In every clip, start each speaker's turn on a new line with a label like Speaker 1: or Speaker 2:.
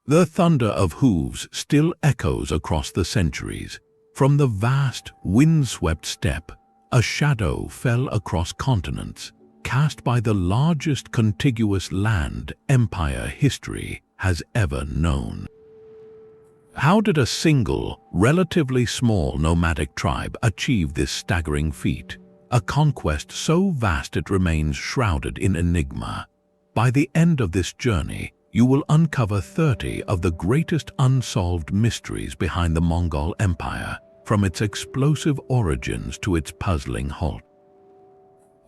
Speaker 1: The thunder of hooves still echoes across the centuries. From the vast, windswept steppe, a shadow fell across continents, cast by the largest contiguous land empire history has ever known. How did a single, relatively small nomadic tribe achieve this staggering feat? A conquest so vast it remains shrouded in enigma. By the end of this journey, you will uncover 30 of the greatest unsolved mysteries behind the Mongol Empire, from its explosive origins to its puzzling halt.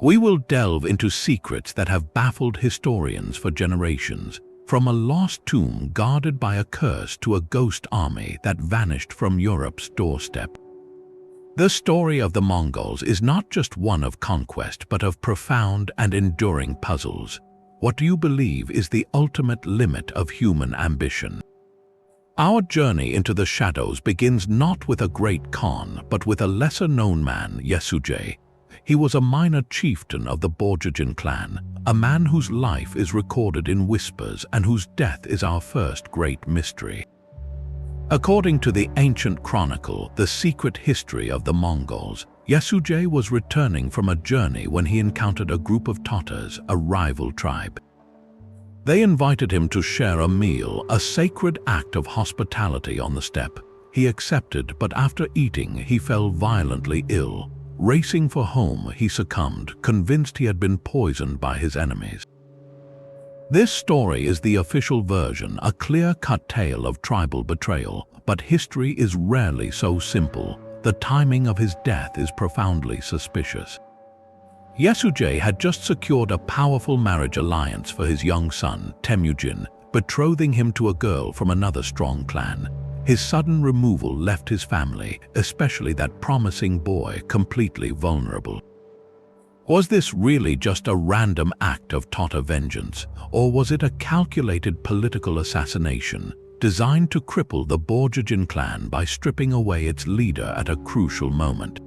Speaker 1: We will delve into secrets that have baffled historians for generations, from a lost tomb guarded by a curse to a ghost army that vanished from Europe's doorstep. The story of the Mongols is not just one of conquest, but of profound and enduring puzzles. What do you believe is the ultimate limit of human ambition? Our journey into the shadows begins not with a great Khan, but with a lesser-known man, Yesujay. He was a minor chieftain of the Borjigin clan, a man whose life is recorded in whispers and whose death is our first great mystery. According to the ancient chronicle, The Secret History of the Mongols, Yesujay was returning from a journey when he encountered a group of Tatars, a rival tribe. They invited him to share a meal, a sacred act of hospitality on the steppe. He accepted, but after eating, he fell violently ill. Racing for home, he succumbed, convinced he had been poisoned by his enemies. This story is the official version, a clear-cut tale of tribal betrayal, but history is rarely so simple. The timing of his death is profoundly suspicious. Yesujay had just secured a powerful marriage alliance for his young son, Temujin, betrothing him to a girl from another strong clan. His sudden removal left his family, especially that promising boy, completely vulnerable. Was this really just a random act of Tatar vengeance, or was it a calculated political assassination designed to cripple the Borjigin clan by stripping away its leader at a crucial moment?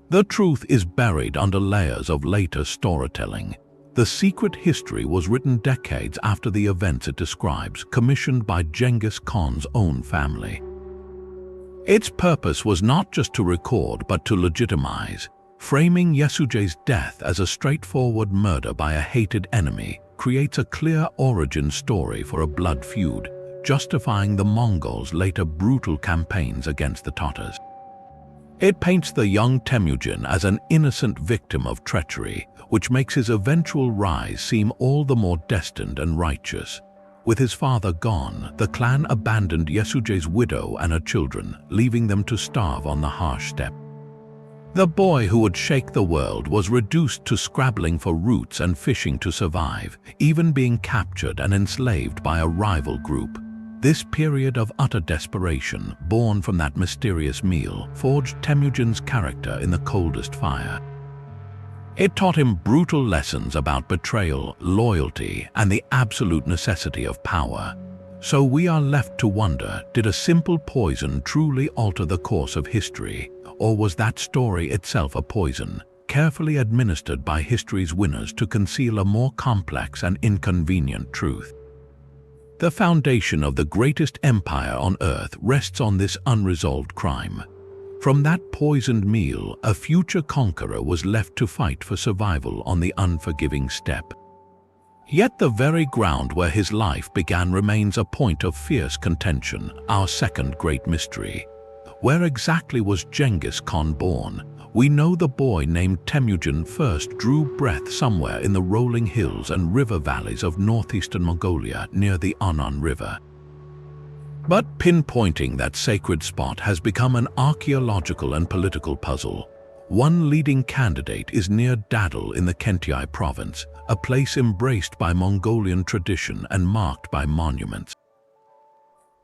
Speaker 1: The truth is buried under layers of later storytelling. The secret history was written decades after the events it describes, commissioned by Genghis Khan's own family. Its purpose was not just to record, but to legitimize. Framing Yesujay's death as a straightforward murder by a hated enemy creates a clear origin story for a blood feud, justifying the Mongols' later brutal campaigns against the Tatars. It paints the young Temujin as an innocent victim of treachery, which makes his eventual rise seem all the more destined and righteous. With his father gone, the clan abandoned Yesujay's widow and her children, leaving them to starve on the harsh steppe. The boy who would shake the world was reduced to scrabbling for roots and fishing to survive, even being captured and enslaved by a rival group. This period of utter desperation, born from that mysterious meal, forged Temujin's character in the coldest fire. It taught him brutal lessons about betrayal, loyalty, and the absolute necessity of power. So we are left to wonder, did a simple poison truly alter the course of history? Or was that story itself a poison, carefully administered by history's winners to conceal a more complex and inconvenient truth? The foundation of the greatest empire on earth rests on this unresolved crime. From that poisoned meal, a future conqueror was left to fight for survival on the unforgiving steppe. Yet the very ground where his life began remains a point of fierce contention, our second great mystery. Where exactly was Genghis Khan born? We know the boy named Temujin first drew breath somewhere in the rolling hills and river valleys of northeastern Mongolia near the Anan River. But pinpointing that sacred spot has become an archaeological and political puzzle. One leading candidate is near Dadal in the Khentai province, a place embraced by Mongolian tradition and marked by monuments.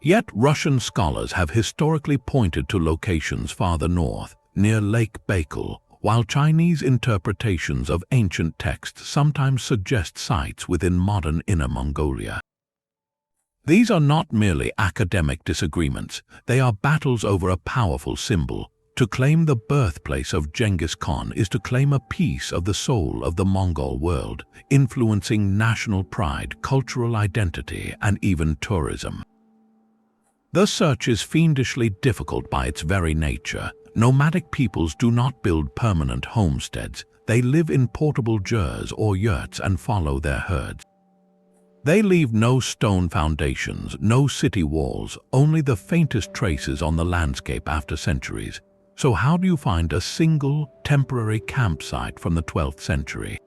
Speaker 1: Yet Russian scholars have historically pointed to locations farther north, near Lake Baikal, while Chinese interpretations of ancient texts sometimes suggest sites within modern Inner Mongolia. These are not merely academic disagreements, they are battles over a powerful symbol. To claim the birthplace of Genghis Khan is to claim a piece of the soul of the Mongol world, influencing national pride, cultural identity, and even tourism. The search is fiendishly difficult by its very nature. Nomadic peoples do not build permanent homesteads. They live in portable jurs or yurts and follow their herds. They leave no stone foundations, no city walls, only the faintest traces on the landscape after centuries. So how do you find a single, temporary campsite from the 12th century?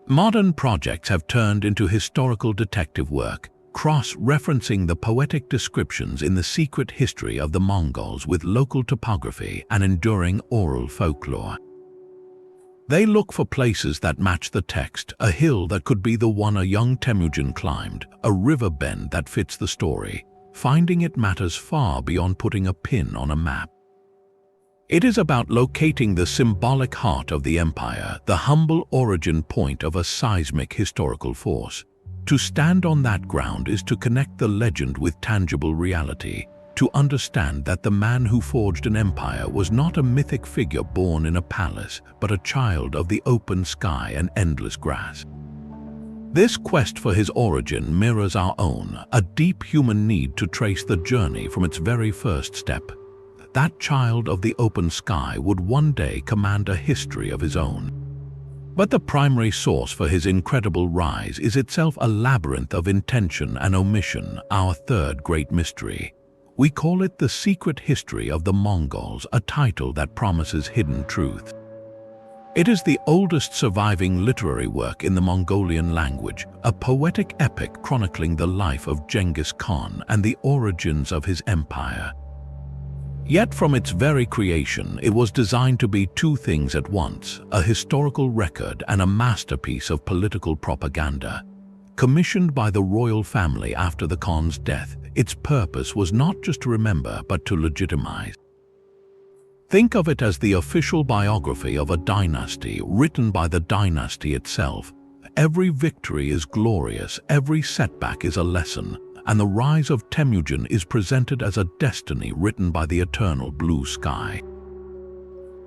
Speaker 1: Modern projects have turned into historical detective work, cross-referencing the poetic descriptions in the secret history of the Mongols with local topography and enduring oral folklore. They look for places that match the text, a hill that could be the one a young Temujin climbed, a river bend that fits the story. Finding it matters far beyond putting a pin on a map. It is about locating the symbolic heart of the empire, the humble origin point of a seismic historical force. To stand on that ground is to connect the legend with tangible reality, to understand that the man who forged an empire was not a mythic figure born in a palace, but a child of the open sky and endless grass. This quest for his origin mirrors our own, a deep human need to trace the journey from its very first step. That child of the open sky would one day command a history of his own. But the primary source for his incredible rise is itself a labyrinth of intention and omission, our third great mystery. We call it The Secret History of the Mongols, a title that promises hidden truth. It is the oldest surviving literary work in the Mongolian language, a poetic epic chronicling the life of Genghis Khan and the origins of his empire. Yet from its very creation, it was designed to be two things at once, a historical record and a masterpiece of political propaganda. Commissioned by the royal family after the Khan's death, its purpose was not just to remember but to legitimize. Think of it as the official biography of a dynasty written by the dynasty itself. Every victory is glorious, every setback is a lesson, and the rise of Temujin is presented as a destiny written by the eternal blue sky.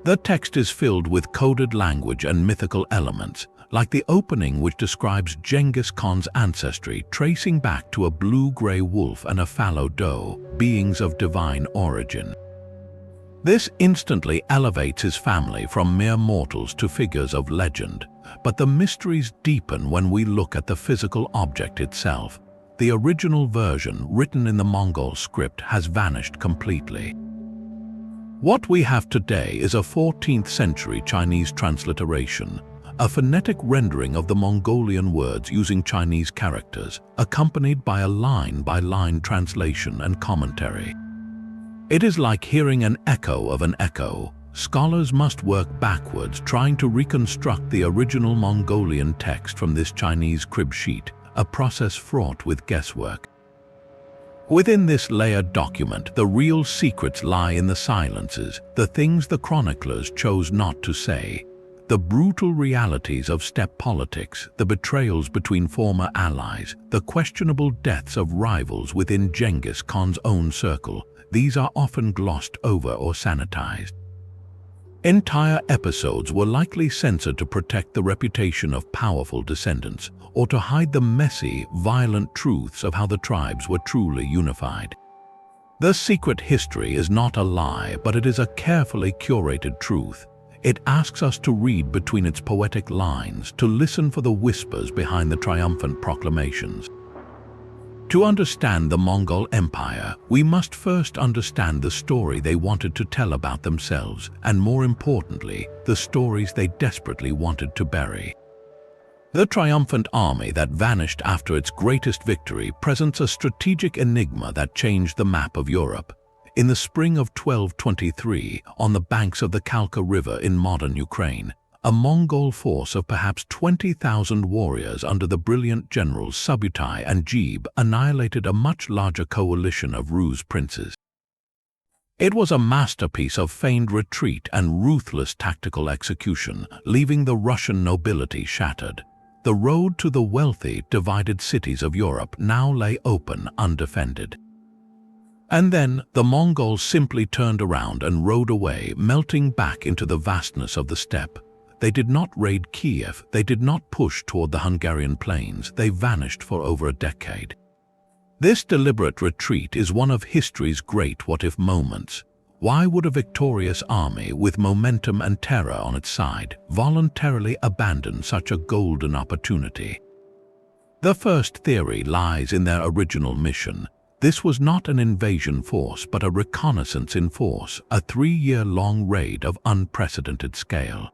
Speaker 1: The text is filled with coded language and mythical elements, like the opening which describes Genghis Khan's ancestry tracing back to a blue-gray wolf and a fallow doe, beings of divine origin. This instantly elevates his family from mere mortals to figures of legend, but the mysteries deepen when we look at the physical object itself. The original version, written in the Mongol script, has vanished completely. What we have today is a 14th century Chinese transliteration, a phonetic rendering of the Mongolian words using Chinese characters, accompanied by a line-by-line translation and commentary. It is like hearing an echo of an echo. Scholars must work backwards, trying to reconstruct the original Mongolian text from this Chinese crib sheet, a process fraught with guesswork. Within this layered document, the real secrets lie in the silences, the things the chroniclers chose not to say. The brutal realities of steppe politics, the betrayals between former allies, the questionable deaths of rivals within Genghis Khan's own circle, these are often glossed over or sanitized. Entire episodes were likely censored to protect the reputation of powerful descendants, or to hide the messy, violent truths of how the tribes were truly unified. The secret history is not a lie, but it is a carefully curated truth. It asks us to read between its poetic lines, to listen for the whispers behind the triumphant proclamations. To understand the Mongol Empire, we must first understand the story they wanted to tell about themselves, and more importantly, the stories they desperately wanted to bury. The triumphant army that vanished after its greatest victory presents a strategic enigma that changed the map of Europe. In the spring of 1223, on the banks of the Kalka River in modern Ukraine, a Mongol force of perhaps 20,000 warriors under the brilliant generals Subutai and Jebe annihilated a much larger coalition of ruse princes. It was a masterpiece of feigned retreat and ruthless tactical execution, leaving the Russian nobility shattered. The road to the wealthy, divided cities of Europe now lay open, undefended. And then the Mongols simply turned around and rode away, melting back into the vastness of the steppe. They did not raid Kiev, they did not push toward the Hungarian plains, they vanished for over a decade. This deliberate retreat is one of history's great what-if moments. Why would a victorious army with momentum and terror on its side voluntarily abandon such a golden opportunity? The first theory lies in their original mission. This was not an invasion force, but a reconnaissance in force, a 3-year-long raid of unprecedented scale.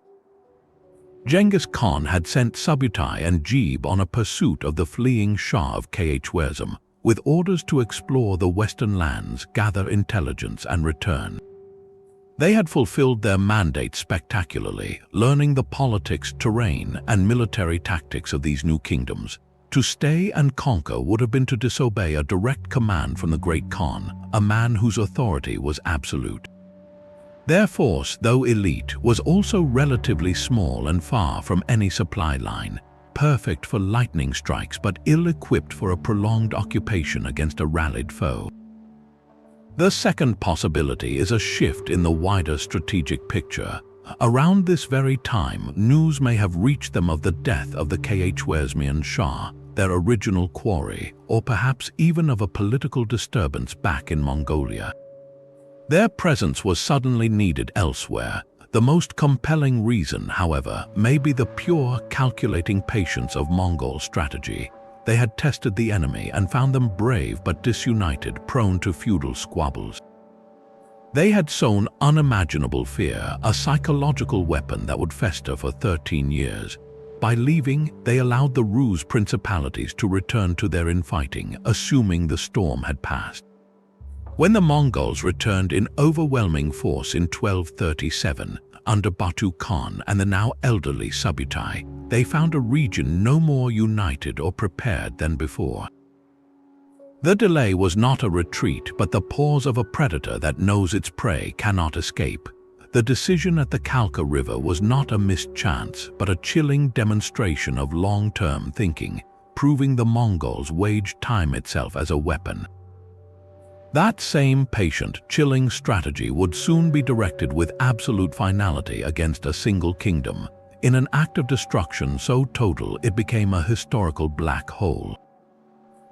Speaker 1: Genghis Khan had sent Subutai and Jeeb on a pursuit of the fleeing Shah of Khwarezm, with orders to explore the western lands, gather intelligence, and return. They had fulfilled their mandate spectacularly, learning the politics, terrain, and military tactics of these new kingdoms. To stay and conquer would have been to disobey a direct command from the great Khan, a man whose authority was absolute. Their force, though elite, was also relatively small and far from any supply line, perfect for lightning strikes but ill-equipped for a prolonged occupation against a rallied foe. The second possibility is a shift in the wider strategic picture. Around this very time, news may have reached them of the death of the Khwarezmian Shah, their original quarry, or perhaps even of a political disturbance back in Mongolia. Their presence was suddenly needed elsewhere. The most compelling reason, however, may be the pure, calculating patience of Mongol strategy. They had tested the enemy and found them brave but disunited, prone to feudal squabbles. They had sown unimaginable fear, a psychological weapon that would fester for 13 years. By leaving, they allowed the Rus principalities to return to their infighting, assuming the storm had passed. When the Mongols returned in overwhelming force in 1237, under Batu Khan and the now elderly Subutai, they found a region no more united or prepared than before. The delay was not a retreat, but the pause of a predator that knows its prey cannot escape. The decision at the Kalka River was not a missed chance, but a chilling demonstration of long-term thinking, proving the Mongols waged time itself as a weapon. That same patient, chilling strategy would soon be directed with absolute finality against a single kingdom, in an act of destruction so total it became a historical black hole.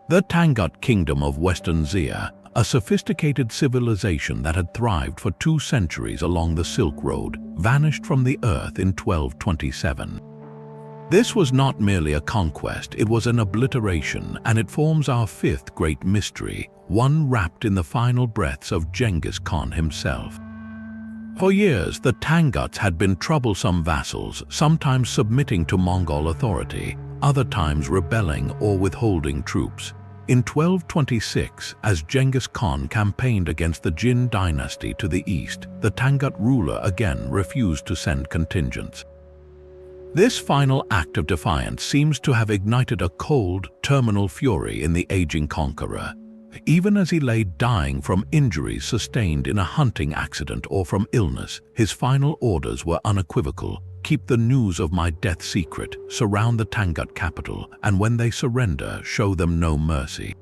Speaker 1: The Tangut Kingdom of Western Xia, a sophisticated civilization that had thrived for 2 centuries along the Silk Road, vanished from the earth in 1227. This was not merely a conquest, it was an obliteration, and it forms our 5th great mystery, one wrapped in the final breaths of Genghis Khan himself. For years, the Tanguts had been troublesome vassals, sometimes submitting to Mongol authority, other times rebelling or withholding troops. In 1226, as Genghis Khan campaigned against the Jin dynasty to the east, the Tangut ruler again refused to send contingents. This final act of defiance seems to have ignited a cold, terminal fury in the aging conqueror. Even as he lay dying from injuries sustained in a hunting accident or from illness, his final orders were unequivocal. Keep the news of my death secret, surround the Tangut capital, and when they surrender, show them no mercy.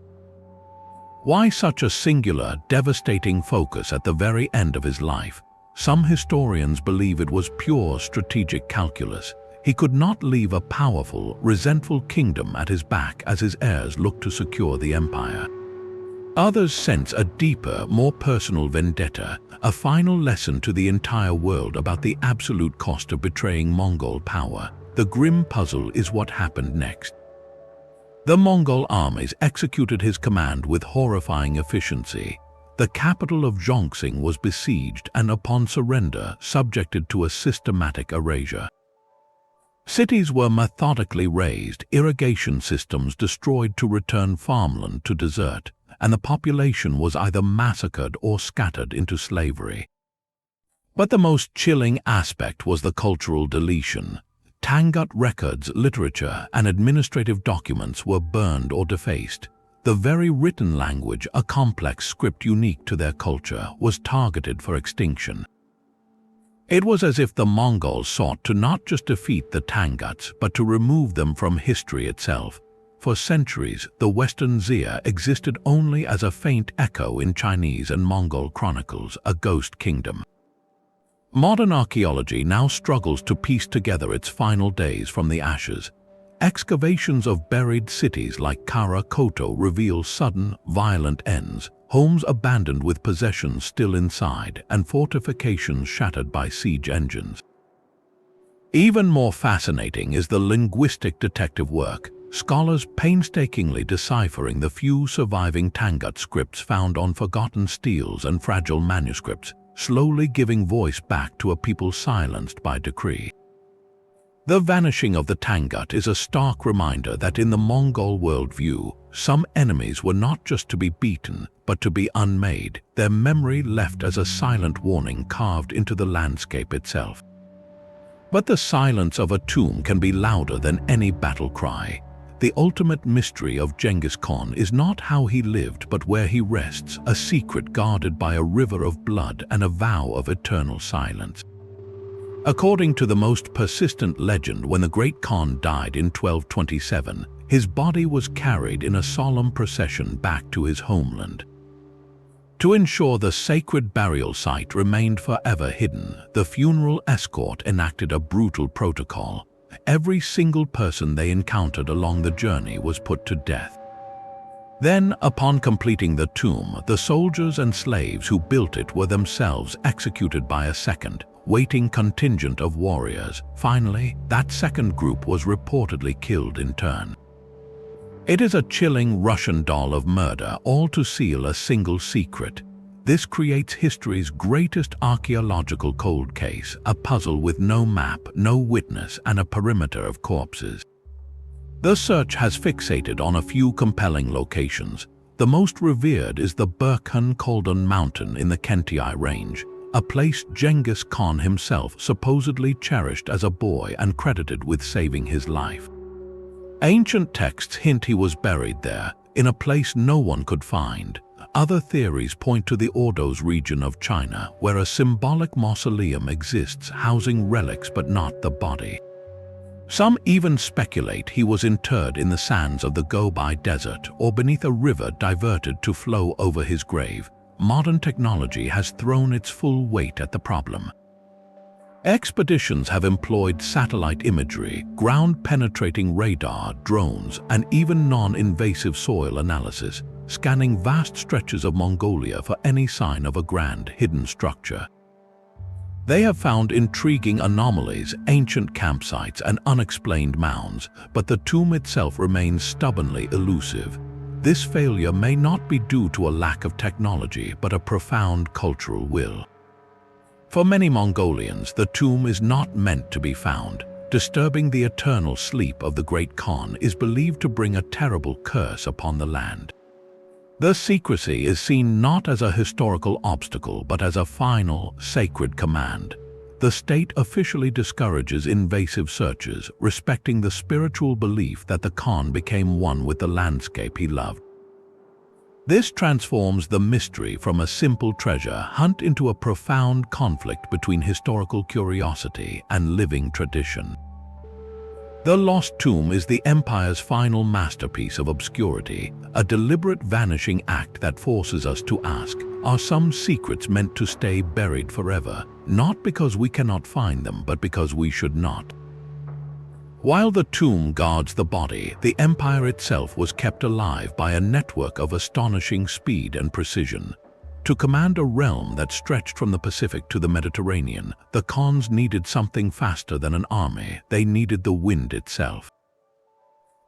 Speaker 1: Why such a singular, devastating focus at the very end of his life? Some historians believe it was pure strategic calculus. He could not leave a powerful, resentful kingdom at his back as his heirs looked to secure the empire. Others sense a deeper, more personal vendetta, a final lesson to the entire world about the absolute cost of betraying Mongol power. The grim puzzle is what happened next. The Mongol armies executed his command with horrifying efficiency. The capital of Zhongsing was besieged and upon surrender subjected to a systematic erasure. Cities were methodically razed, irrigation systems destroyed to return farmland to desert, and the population was either massacred or scattered into slavery. But the most chilling aspect was the cultural deletion. Tangut records, literature, and administrative documents were burned or defaced. The very written language, a complex script unique to their culture, was targeted for extinction. It was as if the Mongols sought to not just defeat the Tanguts, but to remove them from history itself. For centuries, the Western Xia existed only as a faint echo in Chinese and Mongol chronicles, a ghost kingdom. Modern archaeology now struggles to piece together its final days from the ashes. Excavations of buried cities like Kara Koto reveal sudden, violent ends, homes abandoned with possessions still inside, and fortifications shattered by siege engines. Even more fascinating is the linguistic detective work, scholars painstakingly deciphering the few surviving Tangut scripts found on forgotten steles and fragile manuscripts, slowly giving voice back to a people silenced by decree. The vanishing of the Tangut is a stark reminder that in the Mongol worldview, some enemies were not just to be beaten, but to be unmade, their memory left as a silent warning carved into the landscape itself. But the silence of a tomb can be louder than any battle cry. The ultimate mystery of Genghis Khan is not how he lived but where he rests, a secret guarded by a river of blood and a vow of eternal silence. According to the most persistent legend, when the great Khan died in 1227, his body was carried in a solemn procession back to his homeland. To ensure the sacred burial site remained forever hidden, the funeral escort enacted a brutal protocol. Every single person they encountered along the journey was put to death. Then, upon completing the tomb, the soldiers and slaves who built it were themselves executed by a second, waiting contingent of warriors. Finally, that second group was reportedly killed in turn. It is a chilling Russian doll of murder, all to seal a single secret. This creates history's greatest archaeological cold case, a puzzle with no map, no witness, and a perimeter of corpses. The search has fixated on a few compelling locations. The most revered is the Burkhan Koldun mountain in the Kentai range, a place Genghis Khan himself supposedly cherished as a boy and credited with saving his life. Ancient texts hint he was buried there, in a place no one could find. Other theories point to the Ordos region of China, where a symbolic mausoleum exists housing relics but not the body. Some even speculate he was interred in the sands of the Gobi Desert or beneath a river diverted to flow over his grave. Modern technology has thrown its full weight at the problem. Expeditions have employed satellite imagery, ground-penetrating radar, drones, and even non-invasive soil analysis, scanning vast stretches of Mongolia for any sign of a grand, hidden structure. They have found intriguing anomalies, ancient campsites, and unexplained mounds, but the tomb itself remains stubbornly elusive. This failure may not be due to a lack of technology, but a profound cultural will. For many Mongolians, the tomb is not meant to be found. Disturbing the eternal sleep of the great Khan is believed to bring a terrible curse upon the land. The secrecy is seen not as a historical obstacle, but as a final, sacred command. The state officially discourages invasive searches, respecting the spiritual belief that the Khan became one with the landscape he loved. This transforms the mystery from a simple treasure hunt into a profound conflict between historical curiosity and living tradition. The Lost Tomb is the Empire's final masterpiece of obscurity, a deliberate vanishing act that forces us to ask, are some secrets meant to stay buried forever, not because we cannot find them, but because we should not? While the tomb guards the body, the empire itself was kept alive by a network of astonishing speed and precision. To command a realm that stretched from the Pacific to the Mediterranean, the Khans needed something faster than an army. They needed the wind itself.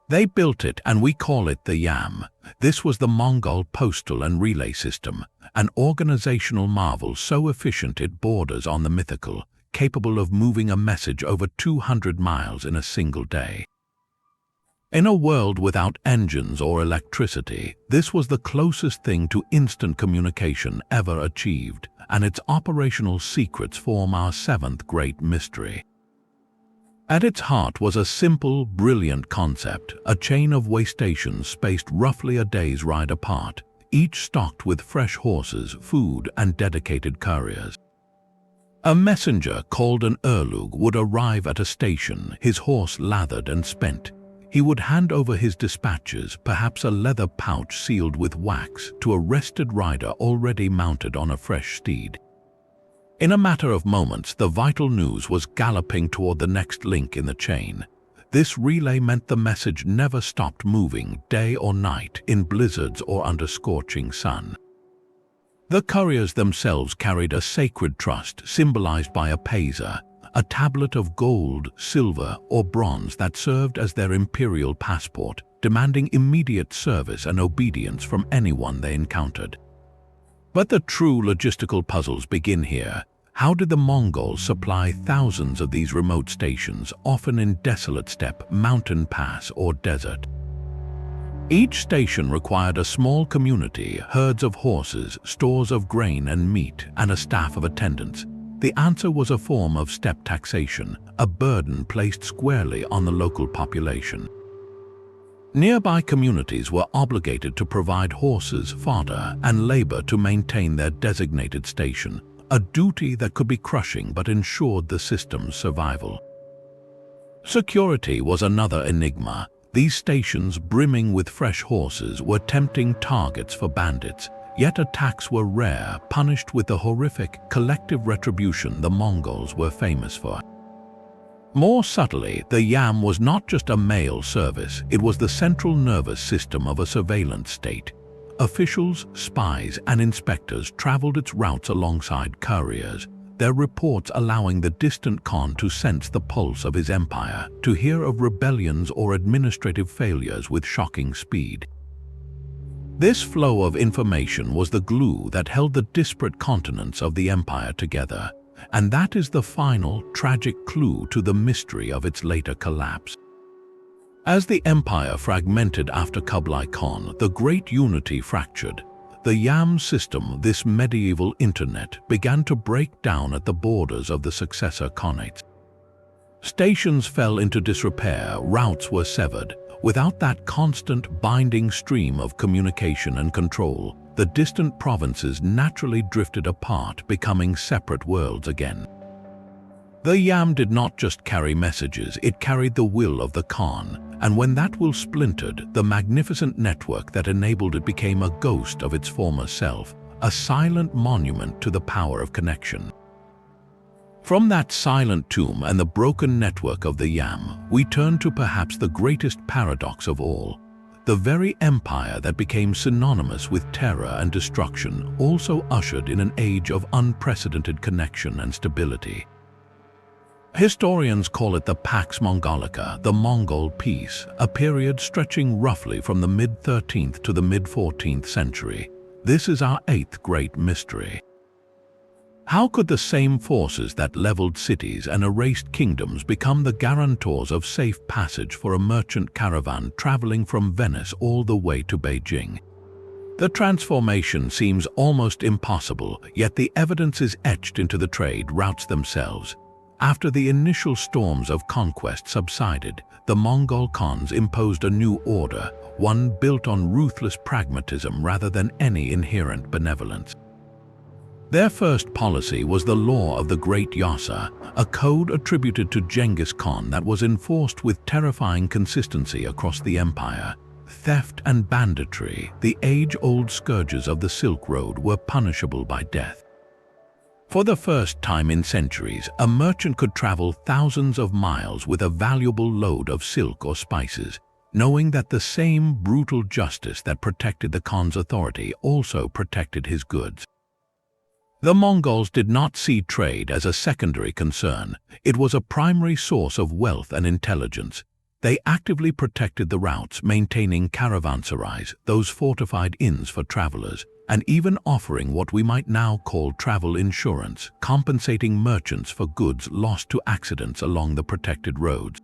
Speaker 1: They built it, and we call it the Yam. This was the Mongol postal and relay system, an organizational marvel so efficient it borders on the mythical, capable of moving a message over 200 miles in a single day. In a world without engines or electricity, this was the closest thing to instant communication ever achieved, and its operational secrets form our seventh great mystery. At its heart was a simple, brilliant concept, a chain of way stations spaced roughly a day's ride apart, each stocked with fresh horses, food, and dedicated couriers. A messenger called an erlug would arrive at a station, his horse lathered and spent. he would hand over his dispatches, perhaps a leather pouch sealed with wax, to a rested rider already mounted on a fresh steed. In a matter of moments, the vital news was galloping toward the next link in the chain. This relay meant the message never stopped moving, day or night, in blizzards or under scorching sun. The couriers themselves carried a sacred trust symbolized by a paser, a tablet of gold, silver, or bronze that served as their imperial passport, demanding immediate service and obedience from anyone they encountered. But the true logistical puzzles begin here. How did the Mongols supply thousands of these remote stations, often in desolate steppe, mountain pass, or desert? Each station required a small community, herds of horses, stores of grain and meat, and a staff of attendants. The answer was a form of steppe taxation, a burden placed squarely on the local population. Nearby communities were obligated to provide horses, fodder, and labor to maintain their designated station, a duty that could be crushing but ensured the system's survival. Security was another enigma. These stations, brimming with fresh horses, were tempting targets for bandits. Yet attacks were rare, punished with the horrific, collective retribution the Mongols were famous for. More subtly, the yam was not just a mail service, it was the central nervous system of a surveillance state. Officials, spies, and inspectors traveled its routes alongside couriers, their reports allowing the distant Khan to sense the pulse of his empire, to hear of rebellions or administrative failures with shocking speed. This flow of information was the glue that held the disparate continents of the empire together, and that is the final, tragic clue to the mystery of its later collapse. As the empire fragmented after Kublai Khan, the Great Unity fractured. The yam system, this medieval internet, began to break down at the borders of the successor khanates. Stations fell into disrepair, routes were severed. Without that constant, binding stream of communication and control, the distant provinces naturally drifted apart, becoming separate worlds again. The yam did not just carry messages, it carried the will of the Khan, and when that will splintered, the magnificent network that enabled it became a ghost of its former self, a silent monument to the power of connection. From that silent tomb and the broken network of the yam, we turn to perhaps the greatest paradox of all. The very empire that became synonymous with terror and destruction also ushered in an age of unprecedented connection and stability. Historians call it the Pax Mongolica, the Mongol Peace, a period stretching roughly from the mid-13th to the mid-14th century. This is our eighth great mystery. How could the same forces that leveled cities and erased kingdoms become the guarantors of safe passage for a merchant caravan traveling from Venice all the way to Beijing? The transformation seems almost impossible, yet the evidence is etched into the trade routes themselves. After the initial storms of conquest subsided, the Mongol Khans imposed a new order, one built on ruthless pragmatism rather than any inherent benevolence. Their first policy was the law of the Great Yasa, a code attributed to Genghis Khan that was enforced with terrifying consistency across the empire. Theft and banditry, the age-old scourges of the Silk Road, were punishable by death. For the first time in centuries, a merchant could travel thousands of miles with a valuable load of silk or spices, knowing that the same brutal justice that protected the Khan's authority also protected his goods. The Mongols did not see trade as a secondary concern. It was a primary source of wealth and intelligence. They actively protected the routes, maintaining caravanserais, those fortified inns for travelers, and even offering what we might now call travel insurance, compensating merchants for goods lost to accidents along the protected roads.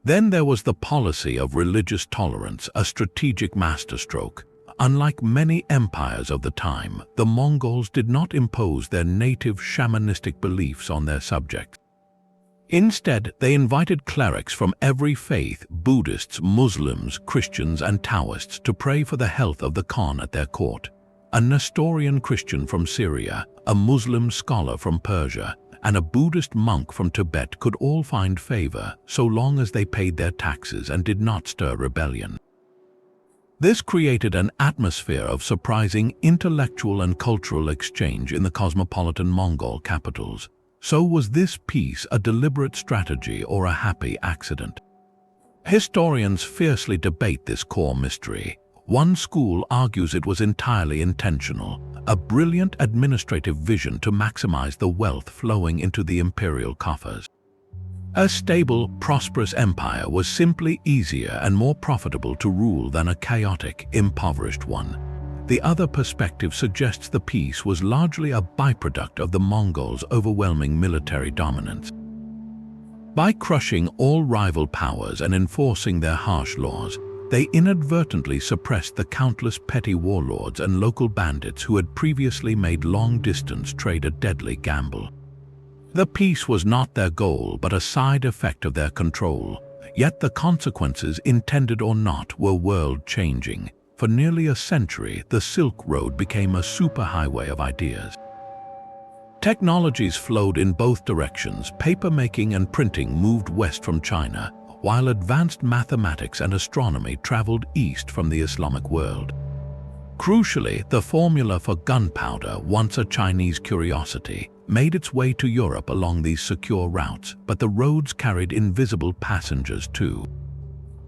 Speaker 1: Then there was the policy of religious tolerance, a strategic masterstroke. Unlike many empires of the time, the Mongols did not impose their native shamanistic beliefs on their subjects. Instead, they invited clerics from every faith, Buddhists, Muslims, Christians, and Taoists, to pray for the health of the Khan at their court. A Nestorian Christian from Syria, a Muslim scholar from Persia, and a Buddhist monk from Tibet could all find favor so long as they paid their taxes and did not stir rebellion. This created an atmosphere of surprising intellectual and cultural exchange in the cosmopolitan Mongol capitals. So was this peace a deliberate strategy or a happy accident? Historians fiercely debate this core mystery. One school argues it was entirely intentional, a brilliant administrative vision to maximize the wealth flowing into the imperial coffers. A stable, prosperous empire was simply easier and more profitable to rule than a chaotic, impoverished one. The other perspective suggests the peace was largely a byproduct of the Mongols' overwhelming military dominance. By crushing all rival powers and enforcing their harsh laws, they inadvertently suppressed the countless petty warlords and local bandits who had previously made long-distance trade a deadly gamble. The peace was not their goal, but a side effect of their control. Yet the consequences, intended or not, were world-changing. For nearly a century, the Silk Road became a superhighway of ideas. Technologies flowed in both directions. Papermaking and printing moved west from China, while advanced mathematics and astronomy traveled east from the Islamic world. Crucially, the formula for gunpowder, once a Chinese curiosity, made its way to Europe along these secure routes, but the roads carried invisible passengers too.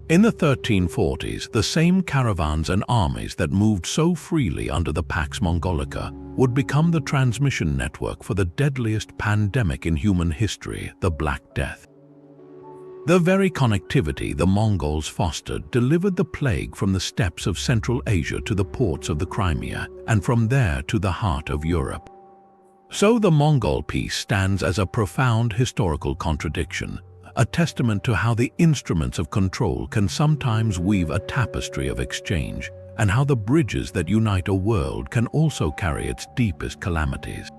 Speaker 1: In the 1340s, the same caravans and armies that moved so freely under the Pax Mongolica would become the transmission network for the deadliest pandemic in human history, the Black Death. The very connectivity the Mongols fostered delivered the plague from the steppes of Central Asia to the ports of the Crimea, and from there to the heart of Europe. So the Mongol Peace stands as a profound historical contradiction, a testament to how the instruments of control can sometimes weave a tapestry of exchange, and how the bridges that unite a world can also carry its deepest calamities.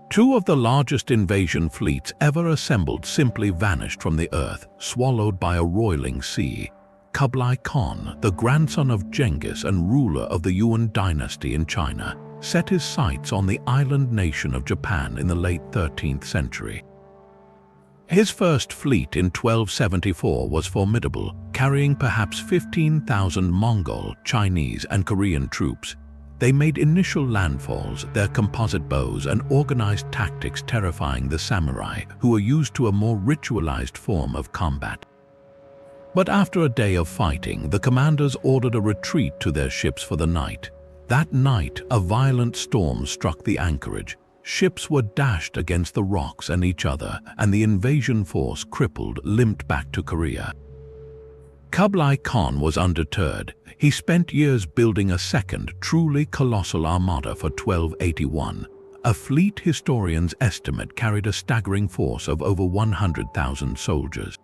Speaker 1: Two of the largest invasion fleets ever assembled simply vanished from the earth, swallowed by a roiling sea. Kublai Khan, the grandson of Genghis and ruler of the Yuan dynasty in China, set his sights on the island nation of Japan in the late 13th century. His first fleet in 1274 was formidable, carrying perhaps 15,000 Mongol, Chinese, and Korean troops. They made initial landfalls, their composite bows and organized tactics terrifying the samurai, who were used to a more ritualized form of combat. But after a day of fighting, the commanders ordered a retreat to their ships for the night. That night, a violent storm struck the anchorage. Ships were dashed against the rocks and each other, and the invasion force, crippled, limped back to Korea. Kublai Khan was undeterred. He spent years building a second, truly colossal armada for 1281. A fleet historians estimate carried a staggering force of over 100,000 soldiers.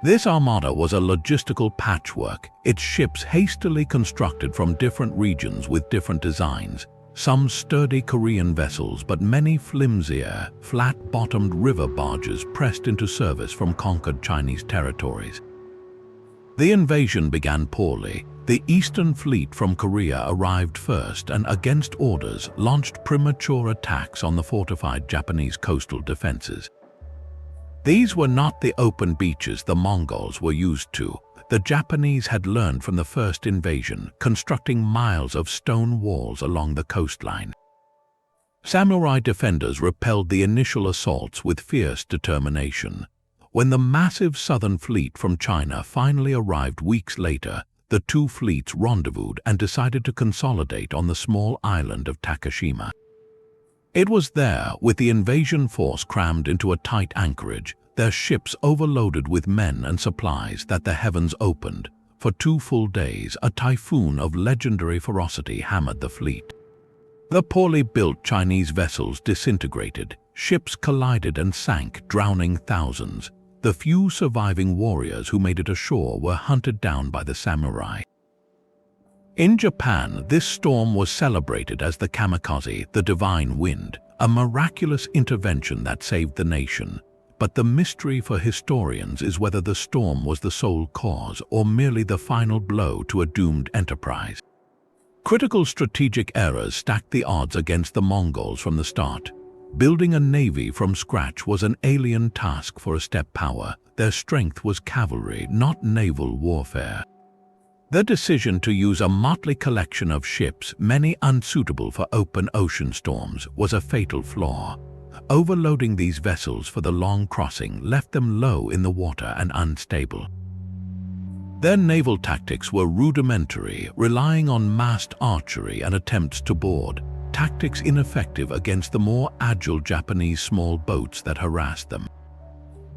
Speaker 1: This armada was a logistical patchwork, its ships hastily constructed from different regions with different designs. Some sturdy Korean vessels, but many flimsier, flat-bottomed river barges pressed into service from conquered Chinese territories. The invasion began poorly. The Eastern Fleet from Korea arrived first and, against orders, launched premature attacks on the fortified Japanese coastal defenses. These were not the open beaches the Mongols were used to. The Japanese had learned from the first invasion, constructing miles of stone walls along the coastline. Samurai defenders repelled the initial assaults with fierce determination. When the massive southern fleet from China finally arrived weeks later, the two fleets rendezvoused and decided to consolidate on the small island of Takashima. It was there, with the invasion force crammed into a tight anchorage, their ships overloaded with men and supplies, that the heavens opened. For 2 full days, a typhoon of legendary ferocity hammered the fleet. The poorly built Chinese vessels disintegrated, ships collided and sank, drowning thousands. The few surviving warriors who made it ashore were hunted down by the samurai. In Japan, this storm was celebrated as the kamikaze, the divine wind, a miraculous intervention that saved the nation. But the mystery for historians is whether the storm was the sole cause or merely the final blow to a doomed enterprise. Critical strategic errors stacked the odds against the Mongols from the start. Building a navy from scratch was an alien task for a steppe power. Their strength was cavalry, not naval warfare. The decision to use a motley collection of ships, many unsuitable for open ocean storms, was a fatal flaw. Overloading these vessels for the long crossing left them low in the water and unstable. Their naval tactics were rudimentary, relying on massed archery and attempts to board, tactics ineffective against the more agile Japanese small boats that harassed them.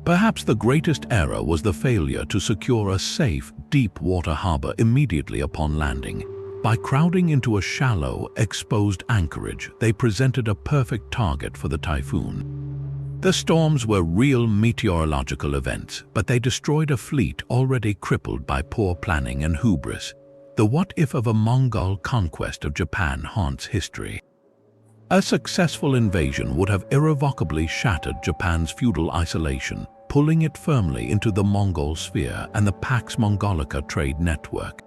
Speaker 1: Perhaps the greatest error was the failure to secure a safe, deep water harbor immediately upon landing. By crowding into a shallow, exposed anchorage, they presented a perfect target for the typhoon. The storms were real meteorological events, but they destroyed a fleet already crippled by poor planning and hubris. The what-if of a Mongol conquest of Japan haunts history. A successful invasion would have irrevocably shattered Japan's feudal isolation, pulling it firmly into the Mongol sphere and the Pax Mongolica trade network.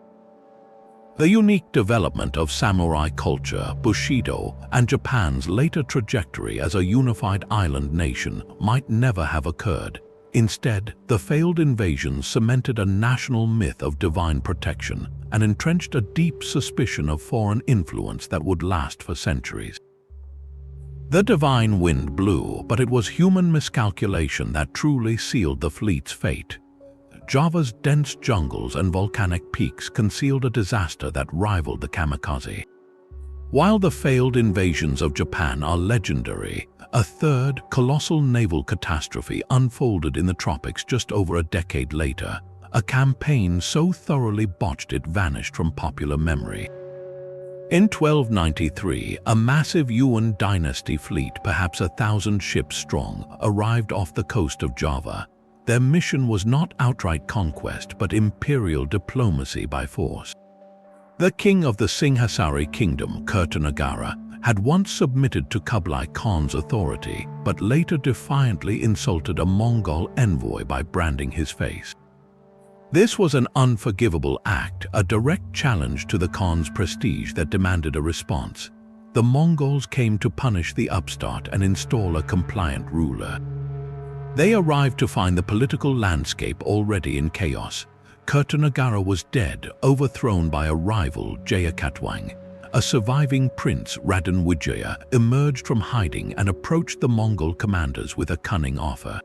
Speaker 1: The unique development of samurai culture, Bushido, and Japan's later trajectory as a unified island nation might never have occurred. Instead, the failed invasions cemented a national myth of divine protection and entrenched a deep suspicion of foreign influence that would last for centuries. The divine wind blew, but it was human miscalculation that truly sealed the fleet's fate. Java's dense jungles and volcanic peaks concealed a disaster that rivaled the kamikaze. While the failed invasions of Japan are legendary, a third, colossal naval catastrophe unfolded in the tropics just over a decade later, a campaign so thoroughly botched it vanished from popular memory. In 1293, a massive Yuan dynasty fleet, perhaps 1,000 ships strong, arrived off the coast of Java. Their mission was not outright conquest, but imperial diplomacy by force. The king of the Singhasari kingdom, Kertanagara, had once submitted to Kublai Khan's authority, but later defiantly insulted a Mongol envoy by branding his face. This was an unforgivable act, a direct challenge to the Khan's prestige that demanded a response. The Mongols came to punish the upstart and install a compliant ruler. They arrived to find the political landscape already in chaos. Kertanagara was dead, overthrown by a rival, Jayakatwang. A surviving prince, Raden Wijaya, emerged from hiding and approached the Mongol commanders with a cunning offer.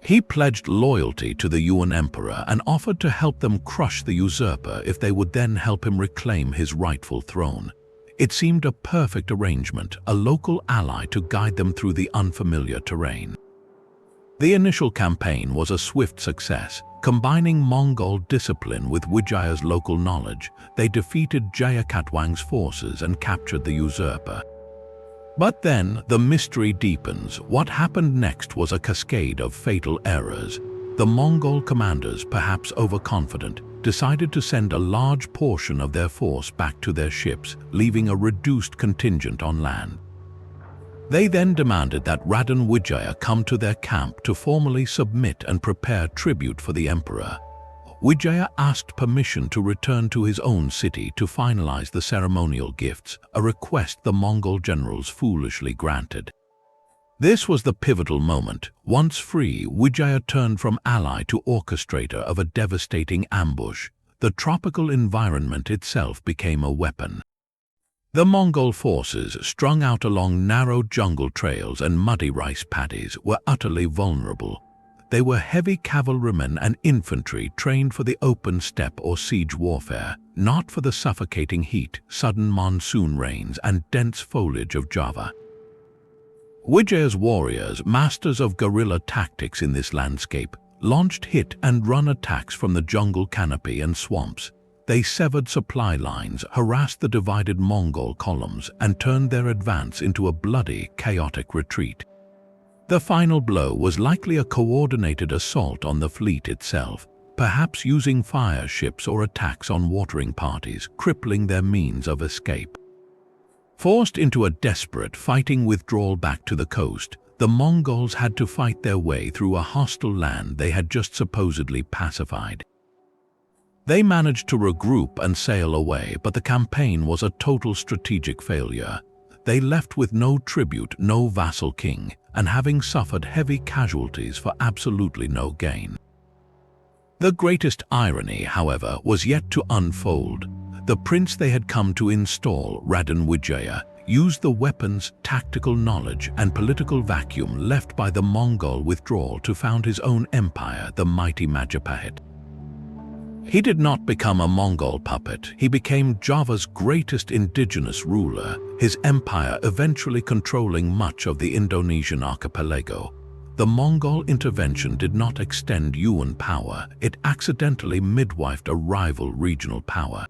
Speaker 1: He pledged loyalty to the Yuan emperor and offered to help them crush the usurper if they would then help him reclaim his rightful throne. It seemed a perfect arrangement, a local ally to guide them through the unfamiliar terrain. The initial campaign was a swift success. Combining Mongol discipline with Wijaya's local knowledge, they defeated Jayakatwang's forces and captured the usurper. But then, the mystery deepens. What happened next was a cascade of fatal errors. The Mongol commanders, perhaps overconfident, decided to send a large portion of their force back to their ships, leaving a reduced contingent on land. They then demanded that Raden Wijaya come to their camp to formally submit and prepare tribute for the emperor. Wijaya asked permission to return to his own city to finalize the ceremonial gifts, a request the Mongol generals foolishly granted. This was the pivotal moment. Once free, Wijaya turned from ally to orchestrator of a devastating ambush. The tropical environment itself became a weapon. The Mongol forces, strung out along narrow jungle trails and muddy rice paddies, were utterly vulnerable. They were heavy cavalrymen and infantry trained for the open steppe or siege warfare, not for the suffocating heat, sudden monsoon rains, and dense foliage of Java. Wijaya's warriors, masters of guerrilla tactics in this landscape, launched hit-and-run attacks from the jungle canopy and swamps. They severed supply lines, harassed the divided Mongol columns, and turned their advance into a bloody, chaotic retreat. The final blow was likely a coordinated assault on the fleet itself, perhaps using fire ships or attacks on watering parties, crippling their means of escape. Forced into a desperate fighting withdrawal back to the coast, the Mongols had to fight their way through a hostile land they had just supposedly pacified. They managed to regroup and sail away, but the campaign was a total strategic failure. they left with no tribute, no vassal king, and having suffered heavy casualties for absolutely no gain. The greatest irony, however, was yet to unfold. The prince they had come to install, Raden Wijaya, used the weapons, tactical knowledge, and political vacuum left by the Mongol withdrawal to found his own empire, the mighty Majapahit. He did not become a Mongol puppet, he became Java's greatest indigenous ruler, his empire eventually controlling much of the Indonesian archipelago. The Mongol intervention did not extend Yuan power, it accidentally midwifed a rival regional power.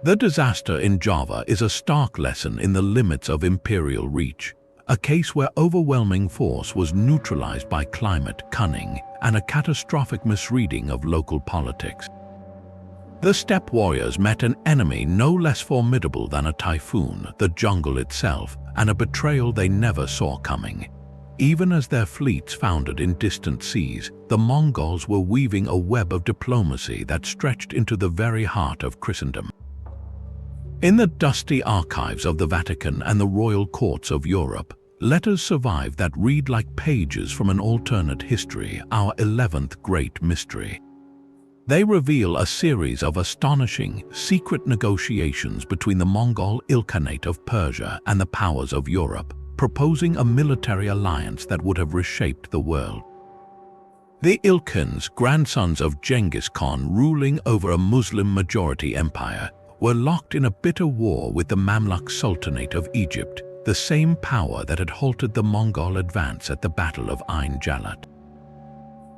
Speaker 1: The disaster in Java is a stark lesson in the limits of imperial reach, a case where overwhelming force was neutralized by climate, cunning, and a catastrophic misreading of local politics. The steppe warriors met an enemy no less formidable than a typhoon, the jungle itself, and a betrayal they never saw coming. Even as their fleets foundered in distant seas, the Mongols were weaving a web of diplomacy that stretched into the very heart of Christendom. In the dusty archives of the Vatican and the royal courts of Europe, letters survive that read like pages from an alternate history, our 11th great mystery. They reveal a series of astonishing, secret negotiations between the Mongol Ilkhanate of Persia and the powers of Europe, proposing a military alliance that would have reshaped the world. The Ilkhans, grandsons of Genghis Khan ruling over a Muslim-majority empire, were locked in a bitter war with the Mamluk Sultanate of Egypt, the same power that had halted the Mongol advance at the Battle of Ain Jalut.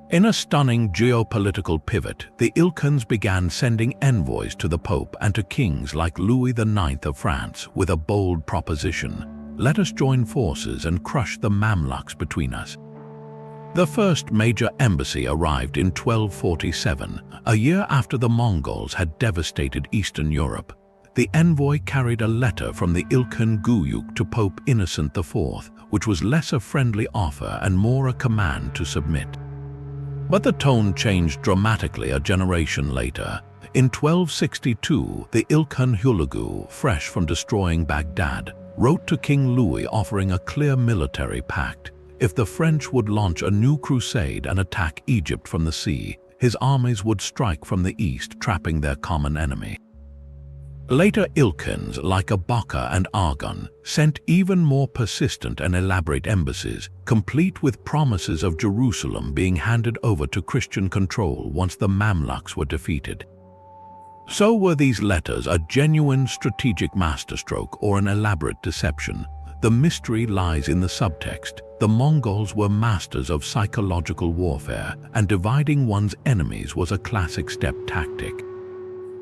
Speaker 1: In a stunning geopolitical pivot, the Ilkhans began sending envoys to the Pope and to kings like Louis IX of France with a bold proposition: let us join forces and crush the Mamluks between us. The first major embassy arrived in 1247, a year after the Mongols had devastated Eastern Europe. The envoy carried a letter from the Ilkhan Guyuk to Pope Innocent IV, which was less a friendly offer and more a command to submit. But the tone changed dramatically a generation later. In 1262, the Ilkhan Hulagu, fresh from destroying Baghdad, wrote to King Louis offering a clear military pact. If the French would launch a new crusade and attack Egypt from the sea, his armies would strike from the east, trapping their common enemy. Later Ilkhans, like Abaka and Argon, sent even more persistent and elaborate embassies, complete with promises of Jerusalem being handed over to Christian control once the Mamluks were defeated. So were these letters a genuine strategic masterstroke or an elaborate deception? The mystery lies in the subtext. The Mongols were masters of psychological warfare, and dividing one's enemies was a classic steppe tactic.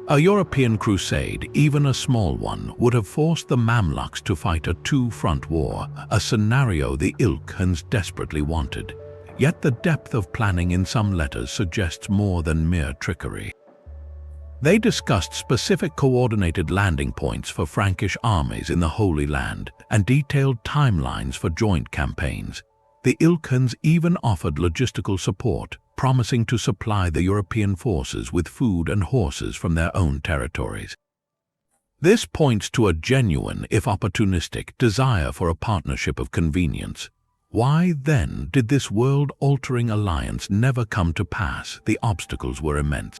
Speaker 1: A European crusade, even a small one, would have forced the Mamluks to fight a two-front war, a scenario the Ilkhans desperately wanted. Yet the depth of planning in some letters suggests more than mere trickery. They discussed specific coordinated landing points for Frankish armies in the Holy Land and detailed timelines for joint campaigns. The Ilkhans even offered logistical support, promising to supply the European forces with food and horses from their own territories. This points to a genuine, if opportunistic, desire for a partnership of convenience. Why, then, did this world-altering alliance never come to pass? The obstacles were immense.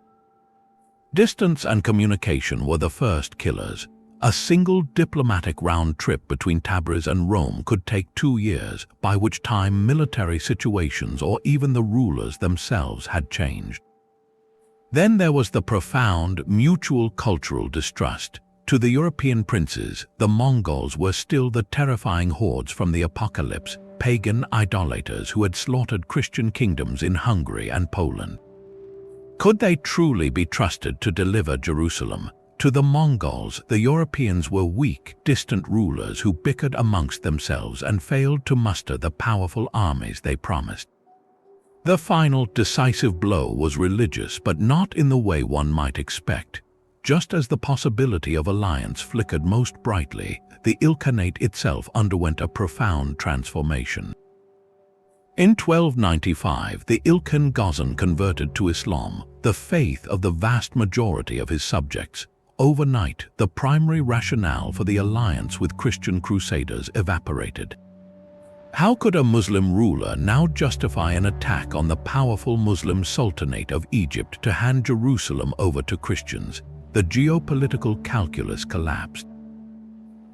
Speaker 1: Distance and communication were the first killers. A single diplomatic round trip between Tabriz and Rome could take 2 years, by which time military situations or even the rulers themselves had changed. Then there was the profound, mutual cultural distrust. To the European princes, the Mongols were still the terrifying hordes from the apocalypse, pagan idolaters who had slaughtered Christian kingdoms in Hungary and Poland. Could they truly be trusted to deliver Jerusalem? To the Mongols, the Europeans were weak, distant rulers who bickered amongst themselves and failed to muster the powerful armies they promised. The final, decisive blow was religious, but not in the way one might expect. Just as the possibility of alliance flickered most brightly, the Ilkhanate itself underwent a profound transformation. In 1295, the Ilkhan Ghazan converted to Islam, the faith of the vast majority of his subjects. overnight, the primary rationale for the alliance with Christian crusaders evaporated. How could a Muslim ruler now justify an attack on the powerful Muslim Sultanate of Egypt to hand Jerusalem over to Christians? The geopolitical calculus collapsed.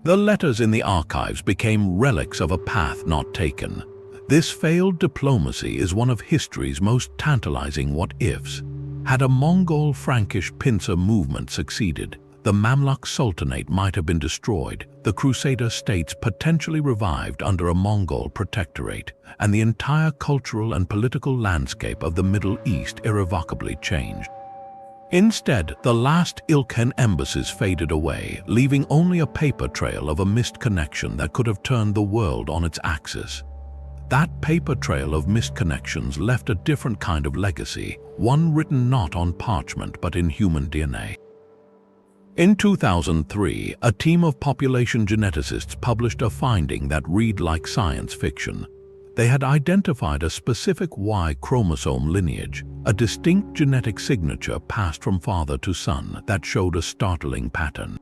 Speaker 1: The letters in the archives became relics of a path not taken. This failed diplomacy is one of history's most tantalizing what-ifs. Had a Mongol-Frankish pincer movement succeeded, the Mamluk Sultanate might have been destroyed, the Crusader states potentially revived under a Mongol protectorate, and the entire cultural and political landscape of the Middle East irrevocably changed. Instead, the last Ilkhan embassies faded away, leaving only a paper trail of a missed connection that could have turned the world on its axis. That paper trail of missed connections left a different kind of legacy, one written not on parchment but in human DNA. In 2003, a team of population geneticists published a finding that read like science fiction. They had identified a specific Y chromosome lineage, a distinct genetic signature passed from father to son that showed a startling pattern.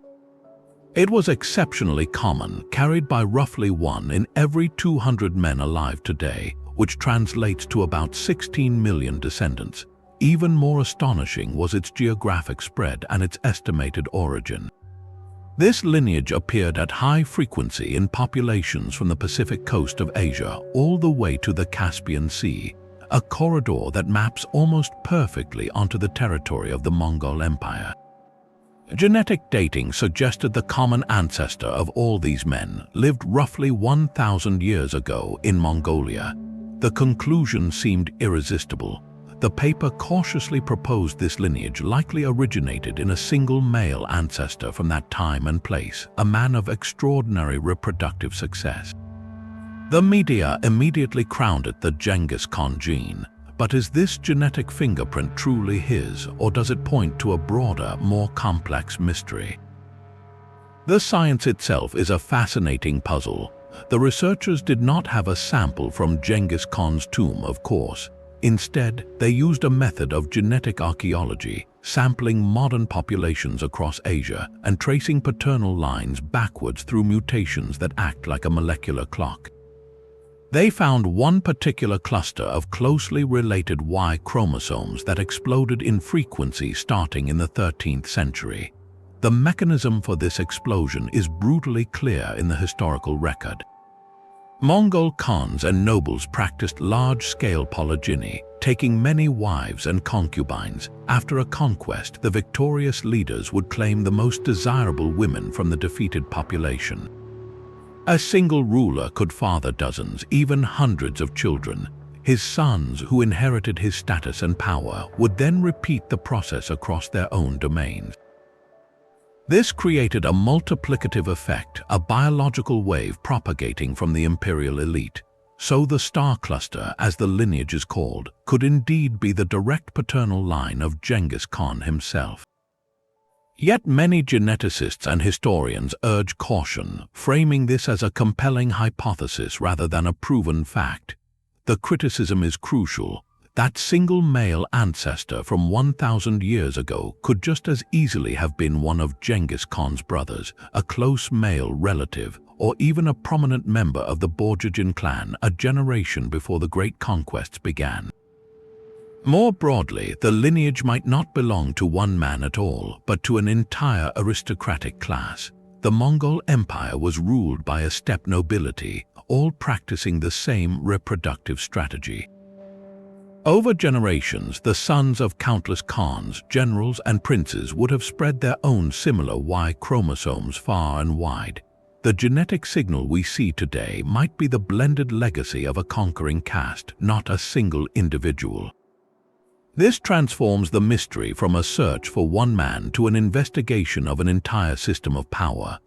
Speaker 1: It was exceptionally common, carried by roughly 1 in every 200 men alive today, which translates to about 16 million descendants. Even more astonishing was its geographic spread and its estimated origin. This lineage appeared at high frequency in populations from the Pacific coast of Asia all the way to the Caspian Sea, a corridor that maps almost perfectly onto the territory of the Mongol Empire. Genetic dating suggested the common ancestor of all these men lived roughly 1,000 years ago in Mongolia. The conclusion seemed irresistible. The paper cautiously proposed this lineage likely originated in a single male ancestor from that time and place, a man of extraordinary reproductive success. The media immediately crowned it the Genghis Khan gene. But is this genetic fingerprint truly his, or does it point to a broader, more complex mystery? The science itself is a fascinating puzzle. The researchers did not have a sample from Genghis Khan's tomb, of course. Instead, they used a method of genetic archaeology, sampling modern populations across Asia and tracing paternal lines backwards through mutations that act like a molecular clock. They found one particular cluster of closely related Y chromosomes that exploded in frequency starting in the 13th century. The mechanism for this explosion is brutally clear in the historical record. Mongol Khans and nobles practiced large-scale polygyny, taking many wives and concubines. After a conquest, the victorious leaders would claim the most desirable women from the defeated population. A single ruler could father dozens, even hundreds of children. His sons, who inherited his status and power, would then repeat the process across their own domains. This created a multiplicative effect, a biological wave propagating from the imperial elite. So the star cluster, as the lineage is called, could indeed be the direct paternal line of Genghis Khan himself. Yet many geneticists and historians urge caution, framing this as a compelling hypothesis rather than a proven fact. The criticism is crucial. That single male ancestor from 1,000 years ago could just as easily have been one of Genghis Khan's brothers, a close male relative, or even a prominent member of the Borjigin clan a generation before the great conquests began. More broadly, the lineage might not belong to one man at all, but to an entire aristocratic class. The Mongol Empire was ruled by a steppe nobility, all practicing the same reproductive strategy. Over generations, the sons of countless Khans, generals, and princes would have spread their own similar Y chromosomes far and wide. The genetic signal we see today might be the blended legacy of a conquering caste, not a single individual. This transforms the mystery from a search for one man to an investigation of an entire system of power.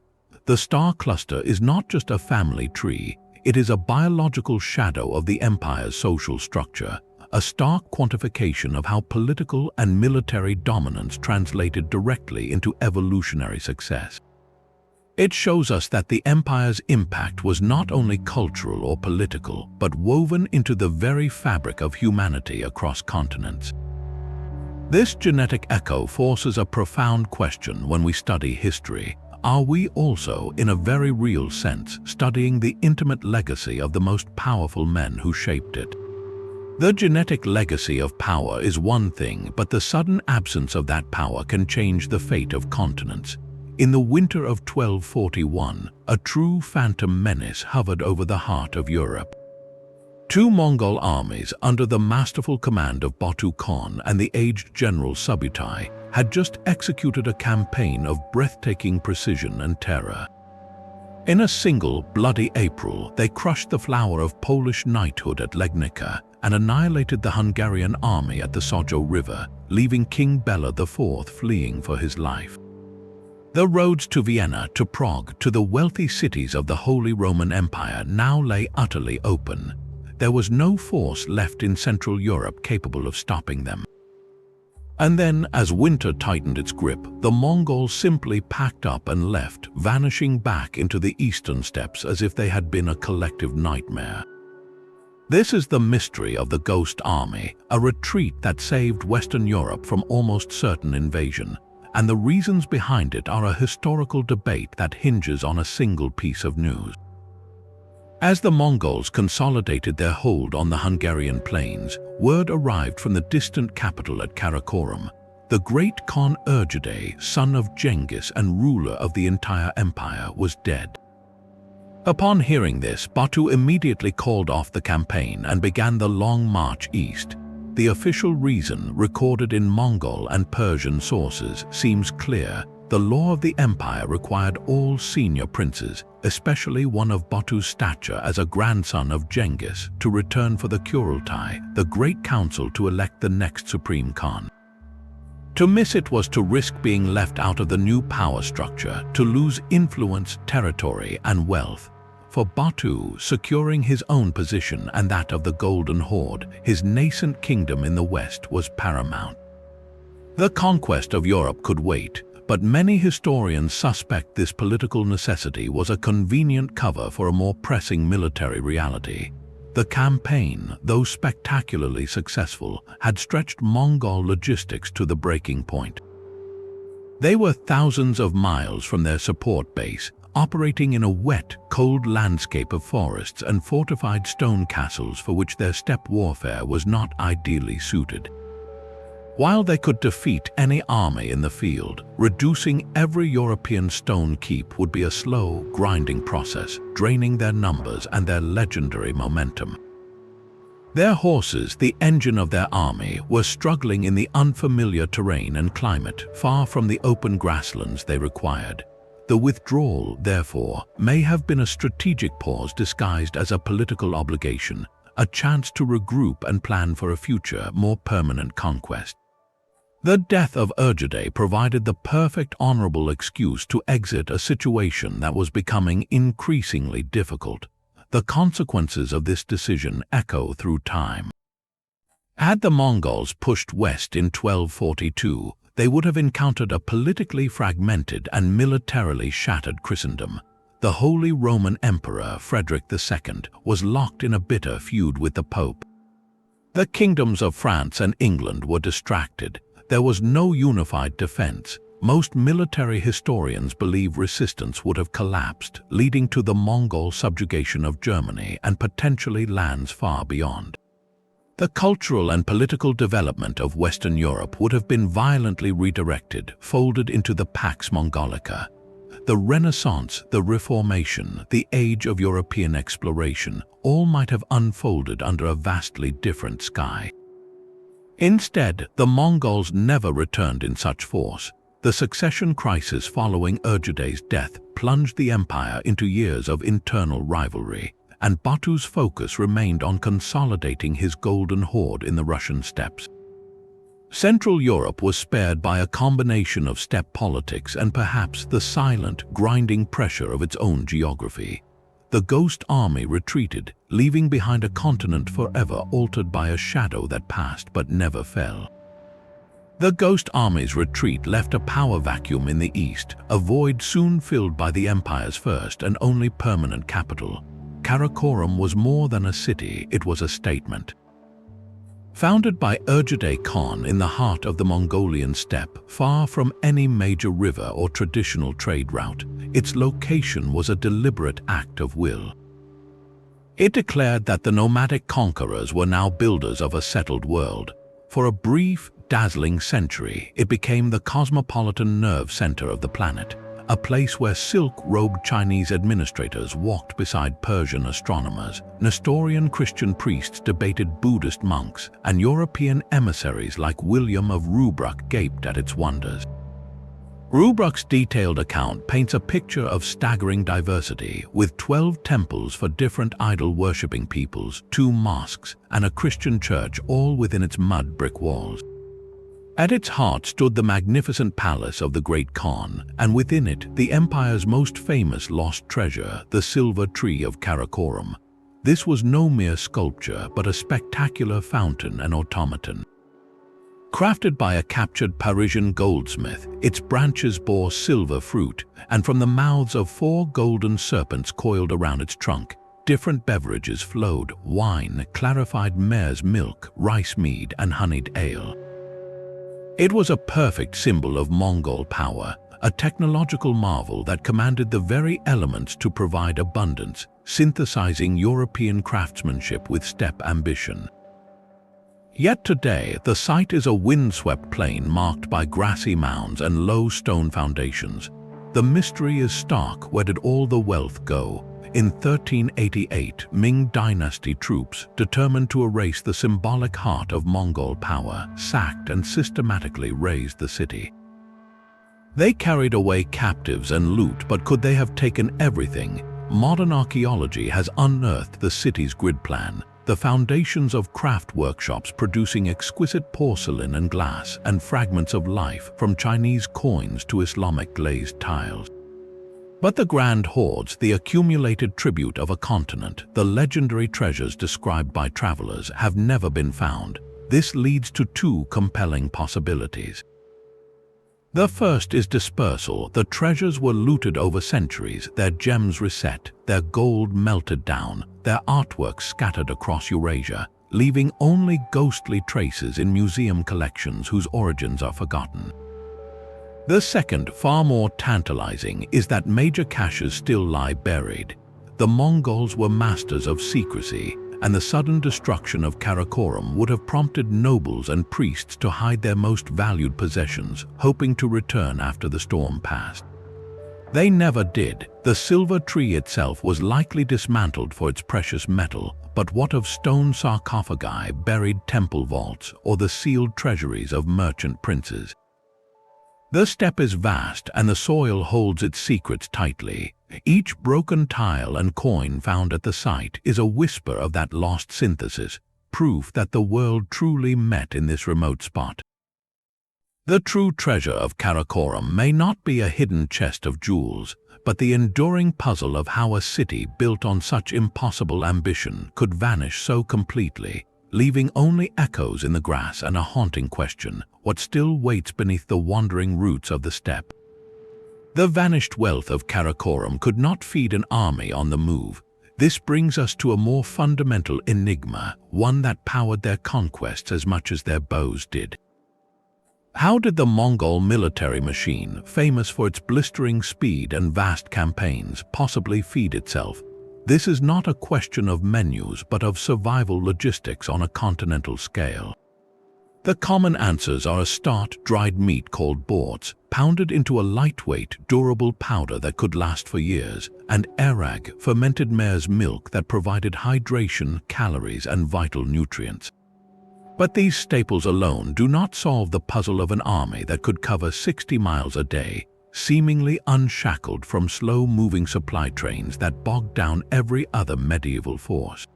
Speaker 1: The star cluster is not just a family tree, it is a biological shadow of the empire's social structure, a stark quantification of how political and military dominance translated directly into evolutionary success. It shows us that the empire's impact was not only cultural or political, but woven into the very fabric of humanity across continents. This genetic echo forces a profound question when we study history. Are we also, in a very real sense, studying the intimate legacy of the most powerful men who shaped it? The genetic legacy of power is one thing, but the sudden absence of that power can change the fate of continents. In the winter of 1241, a true phantom menace hovered over the heart of Europe. Two Mongol armies, under the masterful command of Batu Khan and the aged general Subutai, had just executed a campaign of breathtaking precision and terror. In a single bloody April, they crushed the flower of Polish knighthood at Legnica and annihilated the Hungarian army at the Sojo River, leaving King Bela IV fleeing for his life. The roads to Vienna, to Prague, to the wealthy cities of the Holy Roman Empire now lay utterly open. There was no force left in Central Europe capable of stopping them. And then, as winter tightened its grip, the Mongols simply packed up and left, vanishing back into the eastern steppes as if they had been a collective nightmare. This is the mystery of the Ghost Army, a retreat that saved Western Europe from almost certain invasion, and the reasons behind it are a historical debate that hinges on a single piece of news. As the Mongols consolidated their hold on the Hungarian plains, word arrived from the distant capital at Karakorum. The great Khan Urgedei, son of Genghis and ruler of the entire empire, was dead. Upon hearing this, Batu immediately called off the campaign and began the long march east. The official reason, recorded in Mongol and Persian sources, seems clear. The law of the empire required all senior princes, especially one of Batu's stature as a grandson of Genghis, to return for the Kurultai, the great council to elect the next supreme Khan. To miss it was to risk being left out of the new power structure, to lose influence, territory, and wealth. For Batu, securing his own position and that of the Golden Horde, his nascent kingdom in the west, was paramount. The conquest of Europe could wait, but many historians suspect this political necessity was a convenient cover for a more pressing military reality. The campaign, though spectacularly successful, had stretched Mongol logistics to the breaking point. They were thousands of miles from their support base, operating in a wet, cold landscape of forests and fortified stone castles for which their steppe warfare was not ideally suited. While they could defeat any army in the field, reducing every European stone keep would be a slow, grinding process, draining their numbers and their legendary momentum. Their horses, the engine of their army, were struggling in the unfamiliar terrain and climate, far from the open grasslands they required. The withdrawal, therefore, may have been a strategic pause disguised as a political obligation, a chance to regroup and plan for a future, more permanent conquest. The death of Urgedei provided the perfect honorable excuse to exit a situation that was becoming increasingly difficult. The consequences of this decision echo through time. Had the Mongols pushed west in 1242, they would have encountered a politically fragmented and militarily shattered Christendom. The Holy Roman Emperor Frederick II was locked in a bitter feud with the Pope. The kingdoms of France and England were distracted. There was no unified defense. Most military historians believe resistance would have collapsed, leading to the Mongol subjugation of Germany and potentially lands far beyond. The cultural and political development of Western Europe would have been violently redirected, folded into the Pax Mongolica. The Renaissance, the Reformation, the age of European exploration, all might have unfolded under a vastly different sky. Instead, the Mongols never returned in such force. The succession crisis following Urgedei's death plunged the empire into years of internal rivalry, and Batu's focus remained on consolidating his golden horde in the Russian steppes. Central Europe was spared by a combination of steppe politics and perhaps the silent, grinding pressure of its own geography. The Ghost Army retreated, leaving behind a continent forever altered by a shadow that passed but never fell. The Ghost Army's retreat left a power vacuum in the east, a void soon filled by the empire's first and only permanent capital. Karakorum was more than a city, it was a statement. Founded by Genghis Khan in the heart of the Mongolian steppe, far from any major river or traditional trade route, its location was a deliberate act of will. It declared that the nomadic conquerors were now builders of a settled world. For a brief, dazzling century, it became the cosmopolitan nerve center of the planet, a place where silk-robed Chinese administrators walked beside Persian astronomers, Nestorian Christian priests debated Buddhist monks, and European emissaries like William of Rubruck gaped at its wonders. Rubruck's detailed account paints a picture of staggering diversity, with 12 temples for different idol-worshipping peoples, 2 mosques, and a Christian church, all within its mud brick walls. At its heart stood the magnificent palace of the Great Khan, and within it the empire's most famous lost treasure, the silver tree of Karakoram. This was no mere sculpture, but a spectacular fountain and automaton. Crafted by a captured Parisian goldsmith, its branches bore silver fruit, and from the mouths of 4 golden serpents coiled around its trunk, different beverages flowed: wine, clarified mare's milk, rice mead, and honeyed ale. It was a perfect symbol of Mongol power, a technological marvel that commanded the very elements to provide abundance, synthesizing European craftsmanship with steppe ambition. Yet today, the site is a windswept plain marked by grassy mounds and low stone foundations. The mystery is stark: where did all the wealth go? In 1388, Ming dynasty troops, determined to erase the symbolic heart of Mongol power, sacked and systematically razed the city. They carried away captives and loot, but could they have taken everything? Modern archaeology has unearthed the city's grid plan, the foundations of craft workshops producing exquisite porcelain and glass, and fragments of life, from Chinese coins to Islamic glazed tiles. But the grand hoards, the accumulated tribute of a continent, the legendary treasures described by travelers, have never been found. This leads to 2 compelling possibilities. The first is dispersal. The treasures were looted over centuries, their gems reset, their gold melted down, their artworks scattered across Eurasia, leaving only ghostly traces in museum collections whose origins are forgotten. The second, far more tantalizing, is that major caches still lie buried. The Mongols were masters of secrecy, and the sudden destruction of Karakoram would have prompted nobles and priests to hide their most valued possessions, hoping to return after the storm passed. They never did. The silver tree itself was likely dismantled for its precious metal, but what of stone sarcophagi, buried temple vaults, or the sealed treasuries of merchant princes? The steppe is vast, and the soil holds its secrets tightly. Each broken tile and coin found at the site is a whisper of that lost synthesis, proof that the world truly met in this remote spot. The true treasure of Karakoram may not be a hidden chest of jewels, but the enduring puzzle of how a city built on such impossible ambition could vanish so completely, leaving only echoes in the grass and a haunting question: what still waits beneath the wandering roots of the steppe? The vanished wealth of Karakoram could not feed an army on the move. This brings us to a more fundamental enigma, one that powered their conquests as much as their bows did. How did the Mongol military machine, famous for its blistering speed and vast campaigns, possibly feed itself? This is not a question of menus, but of survival logistics on a continental scale. The common answers are a starched, dried meat called borts, pounded into a lightweight, durable powder that could last for years, and arag, fermented mare's milk that provided hydration, calories, and vital nutrients. But these staples alone do not solve the puzzle of an army that could cover 60 miles a day, seemingly unshackled from slow-moving supply trains that bogged down every other medieval force.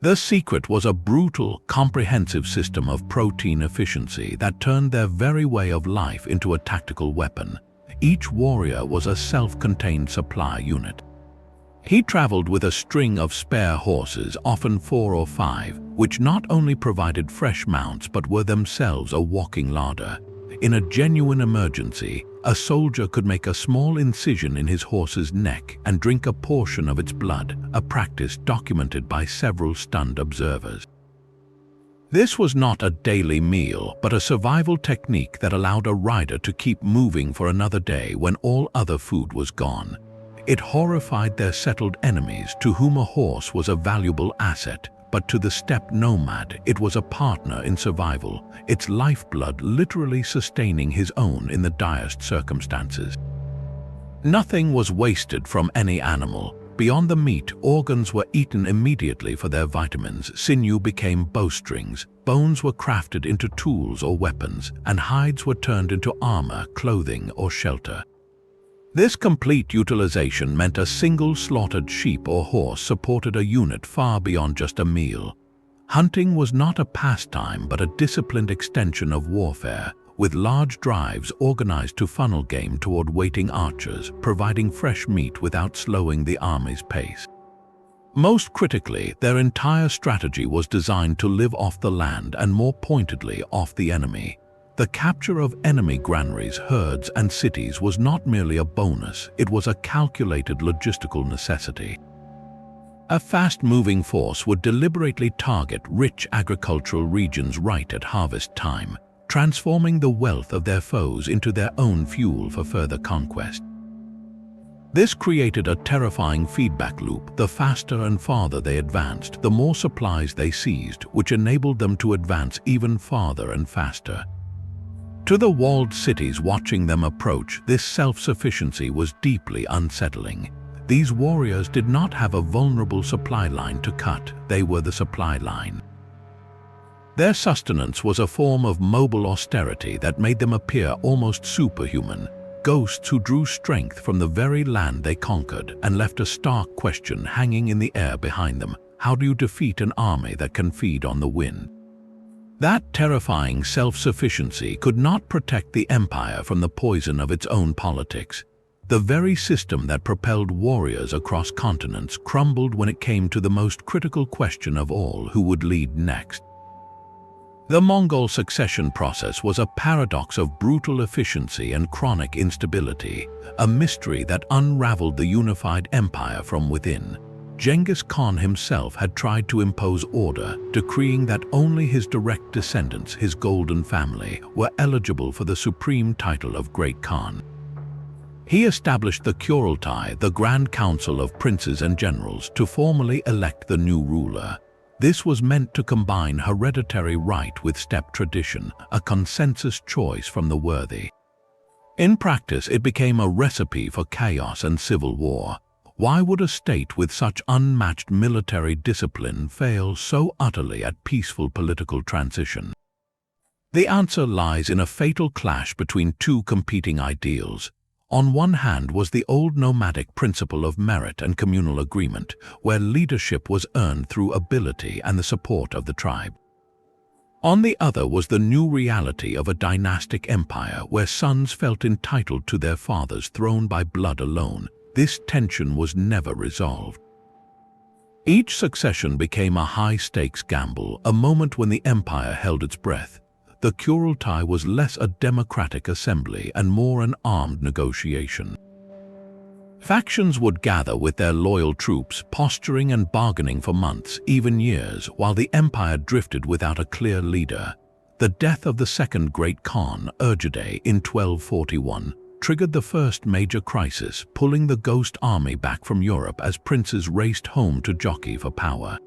Speaker 1: The secret was a brutal, comprehensive system of protein efficiency that turned their very way of life into a tactical weapon. Each warrior was a self-contained supply unit. He traveled with a string of spare horses, often 4 or 5, which not only provided fresh mounts but were themselves a walking larder. In a genuine emergency, a soldier could make a small incision in his horse's neck and drink a portion of its blood, a practice documented by several stunned observers. This was not a daily meal, but a survival technique that allowed a rider to keep moving for another day when all other food was gone. It horrified their settled enemies, to whom a horse was a valuable asset, but to the steppe nomad it was a partner in survival, its lifeblood literally sustaining his own in the direst circumstances. Nothing was wasted from any animal. Beyond the meat, organs were eaten immediately for their vitamins, sinew became bowstrings, bones were crafted into tools or weapons, and hides were turned into armor, clothing, or shelter. This complete utilization meant a single slaughtered sheep or horse supported a unit far beyond just a meal. Hunting was not a pastime but a disciplined extension of warfare, with large drives organized to funnel game toward waiting archers, providing fresh meat without slowing the army's pace. Most critically, their entire strategy was designed to live off the land and more pointedly off the enemy. The capture of enemy granaries, herds, and cities was not merely a bonus, it was a calculated logistical necessity. A fast-moving force would deliberately target rich agricultural regions right at harvest time, transforming the wealth of their foes into their own fuel for further conquest. This created a terrifying feedback loop. The faster and farther they advanced, the more supplies they seized, which enabled them to advance even farther and faster. To the walled cities watching them approach, this self-sufficiency was deeply unsettling. These warriors did not have a vulnerable supply line to cut, they were the supply line. Their sustenance was a form of mobile austerity that made them appear almost superhuman, ghosts who drew strength from the very land they conquered and left a stark question hanging in the air behind them. How do you defeat an army that can feed on the wind? That terrifying self-sufficiency could not protect the empire from the poison of its own politics. The very system that propelled warriors across continents crumbled when it came to the most critical question of all: who would lead next? The Mongol succession process was a paradox of brutal efficiency and chronic instability, a mystery that unraveled the unified empire from within. Genghis Khan himself had tried to impose order, decreeing that only his direct descendants, his golden family, were eligible for the supreme title of Great Khan. He established the Kurultai, the Grand Council of Princes and Generals, to formally elect the new ruler. This was meant to combine hereditary right with steppe tradition, a consensus choice from the worthy. In practice, it became a recipe for chaos and civil war. Why would a state with such unmatched military discipline fail so utterly at peaceful political transition? The answer lies in a fatal clash between two competing ideals. On one hand was the old nomadic principle of merit and communal agreement, where leadership was earned through ability and the support of the tribe. On the other was the new reality of a dynastic empire, where sons felt entitled to their father's throne by blood alone. This tension was never resolved. Each succession became a high-stakes gamble, a moment when the empire held its breath. The Kurultai was less a democratic assembly and more an armed negotiation. Factions would gather with their loyal troops, posturing and bargaining for months, even years, while the empire drifted without a clear leader. The death of the second great Khan, Urgedei, in 1241, triggered the first major crisis, pulling the ghost army back from Europe as princes raced home to jockey for power.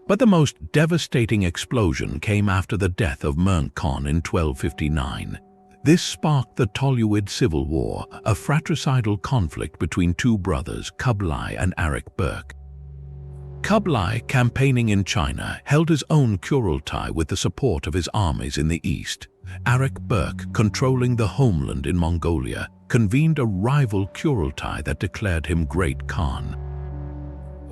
Speaker 1: But the most devastating explosion came after the death of Mongol Khan in 1259. This sparked the Toluid Civil War, a fratricidal conflict between two brothers, Kublai and Arik Berk. Kublai, campaigning in China, held his own Kurultai with the support of his armies in the east. Arik Berk, controlling the homeland in Mongolia, convened a rival Kurultai that declared him Great Khan.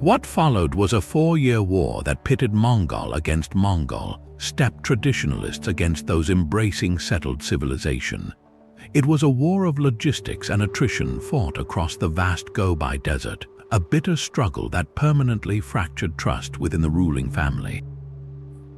Speaker 1: What followed was a 4-year war that pitted Mongol against Mongol, steppe traditionalists against those embracing settled civilization. It was a war of logistics and attrition fought across the vast Gobi Desert, a bitter struggle that permanently fractured trust within the ruling family.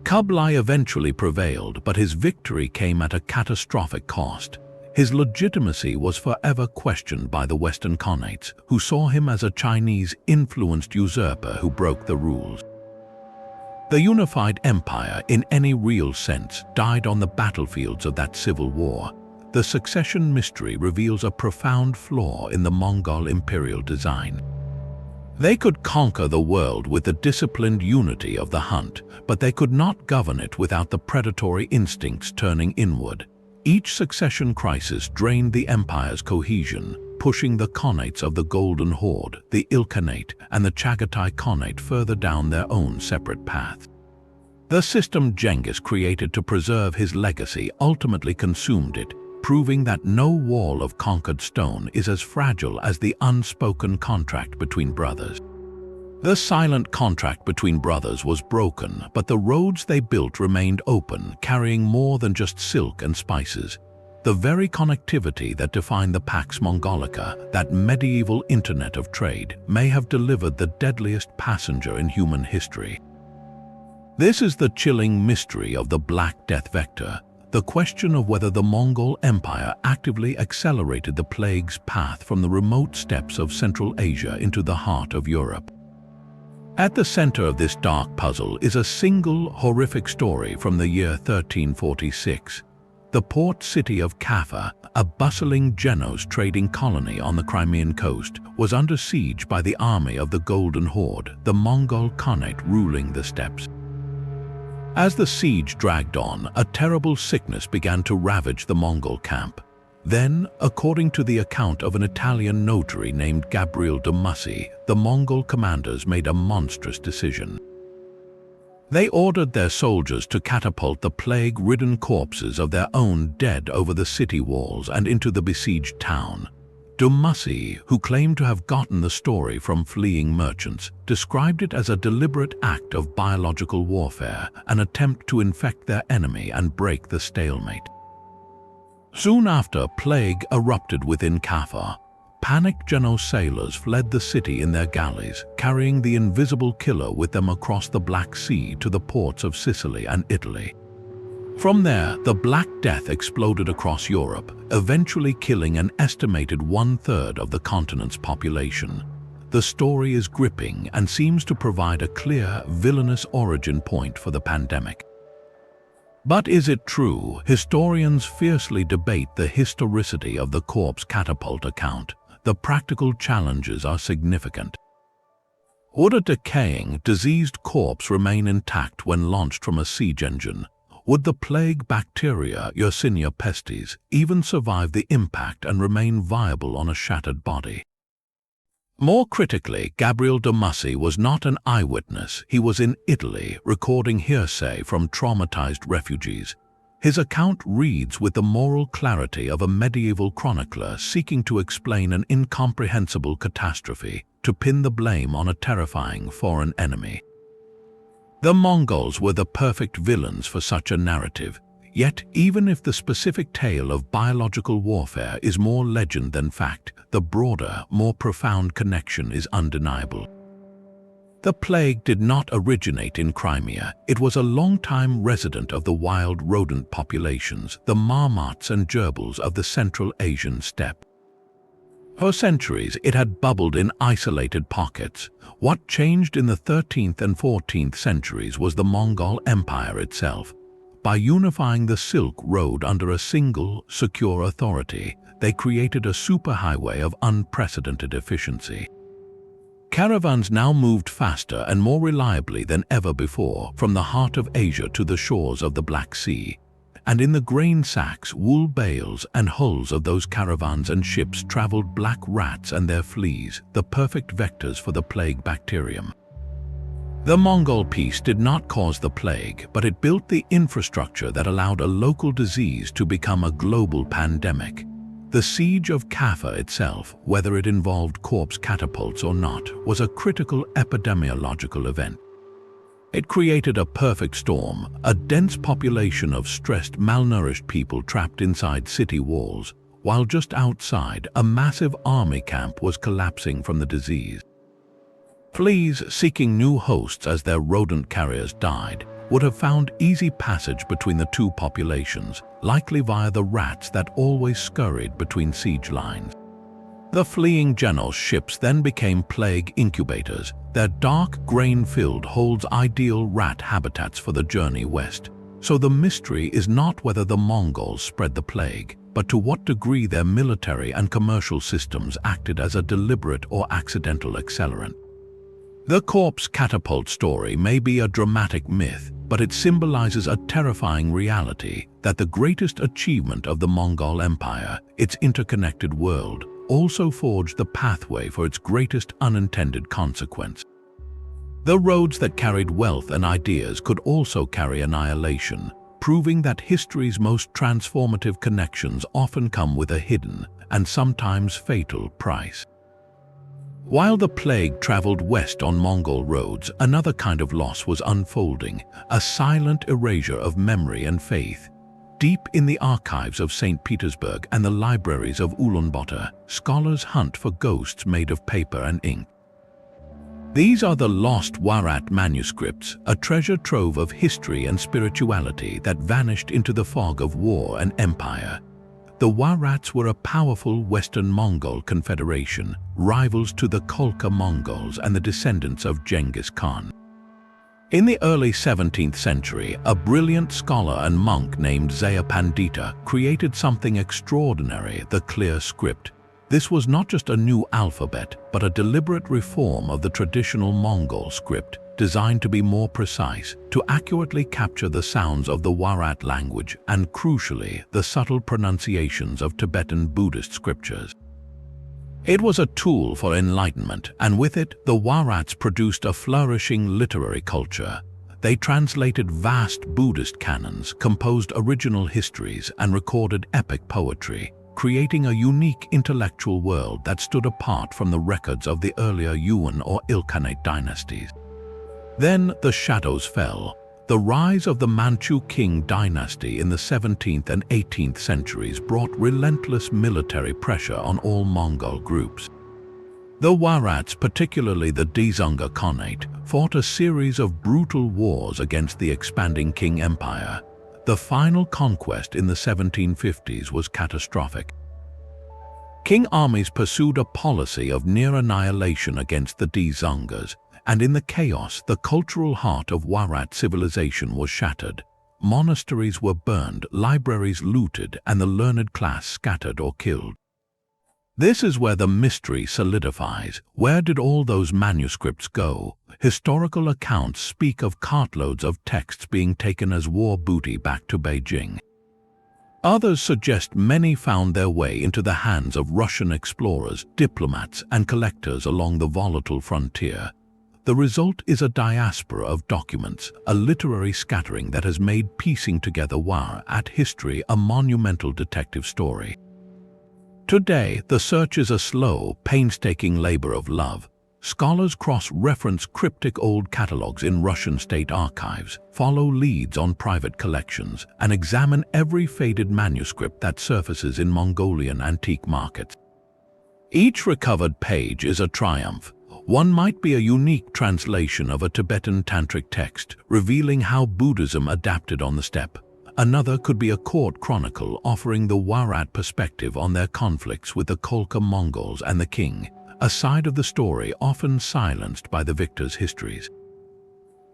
Speaker 1: Kublai eventually prevailed, but his victory came at a catastrophic cost. His legitimacy was forever questioned by the Western Khanates, who saw him as a Chinese-influenced usurper who broke the rules. The unified empire, in any real sense, died on the battlefields of that civil war. The succession mystery reveals a profound flaw in the Mongol imperial design. They could conquer the world with the disciplined unity of the hunt, but they could not govern it without the predatory instincts turning inward. Each succession crisis drained the empire's cohesion, pushing the Khanates of the Golden Horde, the Ilkhanate, and the Chagatai Khanate further down their own separate paths. The system Genghis created to preserve his legacy ultimately consumed it, proving that no wall of conquered stone is as fragile as the unspoken contract between brothers. The silent contract between brothers was broken, but the roads they built remained open, carrying more than just silk and spices. The very connectivity that defined the Pax Mongolica, that medieval internet of trade, may have delivered the deadliest passenger in human history. This is the chilling mystery of the Black Death vector, the question of whether the Mongol Empire actively accelerated the plague's path from the remote steppes of Central Asia into the heart of Europe. At the center of this dark puzzle is a single horrific story from the year 1346. The port city of Kaffa, a bustling Genos trading colony on the Crimean coast, was under siege by the army of the Golden Horde, the Mongol Khanate ruling the steppes. As the siege dragged on, a terrible sickness began to ravage the Mongol camp. Then, according to the account of an Italian notary named Gabriel de Mussi, the Mongol commanders made a monstrous decision. They ordered their soldiers to catapult the plague-ridden corpses of their own dead over the city walls and into the besieged town. De Mussi, who claimed to have gotten the story from fleeing merchants, described it as a deliberate act of biological warfare, an attempt to infect their enemy and break the stalemate. Soon after, plague erupted within Kaffa. Panicked Genos sailors fled the city in their galleys, carrying the invisible killer with them across the Black Sea to the ports of Sicily and Italy. From there, the Black Death exploded across Europe, eventually killing an estimated 1/3 of the continent's population. The story is gripping and seems to provide a clear, villainous origin point for the pandemic. But is it true? Historians fiercely debate the historicity of the corpse catapult account. The practical challenges are significant. Would a decaying, diseased corpse remain intact when launched from a siege engine? Would the plague bacteria, Yersinia pestis, even survive the impact and remain viable on a shattered body? More critically, Gabriel de Mussi was not an eyewitness. He was in Italy, recording hearsay from traumatized refugees. His account reads with the moral clarity of a medieval chronicler seeking to explain an incomprehensible catastrophe, to pin the blame on a terrifying foreign enemy. The Mongols were the perfect villains for such a narrative. Yet, even if the specific tale of biological warfare is more legend than fact, the broader, more profound connection is undeniable. The plague did not originate in Crimea. It was a long-time resident of the wild rodent populations, the marmots and gerbils of the Central Asian steppe. For centuries, it had bubbled in isolated pockets. What changed in the 13th and 14th centuries was the Mongol Empire itself. By unifying the Silk Road under a single, secure authority, they created a superhighway of unprecedented efficiency. Caravans now moved faster and more reliably than ever before from the heart of Asia to the shores of the Black Sea. And in the grain sacks, wool bales, and hulls of those caravans and ships traveled black rats and their fleas, the perfect vectors for the plague bacterium. The Mongol Peace did not cause the plague, but it built the infrastructure that allowed a local disease to become a global pandemic. The siege of Kaffa itself, whether it involved corpse catapults or not, was a critical epidemiological event. It created a perfect storm, a dense population of stressed, malnourished people trapped inside city walls, while just outside, a massive army camp was collapsing from the disease. Fleas seeking new hosts as their rodent carriers died would have found easy passage between the two populations, likely via the rats that always scurried between siege lines. The fleeing Genos ships then became plague incubators. Their dark, grain-filled holds ideal rat habitats for the journey west. So the mystery is not whether the Mongols spread the plague, but to what degree their military and commercial systems acted as a deliberate or accidental accelerant. The corpse catapult story may be a dramatic myth, but it symbolizes a terrifying reality that the greatest achievement of the Mongol Empire, its interconnected world, also forged the pathway for its greatest unintended consequence. The roads that carried wealth and ideas could also carry annihilation, proving that history's most transformative connections often come with a hidden and sometimes fatal price. While the plague traveled west on Mongol roads, another kind of loss was unfolding, a silent erasure of memory and faith. Deep in the archives of St. Petersburg and the libraries of Ulaanbaatar, scholars hunt for ghosts made of paper and ink. These are the lost Warat manuscripts, a treasure trove of history and spirituality that vanished into the fog of war and empire. The Warats were a powerful Western Mongol confederation, rivals to the Kholkha Mongols and the descendants of Genghis Khan. In the early 17th century, a brilliant scholar and monk named Zaya Pandita created something extraordinary, the clear script. This was not just a new alphabet, but a deliberate reform of the traditional Mongol script, designed to be more precise, to accurately capture the sounds of the Warat language and, crucially, the subtle pronunciations of Tibetan Buddhist scriptures. It was a tool for enlightenment, and with it, the Warats produced a flourishing literary culture. They translated vast Buddhist canons, composed original histories, and recorded epic poetry, creating a unique intellectual world that stood apart from the records of the earlier Yuan or Ilkhanate dynasties. Then the shadows fell. The rise of the Manchu Qing dynasty in the 17th and 18th centuries brought relentless military pressure on all Mongol groups. The Warats, particularly the Dzunga Khanate, fought a series of brutal wars against the expanding Qing Empire. The final conquest in the 1750s was catastrophic. Qing armies pursued a policy of near annihilation against the Dzungas, and in the chaos, the cultural heart of Warat civilization was shattered. Monasteries were burned, libraries looted, and the learned class scattered or killed. This is where the mystery solidifies. Where did all those manuscripts go? Historical accounts speak of cartloads of texts being taken as war booty back to Beijing. Others suggest many found their way into the hands of Russian explorers, diplomats, and collectors along the volatile frontier. The result is a diaspora of documents, a literary scattering that has made piecing together Warat history a monumental detective story. Today, the search is a slow, painstaking labor of love. Scholars cross-reference cryptic old catalogs in Russian state archives, follow leads on private collections, and examine every faded manuscript that surfaces in Mongolian antique markets. Each recovered page is a triumph. One might be a unique translation of a Tibetan tantric text, revealing how Buddhism adapted on the steppe. Another could be a court chronicle offering the Warat perspective on their conflicts with the Kholkha Mongols and the king, a side of the story often silenced by the victors' histories.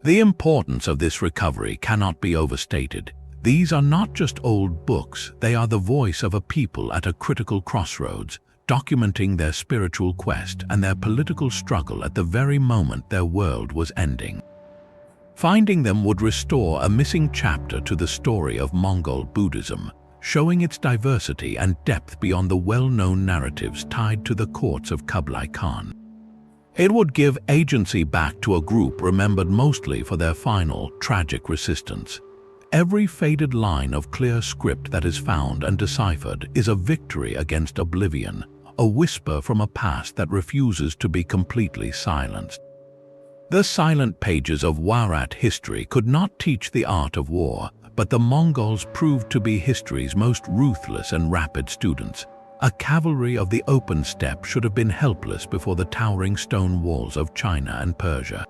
Speaker 1: The importance of this recovery cannot be overstated. These are not just old books, they are the voice of a people at a critical crossroads, documenting their spiritual quest and their political struggle at the very moment their world was ending. Finding them would restore a missing chapter to the story of Mongol Buddhism, showing its diversity and depth beyond the well-known narratives tied to the courts of Kublai Khan. It would give agency back to a group remembered mostly for their final, tragic resistance. Every faded line of clear script that is found and deciphered is a victory against oblivion, a whisper from a past that refuses to be completely silenced. The silent pages of Warat history could not teach the art of war, but the Mongols proved to be history's most ruthless and rapid students. A cavalry of the open steppe should have been helpless before the towering stone walls of China and Persia.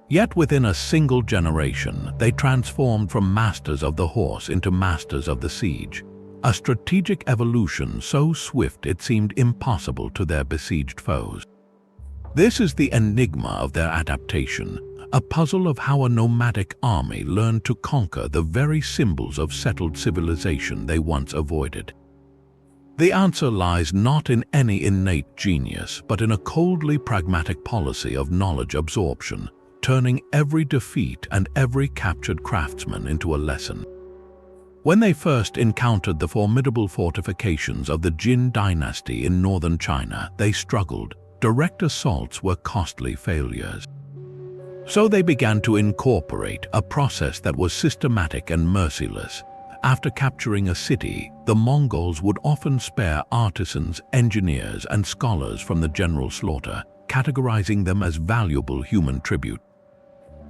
Speaker 1: Yet within a single generation, they transformed from masters of the horse into masters of the siege. a strategic evolution so swift it seemed impossible to their besieged foes. This is the enigma of their adaptation, a puzzle of how a nomadic army learned to conquer the very symbols of settled civilization they once avoided. The answer lies not in any innate genius, but in a coldly pragmatic policy of knowledge absorption, turning every defeat and every captured craftsman into a lesson. When they first encountered the formidable fortifications of the Jin dynasty in northern China, they struggled. Direct assaults were costly failures. So they began to incorporate a process that was systematic and merciless. After capturing a city, the Mongols would often spare artisans, engineers, and scholars from the general slaughter, categorizing them as valuable human tribute.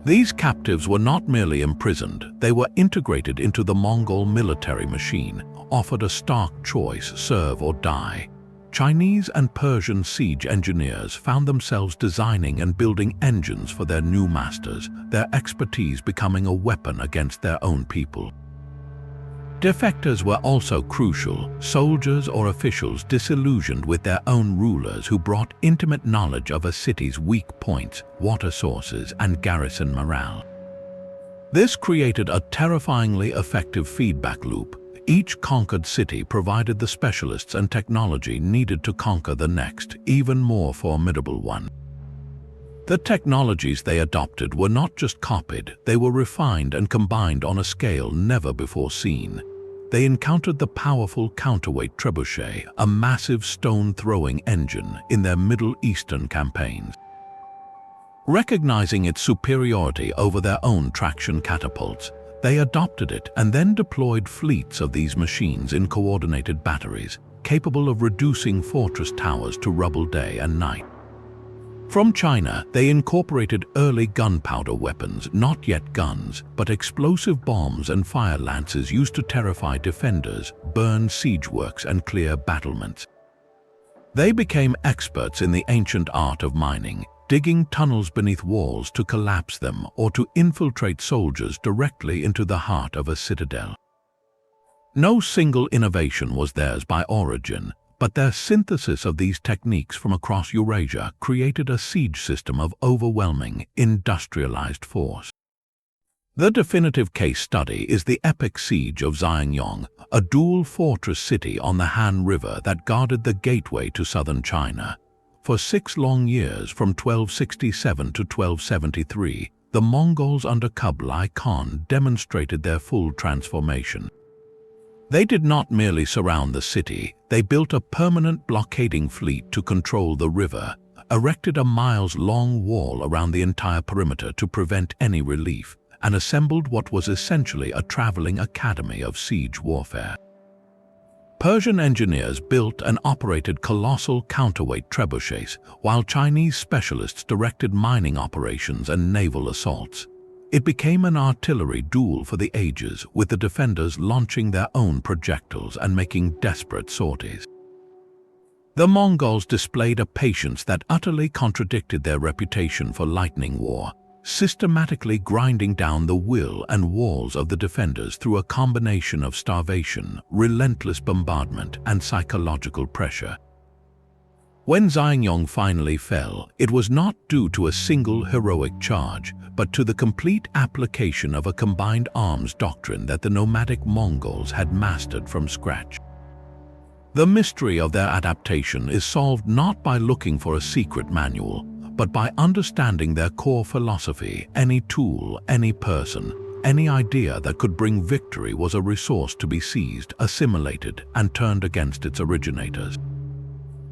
Speaker 1: These captives were not merely imprisoned, they were integrated into the Mongol military machine, offered a stark choice: serve or die. Chinese and Persian siege engineers found themselves designing and building engines for their new masters, their expertise becoming a weapon against their own people. Defectors were also crucial, soldiers or officials disillusioned with their own rulers who brought intimate knowledge of a city's weak points, water sources, and garrison morale. This created a terrifyingly effective feedback loop. Each conquered city provided the specialists and technology needed to conquer the next, even more formidable one. The technologies they adopted were not just copied, they were refined and combined on a scale never before seen. They encountered the powerful counterweight trebuchet, a massive stone-throwing engine, in their Middle Eastern campaigns. Recognizing its superiority over their own traction catapults, they adopted it and then deployed fleets of these machines in coordinated batteries, capable of reducing fortress towers to rubble day and night. From China, they incorporated early gunpowder weapons, not yet guns, but explosive bombs and fire lances used to terrify defenders, burn siege works, and clear battlements. They became experts in the ancient art of mining, digging tunnels beneath walls to collapse them or to infiltrate soldiers directly into the heart of a citadel. No single innovation was theirs by origin, but their synthesis of these techniques from across Eurasia created a siege system of overwhelming, industrialized force. The definitive case study is the epic siege of Xiangyong, a dual fortress city on the Han River that guarded the gateway to southern China. For 6 long years, from 1267 to 1273, the Mongols under Kublai Khan demonstrated their full transformation. They did not merely surround the city, they built a permanent blockading fleet to control the river, erected a miles-long wall around the entire perimeter to prevent any relief, and assembled what was essentially a traveling academy of siege warfare. Persian engineers built and operated colossal counterweight trebuchets, while Chinese specialists directed mining operations and naval assaults. It became an artillery duel for the ages, with the defenders launching their own projectiles and making desperate sorties. The Mongols displayed a patience that utterly contradicted their reputation for lightning war, systematically grinding down the will and walls of the defenders through a combination of starvation, relentless bombardment, and psychological pressure. When Xiangyong finally fell, it was not due to a single heroic charge, but to the complete application of a combined arms doctrine that the nomadic Mongols had mastered from scratch. The mystery of their adaptation is solved not by looking for a secret manual, but by understanding their core philosophy. Any tool, any person, any idea that could bring victory was a resource to be seized, assimilated, and turned against its originators.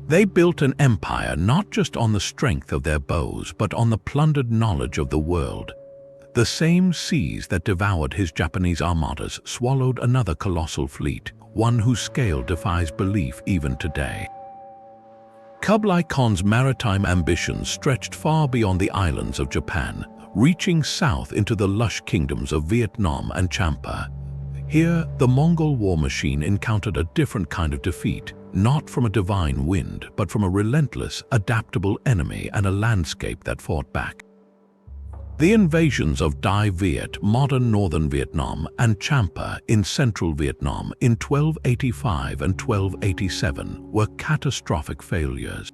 Speaker 1: They built an empire not just on the strength of their bows, but on the plundered knowledge of the world. The same seas that devoured his Japanese armadas swallowed another colossal fleet, one whose scale defies belief even today. Kublai Khan's maritime ambitions stretched far beyond the islands of Japan, reaching south into the lush kingdoms of Vietnam and Champa. Here, the Mongol war machine encountered a different kind of defeat, not from a divine wind, but from a relentless, adaptable enemy and a landscape that fought back. The invasions of Dai Viet, modern northern Vietnam, and Champa in central Vietnam in 1285 and 1287 were catastrophic failures.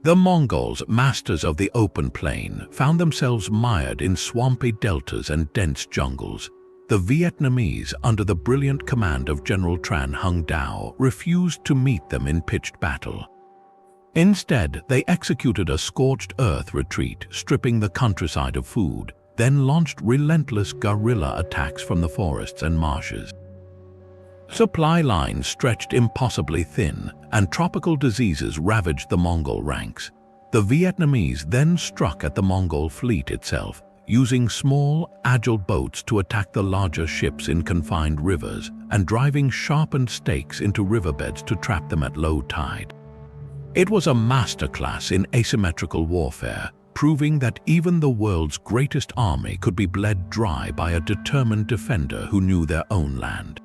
Speaker 1: The Mongols, masters of the open plain, found themselves mired in swampy deltas and dense jungles. The Vietnamese, under the brilliant command of General Tran Hung Dao, refused to meet them in pitched battle. Instead, they executed a scorched earth retreat, stripping the countryside of food, then launched relentless guerrilla attacks from the forests and marshes. Supply lines stretched impossibly thin, and tropical diseases ravaged the Mongol ranks. The Vietnamese then struck at the Mongol fleet itself, using small, agile boats to attack the larger ships in confined rivers and driving sharpened stakes into riverbeds to trap them at low tide. It was a masterclass in asymmetrical warfare, proving that even the world's greatest army could be bled dry by a determined defender who knew their own land.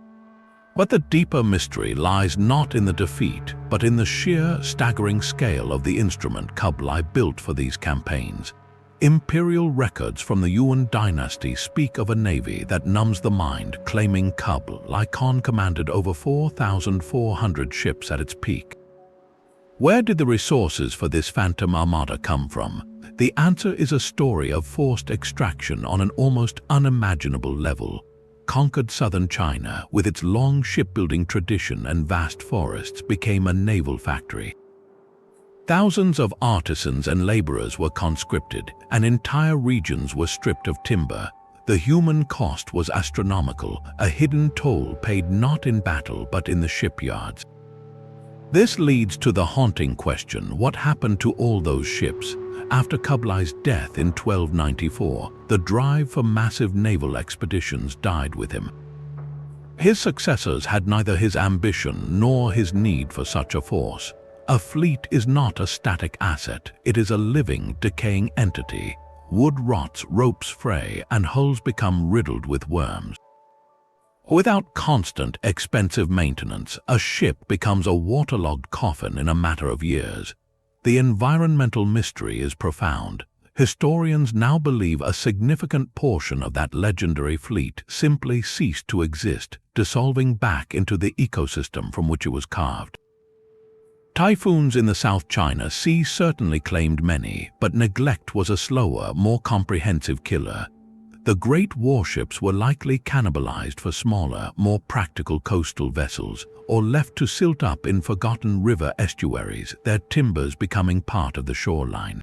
Speaker 1: But the deeper mystery lies not in the defeat, but in the sheer, staggering scale of the instrument Kublai built for these campaigns. Imperial records from the Yuan dynasty speak of a navy that numbs the mind, claiming Kublai Khan commanded over 4,400 ships at its peak. Where did the resources for this phantom armada come from? The answer is a story of forced extraction on an almost unimaginable level. Conquered southern China, with its long shipbuilding tradition and vast forests, became a naval factory. Thousands of artisans and laborers were conscripted, and entire regions were stripped of timber. The human cost was astronomical, a hidden toll paid not in battle but in the shipyards. This leads to the haunting question: what happened to all those ships? After Kublai's death in 1294, the drive for massive naval expeditions died with him. His successors had neither his ambition nor his need for such a force. A fleet is not a static asset, it is a living, decaying entity. Wood rots, ropes fray, and hulls become riddled with worms. Without constant, expensive maintenance, a ship becomes a waterlogged coffin in a matter of years. The environmental mystery is profound. Historians now believe a significant portion of that legendary fleet simply ceased to exist, dissolving back into the ecosystem from which it was carved. Typhoons in the South China Sea certainly claimed many, but neglect was a slower, more comprehensive killer. The great warships were likely cannibalized for smaller, more practical coastal vessels, or left to silt up in forgotten river estuaries, their timbers becoming part of the shoreline.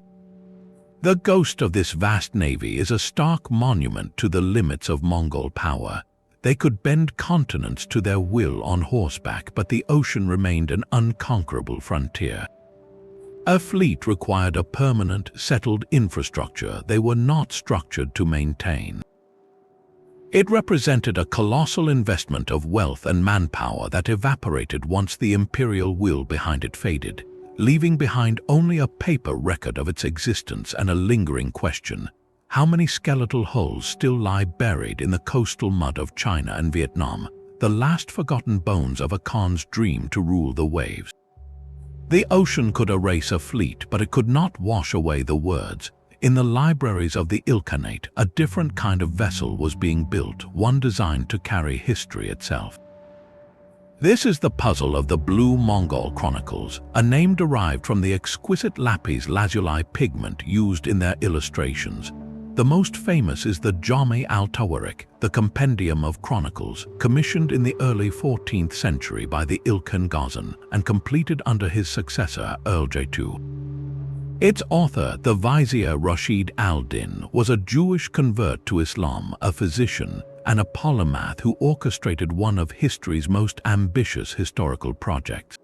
Speaker 1: The ghost of this vast navy is a stark monument to the limits of Mongol power. They could bend continents to their will on horseback, but the ocean remained an unconquerable frontier. A fleet required a permanent, settled infrastructure they were not structured to maintain. It represented a colossal investment of wealth and manpower that evaporated once the imperial will behind it faded, leaving behind only a paper record of its existence and a lingering question: how many skeletal hulls still lie buried in the coastal mud of China and Vietnam, the last forgotten bones of a Khan's dream to rule the waves? The ocean could erase a fleet, but it could not wash away the words. In the libraries of the Ilkhanate, a different kind of vessel was being built, one designed to carry history itself. This is the puzzle of the Blue Mongol Chronicles, a name derived from the exquisite lapis lazuli pigment used in their illustrations. The most famous is the Jami al-Tawarik, the Compendium of Chronicles, commissioned in the early 14th century by the Ilkhan Ghazan and completed under his successor Earl J2. Its author, the Vizier Rashid al-Din, was a Jewish convert to Islam, a physician, and a polymath who orchestrated one of history's most ambitious historical projects.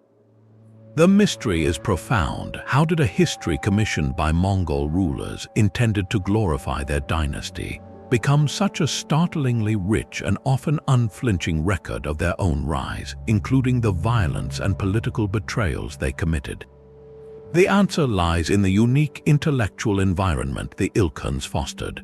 Speaker 1: The mystery is profound. How did a history commissioned by Mongol rulers, intended to glorify their dynasty, become such a startlingly rich and often unflinching record of their own rise, including the violence and political betrayals they committed? The answer lies in the unique intellectual environment the Ilkhans fostered.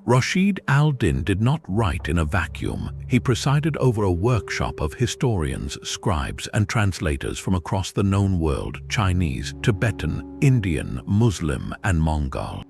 Speaker 1: Rashid al-Din did not write in a vacuum. He presided over a workshop of historians, scribes, and translators from across the known world: Chinese, Tibetan, Indian, Muslim, and Mongol.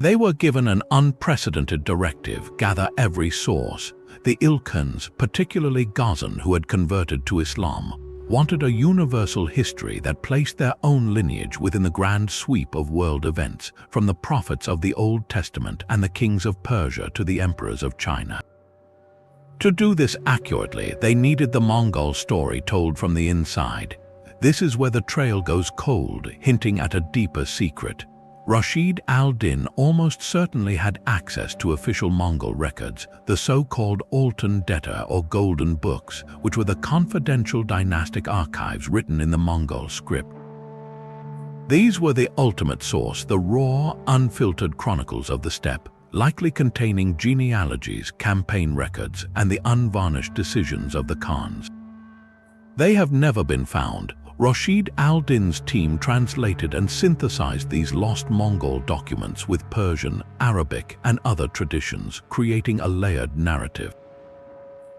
Speaker 1: They were given an unprecedented directive: gather every source. The Ilkhans, particularly Ghazan, who had converted to Islam, wanted a universal history that placed their own lineage within the grand sweep of world events, from the prophets of the Old Testament and the kings of Persia to the emperors of China. To do this accurately, they needed the Mongol story told from the inside. This is where the trail goes cold, hinting at a deeper secret. Rashid al-Din almost certainly had access to official Mongol records, the so-called Altan Detta or Golden Books, which were the confidential dynastic archives written in the Mongol script. These were the ultimate source, the raw, unfiltered chronicles of the steppe, likely containing genealogies, campaign records, and the unvarnished decisions of the Khans. They have never been found. Rashid al-Din's team translated and synthesized these lost Mongol documents with Persian, Arabic, and other traditions, creating a layered narrative.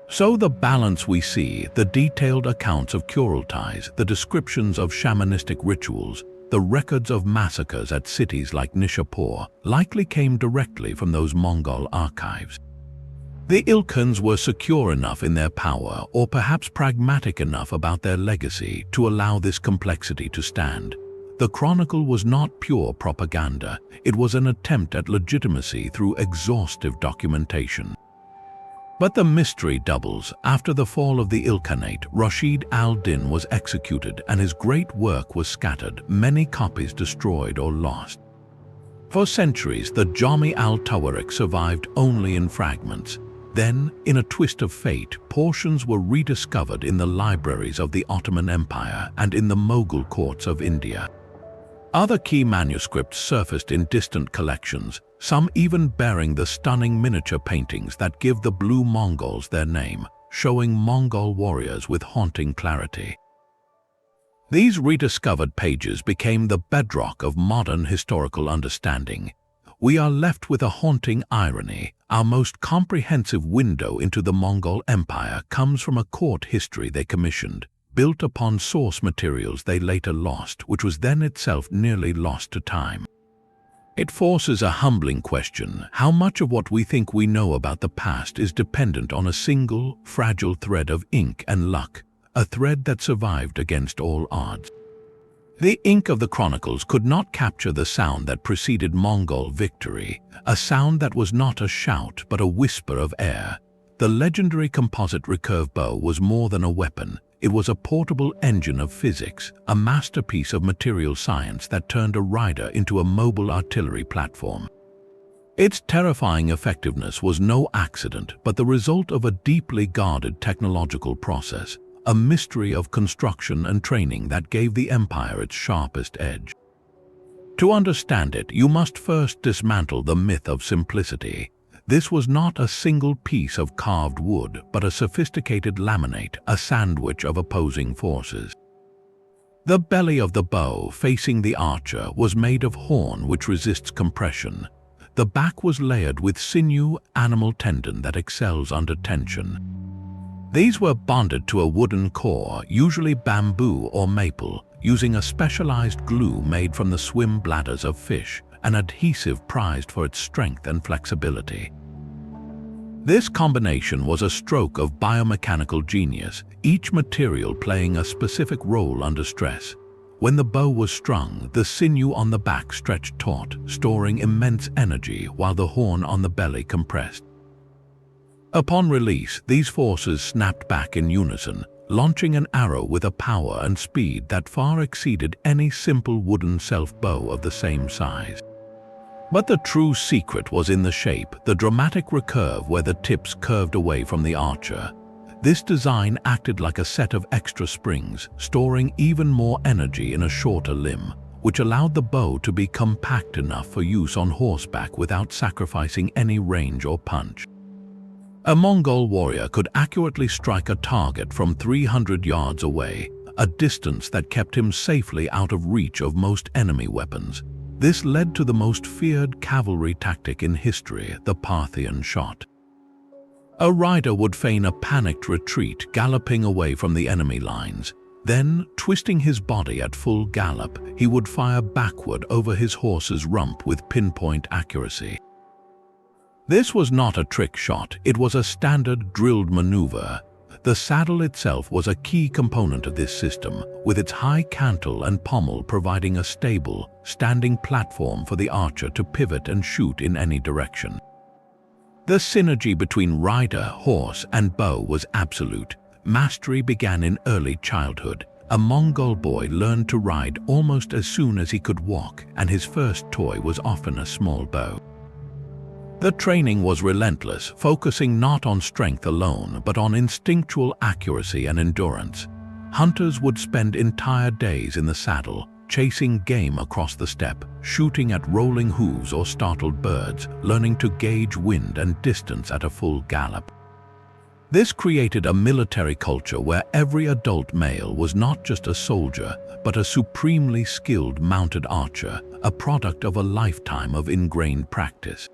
Speaker 1: So the balance we see, the detailed accounts of Kurultais, the descriptions of shamanistic rituals, the records of massacres at cities like Nishapur, likely came directly from those Mongol archives. The Ilkhans were secure enough in their power, or perhaps pragmatic enough about their legacy, to allow this complexity to stand. The chronicle was not pure propaganda. It was an attempt at legitimacy through exhaustive documentation. But the mystery doubles. After the fall of the Ilkhanate, Rashid al-Din was executed and his great work was scattered, many copies destroyed or lost. For centuries, the Jami al-Tawarik survived only in fragments. Then, in a twist of fate, portions were rediscovered in the libraries of the Ottoman Empire and in the Mughal courts of India. Other key manuscripts surfaced in distant collections, some even bearing the stunning miniature paintings that give the Blue Mongols their name, showing Mongol warriors with haunting clarity. These rediscovered pages became the bedrock of modern historical understanding. We are left with a haunting irony. Our most comprehensive window into the Mongol Empire comes from a court history they commissioned, built upon source materials they later lost, which was then itself nearly lost to time. It forces a humbling question: how much of what we think we know about the past is dependent on a single, fragile thread of ink and luck, a thread that survived against all odds? The ink of the chronicles could not capture the sound that preceded Mongol victory, a sound that was not a shout but a whisper of air. The legendary composite recurve bow was more than a weapon. It was a portable engine of physics, a masterpiece of material science that turned a rider into a mobile artillery platform. Its terrifying effectiveness was no accident, but the result of a deeply guarded technological process, a mystery of construction and training that gave the empire its sharpest edge. To understand it, you must first dismantle the myth of simplicity. This was not a single piece of carved wood, but a sophisticated laminate, a sandwich of opposing forces. The belly of the bow, facing the archer, was made of horn which resists compression. The back was layered with sinew, animal tendon that excels under tension. These were bonded to a wooden core, usually bamboo or maple, using a specialized glue made from the swim bladders of fish, an adhesive prized for its strength and flexibility. This combination was a stroke of biomechanical genius, each material playing a specific role under stress. When the bow was strung, the sinew on the back stretched taut, storing immense energy, while the horn on the belly compressed. Upon release, these forces snapped back in unison, launching an arrow with a power and speed that far exceeded any simple wooden self-bow of the same size. But the true secret was in the shape, the dramatic recurve where the tips curved away from the archer. This design acted like a set of extra springs, storing even more energy in a shorter limb, which allowed the bow to be compact enough for use on horseback without sacrificing any range or punch. A Mongol warrior could accurately strike a target from 300 yards away, a distance that kept him safely out of reach of most enemy weapons. This led to the most feared cavalry tactic in history, the Parthian shot. A rider would feign a panicked retreat, galloping away from the enemy lines. Then, twisting his body at full gallop, he would fire backward over his horse's rump with pinpoint accuracy. This was not a trick shot, it was a standard drilled maneuver. The saddle itself was a key component of this system, with its high cantle and pommel providing a stable, standing platform for the archer to pivot and shoot in any direction. The synergy between rider, horse, and bow was absolute. Mastery began in early childhood. A Mongol boy learned to ride almost as soon as he could walk, and his first toy was often a small bow. The training was relentless, focusing not on strength alone, but on instinctual accuracy and endurance. Hunters would spend entire days in the saddle, chasing game across the steppe, shooting at rolling hooves or startled birds, learning to gauge wind and distance at a full gallop. This created a military culture where every adult male was not just a soldier, but a supremely skilled mounted archer, a product of a lifetime of ingrained practice.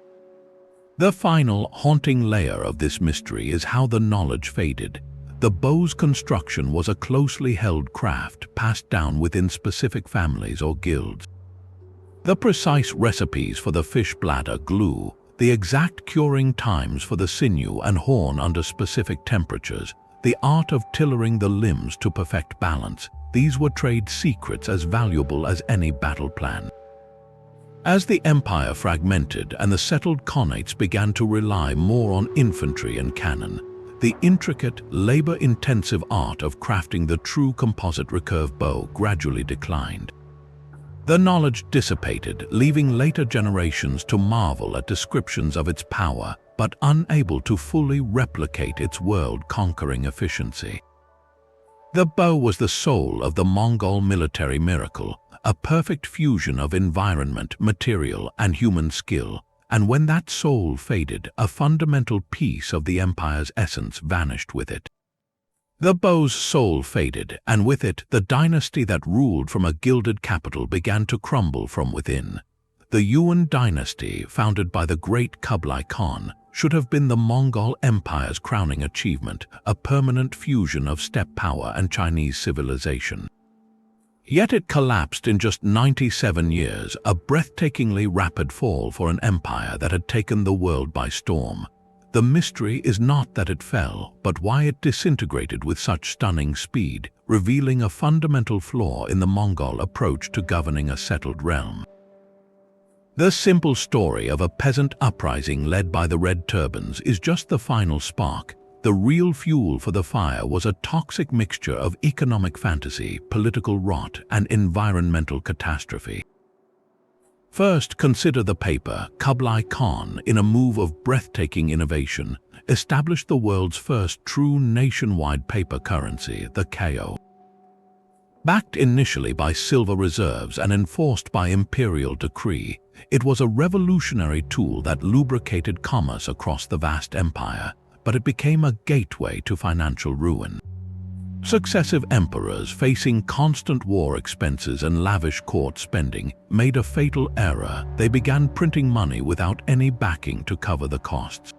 Speaker 1: The final, haunting layer of this mystery is how the knowledge faded. The bow's construction was a closely held craft passed down within specific families or guilds. The precise recipes for the fish bladder glue, the exact curing times for the sinew and horn under specific temperatures, the art of tailoring the limbs to perfect balance, these were trade secrets as valuable as any battle plan. As the empire fragmented and the settled khanates began to rely more on infantry and cannon, the intricate, labor-intensive art of crafting the true composite recurve bow gradually declined. The knowledge dissipated, leaving later generations to marvel at descriptions of its power, but unable to fully replicate its world-conquering efficiency. The bow was the soul of the Mongol military miracle, a perfect fusion of environment, material, and human skill, and when that soul faded, a fundamental piece of the empire's essence vanished with it. The bow's soul faded, and with it, the dynasty that ruled from a gilded capital began to crumble from within. The Yuan dynasty, founded by the great Kublai Khan, should have been the Mongol Empire's crowning achievement, a permanent fusion of steppe power and Chinese civilization. Yet it collapsed in just 97 years, a breathtakingly rapid fall for an empire that had taken the world by storm. The mystery is not that it fell, but why it disintegrated with such stunning speed, revealing a fundamental flaw in the Mongol approach to governing a settled realm. The simple story of a peasant uprising led by the Red Turbans is just the final spark. The real fuel for the fire was a toxic mixture of economic fantasy, political rot, and environmental catastrophe. First, consider the paper. Kublai Khan, in a move of breathtaking innovation, established the world's first true nationwide paper currency, the KO. Backed initially by silver reserves and enforced by imperial decree, it was a revolutionary tool that lubricated commerce across the vast empire, but it became a gateway to financial ruin. Successive emperors, facing constant war expenses and lavish court spending, made a fatal error. They began printing money without any backing to cover the costs.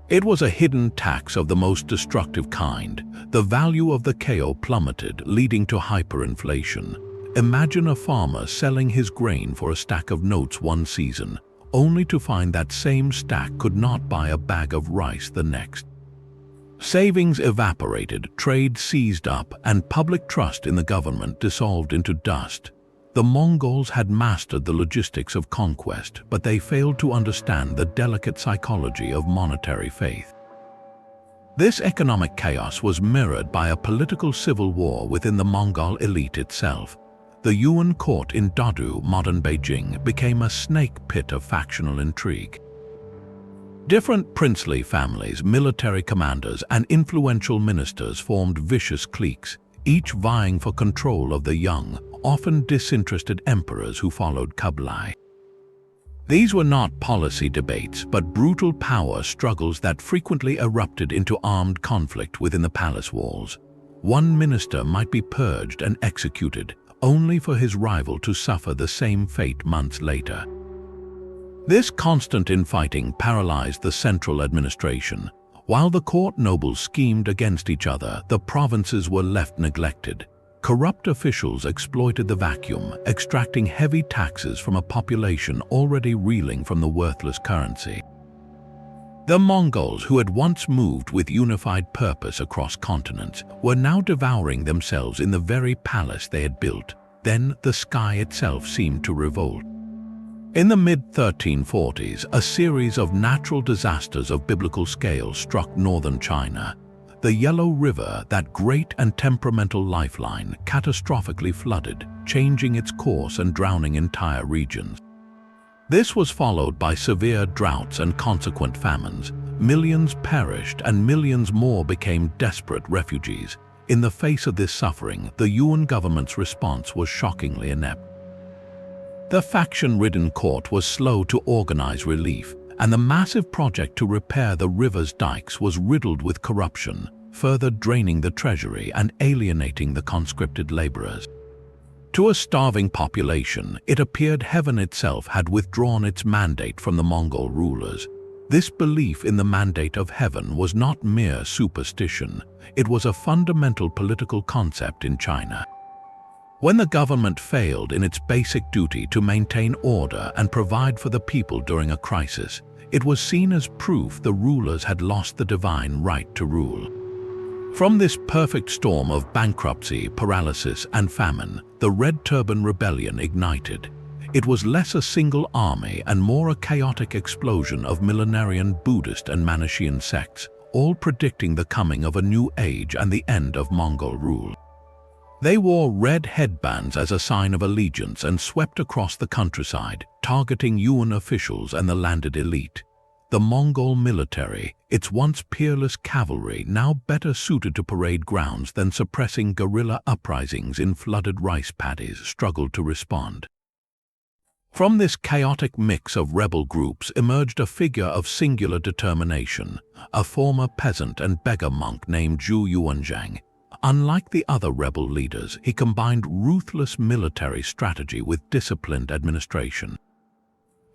Speaker 1: It was a hidden tax of the most destructive kind. The value of the KO plummeted, leading to hyperinflation. Imagine a farmer selling his grain for a stack of notes one season, only to find that same stack could not buy a bag of rice the next. Savings evaporated, trade seized up, and public trust in the government dissolved into dust. The Mongols had mastered the logistics of conquest, but they failed to understand the delicate psychology of monetary faith. This economic chaos was mirrored by a political civil war within the Mongol elite itself. The Yuan court in Dadu, modern Beijing, became a snake pit of factional intrigue. Different princely families, military commanders, and influential ministers formed vicious cliques, each vying for control of the young, often disinterested emperors who followed Kublai. These were not policy debates, but brutal power struggles that frequently erupted into armed conflict within the palace walls. One minister might be purged and executed, only for his rival to suffer the same fate months later. This constant infighting paralyzed the central administration. While the court nobles schemed against each other, the provinces were left neglected. corrupt officials exploited the vacuum, extracting heavy taxes from a population already reeling from the worthless currency. The Mongols, who had once moved with unified purpose across continents, were now devouring themselves in the very palace they had built. Then the sky itself seemed to revolt. In the mid-1340s, a series of natural disasters of biblical scale struck northern China. The Yellow River, that great and temperamental lifeline, catastrophically flooded, changing its course and drowning entire regions. This was followed by severe droughts and consequent famines. Millions perished and millions more became desperate refugees. In the face of this suffering, the Yuan government's response was shockingly inept. The faction-ridden court was slow to organize relief, and the massive project to repair the river's dikes was riddled with corruption, further draining the treasury and alienating the conscripted laborers. To a starving population, it appeared heaven itself had withdrawn its mandate from the Mongol rulers. This belief in the mandate of heaven was not mere superstition, it was a fundamental political concept in China. When the government failed in its basic duty to maintain order and provide for the people during a crisis, it was seen as proof the rulers had lost the divine right to rule. From this perfect storm of bankruptcy, paralysis, and famine, the Red Turban Rebellion ignited. It was less a single army and more a chaotic explosion of millenarian Buddhist and Manichaean sects, all predicting the coming of a new age and the end of Mongol rule. They wore red headbands as a sign of allegiance and swept across the countryside, targeting Yuan officials and the landed elite. The Mongol military, its once peerless cavalry, now better suited to parade grounds than suppressing guerrilla uprisings in flooded rice paddies, struggled to respond. From this chaotic mix of rebel groups emerged a figure of singular determination, a former peasant and beggar monk named Zhu Yuanzhang. Unlike the other rebel leaders, he combined ruthless military strategy with disciplined administration.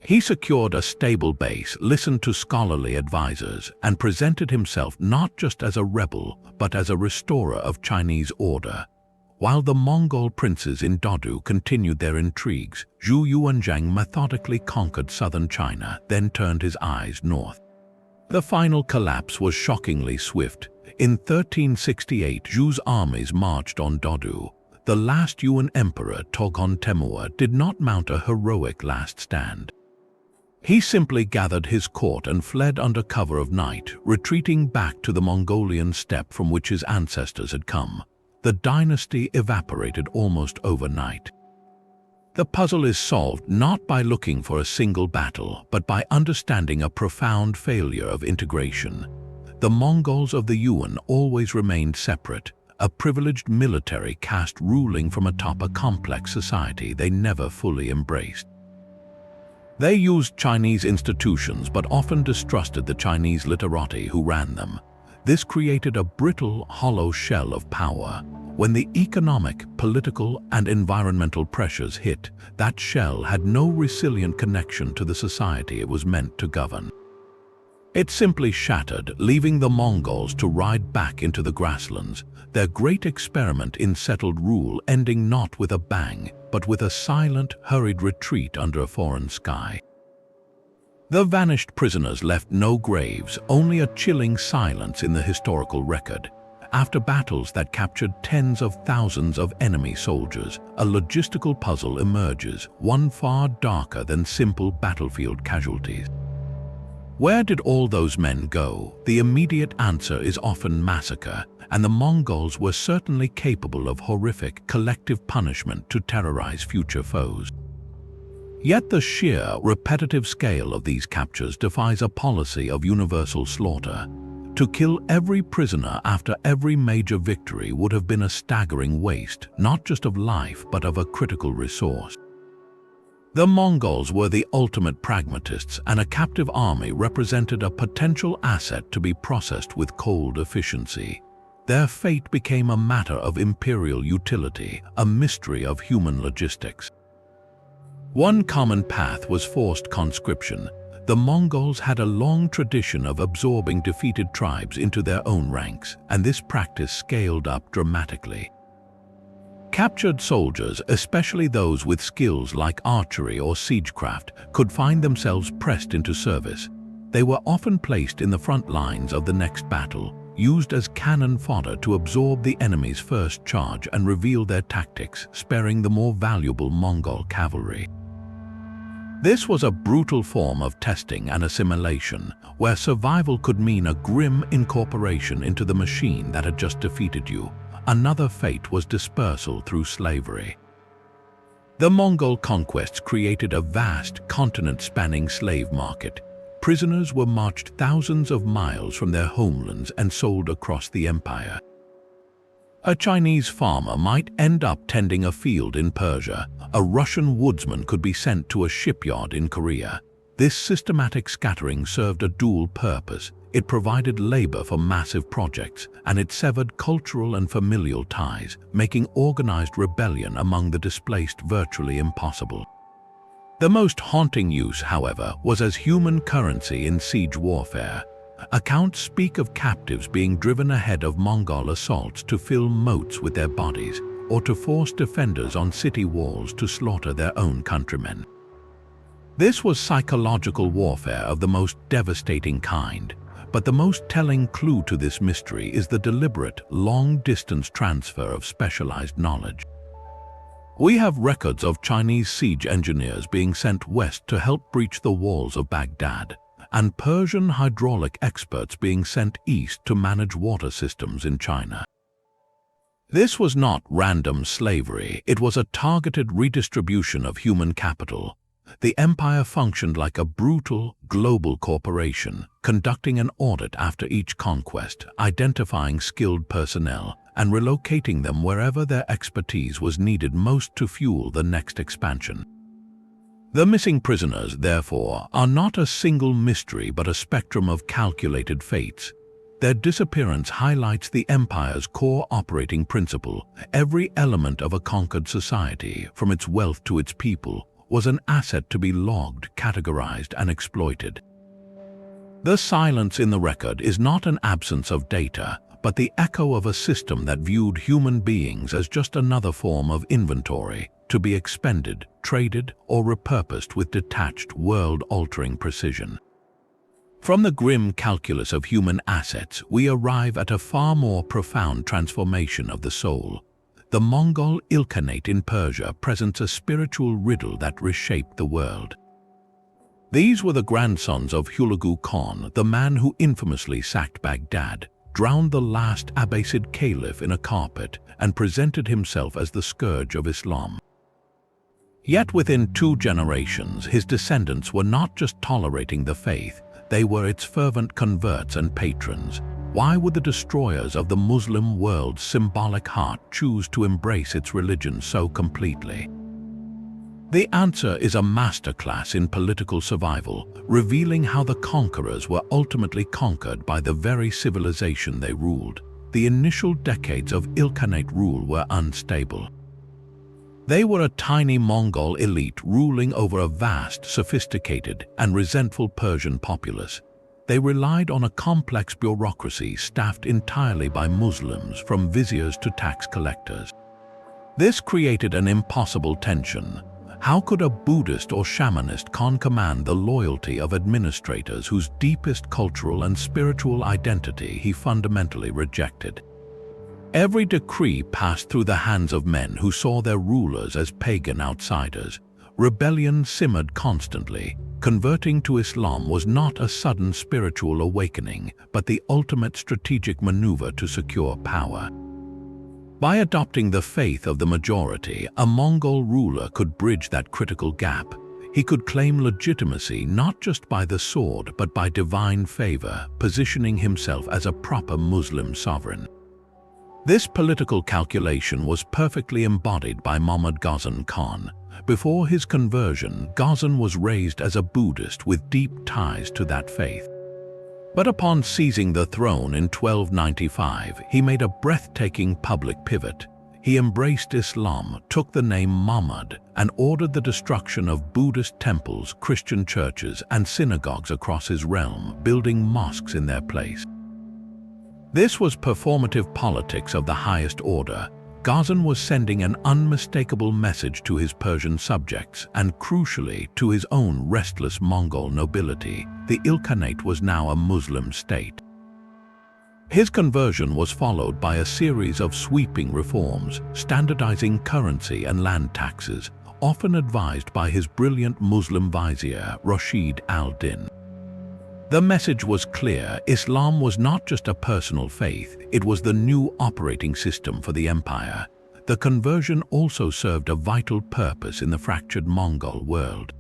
Speaker 1: He secured a stable base, listened to scholarly advisors, and presented himself not just as a rebel, but as a restorer of Chinese order. While the Mongol princes in Dodu continued their intrigues, Zhu Yuanzhang methodically conquered southern China, then turned his eyes north. The final collapse was shockingly swift. In 1368, Zhu's armies marched on Dodu. The last Yuan emperor, Toghon Temür, did not mount a heroic last stand. He simply gathered his court and fled under cover of night, retreating back to the Mongolian steppe from which his ancestors had come. The dynasty evaporated almost overnight. The puzzle is solved not by looking for a single battle, but by understanding a profound failure of integration. The Mongols of the Yuan always remained separate, a privileged military caste ruling from atop a complex society they never fully embraced. They used Chinese institutions but often distrusted the Chinese literati who ran them. This created a brittle, hollow shell of power. When the economic, political, and environmental pressures hit, that shell had no resilient connection to the society it was meant to govern. It simply shattered, leaving the Mongols to ride back into the grasslands, their great experiment in settled rule ending not with a bang, but with a silent, hurried retreat under a foreign sky. The vanished prisoners left no graves, only a chilling silence in the historical record. After battles that captured tens of thousands of enemy soldiers, a logistical puzzle emerges, one far darker than simple battlefield casualties. Where did all those men go? The immediate answer is often massacre, and the Mongols were certainly capable of horrific collective punishment to terrorize future foes. Yet the sheer, repetitive scale of these captures defies a policy of universal slaughter. To kill every prisoner after every major victory would have been a staggering waste, not just of life, but of a critical resource. The Mongols were the ultimate pragmatists, and a captive army represented a potential asset to be processed with cold efficiency. Their fate became a matter of imperial utility, a mystery of human logistics. One common path was forced conscription. The Mongols had a long tradition of absorbing defeated tribes into their own ranks, and this practice scaled up dramatically. Captured soldiers, especially those with skills like archery or siegecraft, could find themselves pressed into service. They were often placed in the front lines of the next battle, used as cannon fodder to absorb the enemy's first charge and reveal their tactics, sparing the more valuable Mongol cavalry. This was a brutal form of testing and assimilation, where survival could mean a grim incorporation into the machine that had just defeated you. Another fate was dispersal through slavery. The Mongol conquests created a vast, continent-spanning slave market. Prisoners were marched thousands of miles from their homelands and sold across the empire. A Chinese farmer might end up tending a field in Persia. A Russian woodsman could be sent to a shipyard in Korea. This systematic scattering served a dual purpose. It provided labor for massive projects, and it severed cultural and familial ties, making organized rebellion among the displaced virtually impossible. The most haunting use, however, was as human currency in siege warfare. Accounts speak of captives being driven ahead of Mongol assaults to fill moats with their bodies, or to force defenders on city walls to slaughter their own countrymen. This was psychological warfare of the most devastating kind, but the most telling clue to this mystery is the deliberate, long-distance transfer of specialized knowledge. We have records of Chinese siege engineers being sent west to help breach the walls of Baghdad, and Persian hydraulic experts being sent east to manage water systems in China. This was not random slavery, it was a targeted redistribution of human capital. The empire functioned like a brutal, global corporation, conducting an audit after each conquest, identifying skilled personnel, and relocating them wherever their expertise was needed most to fuel the next expansion. The missing prisoners, therefore, are not a single mystery but a spectrum of calculated fates. Their disappearance highlights the empire's core operating principle. Every element of a conquered society, from its wealth to its people, was an asset to be logged, categorized, and exploited. The silence in the record is not an absence of data, but the echo of a system that viewed human beings as just another form of inventory, to be expended, traded, or repurposed with detached, world-altering precision. From the grim calculus of human assets, we arrive at a far more profound transformation of the soul. The Mongol Ilkhanate in Persia presents a spiritual riddle that reshaped the world. These were the grandsons of Hulagu Khan, the man who infamously sacked Baghdad, drowned the last Abbasid caliph in a carpet, and presented himself as the scourge of Islam. Yet within 2 generations, his descendants were not just tolerating the faith, they were its fervent converts and patrons. Why would the destroyers of the Muslim world's symbolic heart choose to embrace its religion so completely? The answer is a masterclass in political survival, revealing how the conquerors were ultimately conquered by the very civilization they ruled. The initial decades of Ilkhanate rule were unstable. They were a tiny Mongol elite ruling over a vast, sophisticated, and resentful Persian populace. They relied on a complex bureaucracy staffed entirely by Muslims, from viziers to tax collectors. This created an impossible tension. How could a Buddhist or shamanist command the loyalty of administrators whose deepest cultural and spiritual identity he fundamentally rejected? Every decree passed through the hands of men who saw their rulers as pagan outsiders. Rebellion simmered constantly. Converting to Islam was not a sudden spiritual awakening, but the ultimate strategic maneuver to secure power. By adopting the faith of the majority, a Mongol ruler could bridge that critical gap. He could claim legitimacy not just by the sword, but by divine favor, positioning himself as a proper Muslim sovereign. This political calculation was perfectly embodied by Mahmud Ghazan Khan. Before his conversion, Ghazan was raised as a Buddhist with deep ties to that faith. But upon seizing the throne in 1295, he made a breathtaking public pivot. He embraced Islam, took the name Mahmud, and ordered the destruction of Buddhist temples, Christian churches, and synagogues across his realm, building mosques in their place. This was performative politics of the highest order. Ghazan was sending an unmistakable message to his Persian subjects and, crucially, to his own restless Mongol nobility. The Ilkhanate was now a Muslim state. His conversion was followed by a series of sweeping reforms, standardizing currency and land taxes, often advised by his brilliant Muslim vizier, Rashid al-Din. The message was clear: Islam was not just a personal faith, it was the new operating system for the empire. The conversion also served a vital purpose in the fractured Mongol world.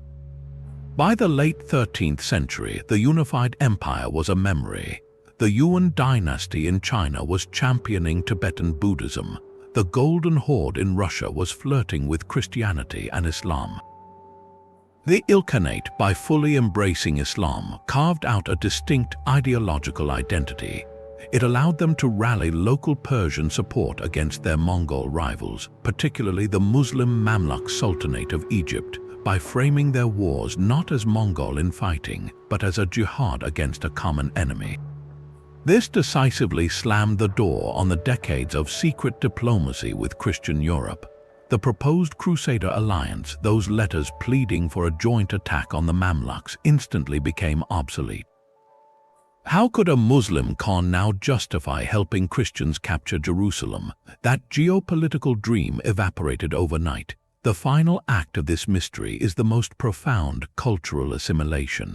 Speaker 1: By the late 13th century, the unified empire was a memory. The Yuan dynasty in China was championing Tibetan Buddhism. The Golden Horde in Russia was flirting with Christianity and Islam. The Ilkhanate, by fully embracing Islam, carved out a distinct ideological identity. It allowed them to rally local Persian support against their Mongol rivals, particularly the Muslim Mamluk Sultanate of Egypt, by framing their wars not as Mongol infighting, but as a jihad against a common enemy. This decisively slammed the door on the decades of secret diplomacy with Christian Europe. The proposed Crusader alliance, those letters pleading for a joint attack on the Mamluks, instantly became obsolete. How could a Muslim Khan now justify helping Christians capture Jerusalem? That geopolitical dream evaporated overnight. The final act of this mystery is the most profound cultural assimilation.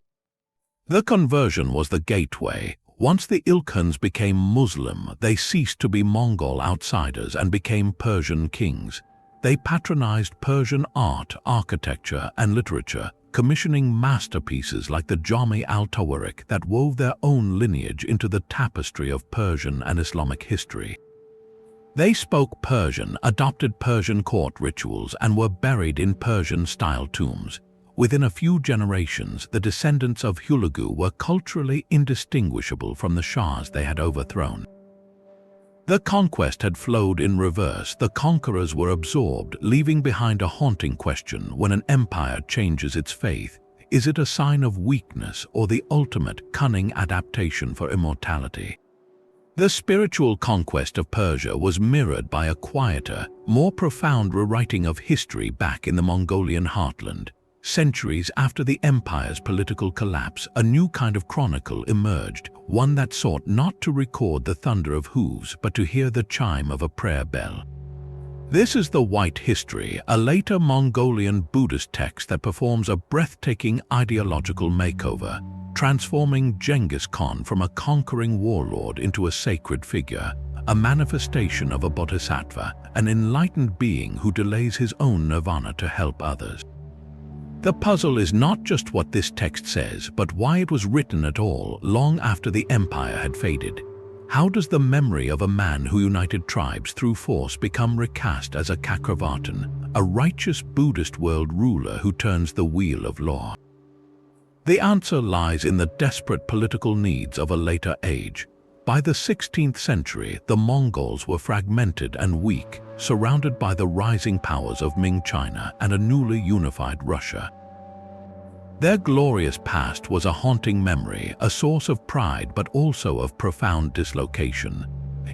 Speaker 1: The conversion was the gateway. Once the Ilkhans became Muslim, they ceased to be Mongol outsiders and became Persian kings. They patronized Persian art, architecture, and literature, commissioning masterpieces like the Jami al-Tawarik that wove their own lineage into the tapestry of Persian and Islamic history. They spoke Persian, adopted Persian court rituals, and were buried in Persian-style tombs. Within a few generations, the descendants of Hulagu were culturally indistinguishable from the Shahs they had overthrown. The conquest had flowed in reverse. The conquerors were absorbed, leaving behind a haunting question: when an empire changes its faith, is it a sign of weakness or the ultimate cunning adaptation for immortality? The spiritual conquest of Persia was mirrored by a quieter, more profound rewriting of history back in the Mongolian heartland. Centuries after the empire's political collapse, a new kind of chronicle emerged, one that sought not to record the thunder of hooves but to hear the chime of a prayer bell. This is the White History, a later Mongolian Buddhist text that performs a breathtaking ideological makeover, transforming Genghis Khan from a conquering warlord into a sacred figure, a manifestation of a bodhisattva, an enlightened being who delays his own nirvana to help others. The puzzle is not just what this text says, but why it was written at all, long after the empire had faded. How does the memory of a man who united tribes through force become recast as a Chakravartin, a righteous Buddhist world ruler who turns the wheel of law? The answer lies in the desperate political needs of a later age. By the 16th century, the Mongols were fragmented and weak, surrounded by the rising powers of Ming China and a newly unified Russia. Their glorious past was a haunting memory, a source of pride but also of profound dislocation.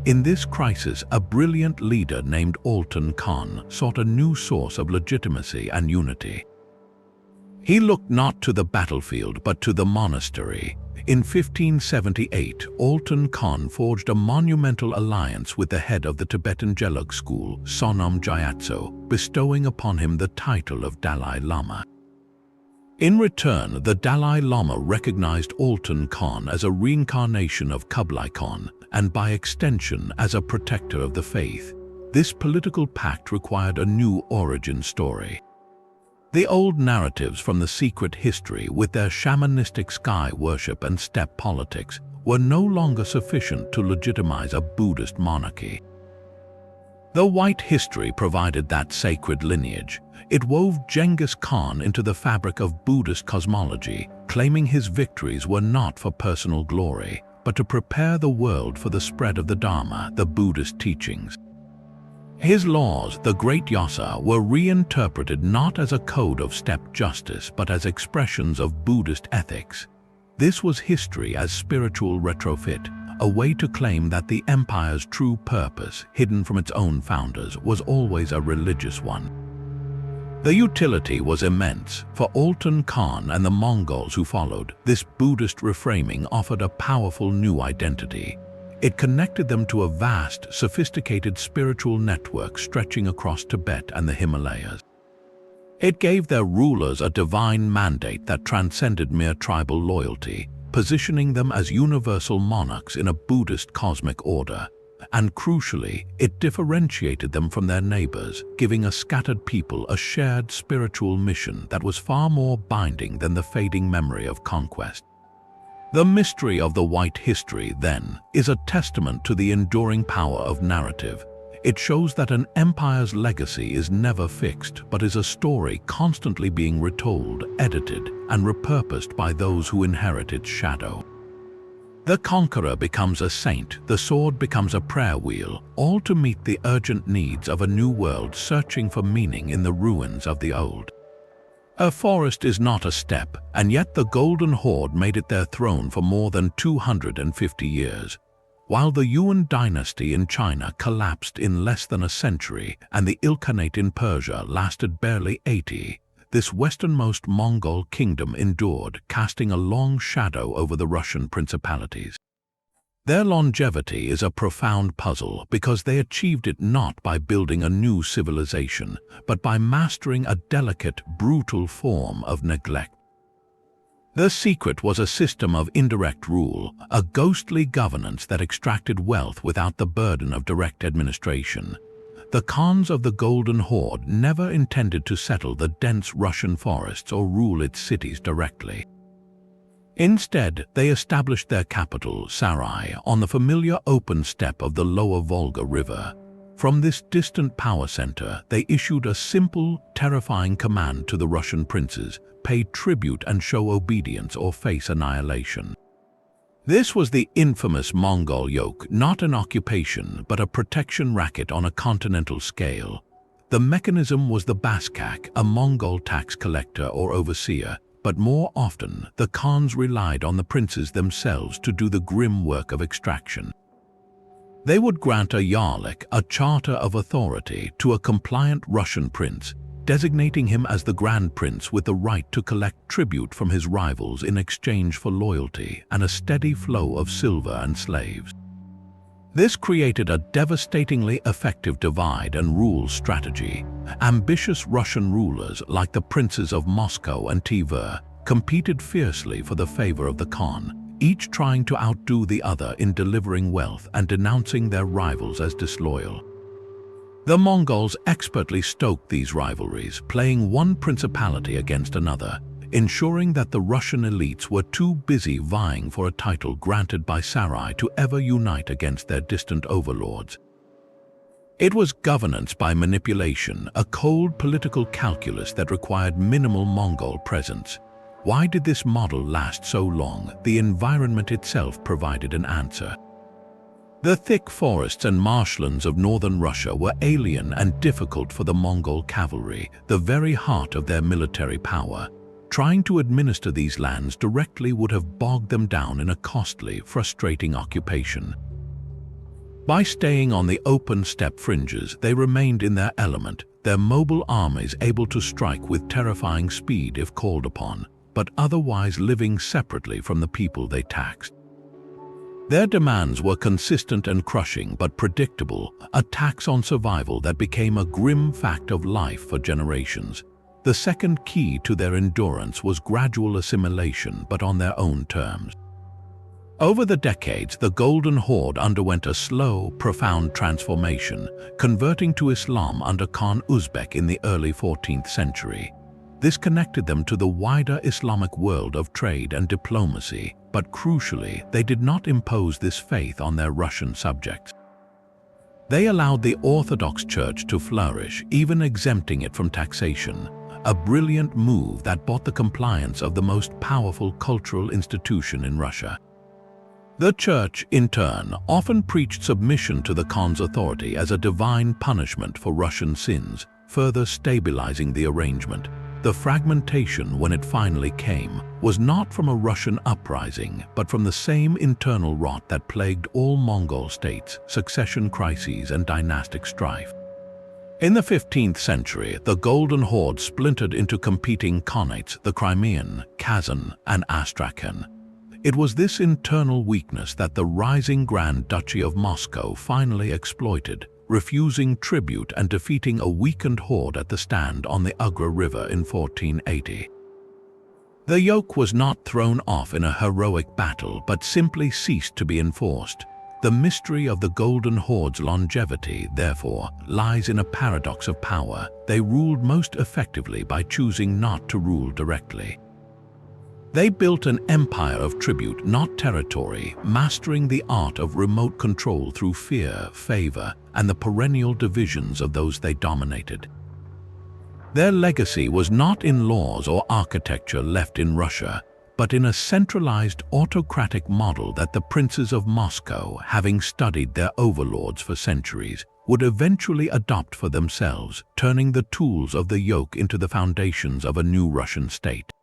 Speaker 1: In this crisis, a brilliant leader named Ultan Khan sought a new source of legitimacy and unity. He looked not to the battlefield but to the monastery. In 1578, Ultan Khan forged a monumental alliance with the head of the Tibetan Gelug school, Sonam Gyatso, bestowing upon him the title of Dalai Lama. In return, the Dalai Lama recognized Ultan Khan as a reincarnation of Kublai Khan, and by extension as a protector of the faith. This political pact required a new origin story. The old narratives from the secret history, with their shamanistic sky worship and steppe politics, were no longer sufficient to legitimize a Buddhist monarchy. The White History provided that sacred lineage. It wove Genghis Khan into the fabric of Buddhist cosmology, claiming his victories were not for personal glory, but to prepare the world for the spread of the Dharma, the Buddhist teachings. His laws, the Great Yasa, were reinterpreted not as a code of steppe justice but as expressions of Buddhist ethics. This was history as spiritual retrofit, a way to claim that the empire's true purpose, hidden from its own founders, was always a religious one. The utility was immense. For Altan Khan and the Mongols who followed, this Buddhist reframing offered a powerful new identity. It connected them to a vast, sophisticated spiritual network stretching across Tibet and the Himalayas. It gave their rulers a divine mandate that transcended mere tribal loyalty, positioning them as universal monarchs in a Buddhist cosmic order. And crucially, it differentiated them from their neighbors, giving a scattered people a shared spiritual mission that was far more binding than the fading memory of conquest. The mystery of the White history, then, is a testament to the enduring power of narrative. It shows that an empire's legacy is never fixed, but is a story constantly being retold, edited, and repurposed by those who inherit its shadow. The conqueror becomes a saint, the sword becomes a prayer wheel, all to meet the urgent needs of a new world searching for meaning in the ruins of the old. A forest is not a steppe, and yet the Golden Horde made it their throne for more than 250 years. While the Yuan dynasty in China collapsed in less than a century and the Ilkhanate in Persia lasted barely 80, this westernmost Mongol kingdom endured, casting a long shadow over the Russian principalities. Their longevity is a profound puzzle because they achieved it not by building a new civilization, but by mastering a delicate, brutal form of neglect. The secret was a system of indirect rule, a ghostly governance that extracted wealth without the burden of direct administration. The Khans of the Golden Horde never intended to settle the dense Russian forests or rule its cities directly. Instead, they established their capital, Sarai, on the familiar open steppe of the lower Volga River. From this distant power center, they issued a simple, terrifying command to the Russian princes: pay tribute and show obedience or face annihilation. This was the infamous Mongol yoke, not an occupation, but a protection racket on a continental scale. The mechanism was the Baskak, a Mongol tax collector or overseer, but more often the Khans relied on the princes themselves to do the grim work of extraction. They would grant a yarlik, a charter of authority, to a compliant Russian prince, designating him as the Grand Prince with the right to collect tribute from his rivals in exchange for loyalty and a steady flow of silver and slaves. This created a devastatingly effective divide and rule strategy. Ambitious Russian rulers, like the princes of Moscow and Tver, competed fiercely for the favor of the Khan, each trying to outdo the other in delivering wealth and denouncing their rivals as disloyal. The Mongols expertly stoked these rivalries, playing one principality against another, ensuring that the Russian elites were too busy vying for a title granted by Sarai to ever unite against their distant overlords. It was governance by manipulation, a cold political calculus that required minimal Mongol presence. Why did this model last so long? The environment itself provided an answer. The thick forests and marshlands of northern Russia were alien and difficult for the Mongol cavalry, the very heart of their military power. Trying to administer these lands directly would have bogged them down in a costly, frustrating occupation. By staying on the open steppe fringes, they remained in their element, their mobile armies able to strike with terrifying speed if called upon, but otherwise living separately from the people they taxed. Their demands were consistent and crushing but predictable, a tax on survival that became a grim fact of life for generations. The second key to their endurance was gradual assimilation, but on their own terms. Over the decades, the Golden Horde underwent a slow, profound transformation, converting to Islam under Khan Uzbek in the early 14th century. This connected them to the wider Islamic world of trade and diplomacy, but crucially, they did not impose this faith on their Russian subjects. They allowed the Orthodox Church to flourish, even exempting it from taxation, a brilliant move that bought the compliance of the most powerful cultural institution in Russia. The Church, in turn, often preached submission to the Khan's authority as a divine punishment for Russian sins, further stabilizing the arrangement. The fragmentation, when it finally came, was not from a Russian uprising, but from the same internal rot that plagued all Mongol states, succession crises and dynastic strife. In the 15th century, the Golden Horde splintered into competing khanates, the Crimean, Kazan, and Astrakhan. It was this internal weakness that the rising Grand Duchy of Moscow finally exploited, refusing tribute and defeating a weakened horde at the stand on the Ugra River in 1480. The yoke was not thrown off in a heroic battle, but simply ceased to be enforced. The mystery of the Golden Horde's longevity, therefore, lies in a paradox of power. They ruled most effectively by choosing not to rule directly. They built an empire of tribute, not territory, mastering the art of remote control through fear, favor, and the perennial divisions of those they dominated. Their legacy was not in laws or architecture left in Russia, but in a centralized autocratic model that the princes of Moscow, having studied their overlords for centuries, would eventually adopt for themselves, turning the tools of the yoke into the foundations of a new Russian state.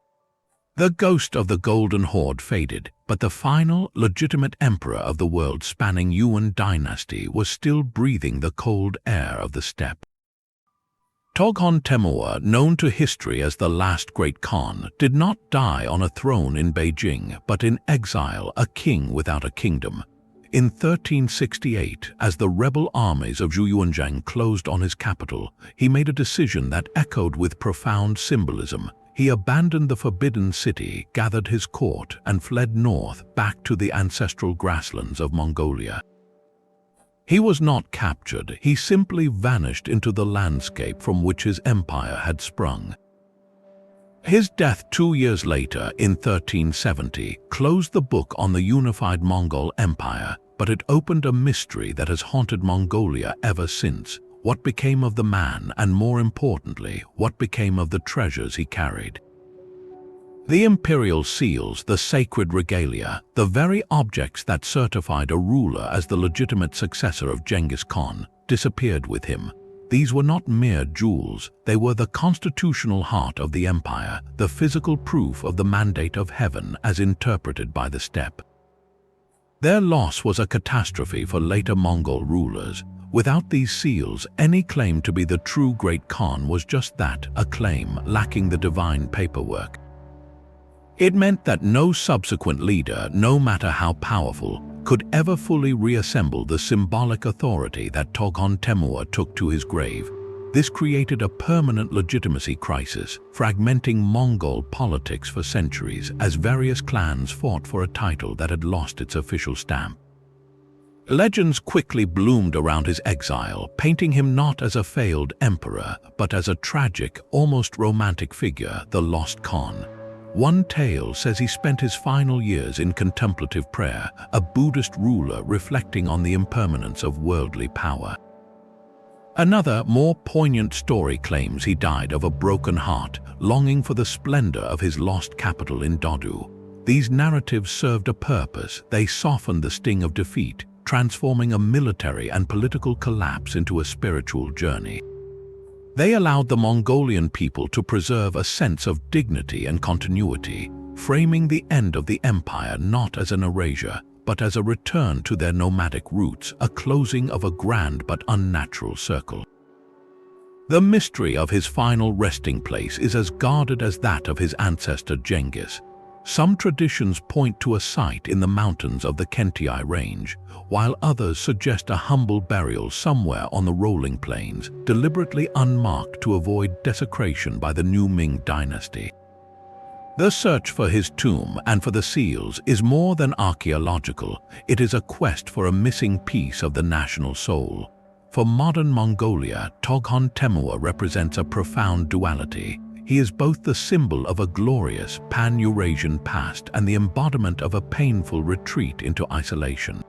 Speaker 1: The ghost of the Golden Horde faded, but the final, legitimate emperor of the world-spanning Yuan dynasty was still breathing the cold air of the steppe. Toghon Temür, known to history as the last great Khan, did not die on a throne in Beijing, but in exile, a king without a kingdom. In 1368, as the rebel armies of Zhu Yuanzhang closed on his capital, he made a decision that echoed with profound symbolism. He abandoned the forbidden city, gathered his court, and fled north back to the ancestral grasslands of Mongolia. He was not captured, he simply vanished into the landscape from which his empire had sprung. His death 2 years later, in 1370, closed the book on the unified Mongol Empire, but it opened a mystery that has haunted Mongolia ever since. What became of the man, and more importantly, what became of the treasures he carried? The imperial seals, the sacred regalia, the very objects that certified a ruler as the legitimate successor of Genghis Khan, disappeared with him. These were not mere jewels, they were the constitutional heart of the empire, the physical proof of the mandate of heaven as interpreted by the steppe. Their loss was a catastrophe for later Mongol rulers. Without these seals, any claim to be the true Great Khan was just that, a claim lacking the divine paperwork. It meant that no subsequent leader, no matter how powerful, could ever fully reassemble the symbolic authority that Toghon Temür took to his grave. This created a permanent legitimacy crisis, fragmenting Mongol politics for centuries as various clans fought for a title that had lost its official stamp. Legends quickly bloomed around his exile, painting him not as a failed emperor, but as a tragic, almost romantic figure, the lost Khan. One tale says he spent his final years in contemplative prayer, a Buddhist ruler reflecting on the impermanence of worldly power. Another, more poignant story claims he died of a broken heart, longing for the splendor of his lost capital in Dodu. These narratives served a purpose. They softened the sting of defeat, transforming a military and political collapse into a spiritual journey. They allowed the Mongolian people to preserve a sense of dignity and continuity, framing the end of the empire not as an erasure, but as a return to their nomadic roots, a closing of a grand but unnatural circle. The mystery of his final resting place is as guarded as that of his ancestor Genghis. Some traditions point to a site in the mountains of the Kentiai range, while others suggest a humble burial somewhere on the rolling plains, deliberately unmarked to avoid desecration by the new Ming dynasty. The search for his tomb and for the seals is more than archaeological. It is a quest for a missing piece of the national soul. For modern Mongolia, Toghon Temür represents a profound duality. He is both the symbol of a glorious pan-Eurasian past and the embodiment of a painful retreat into isolation.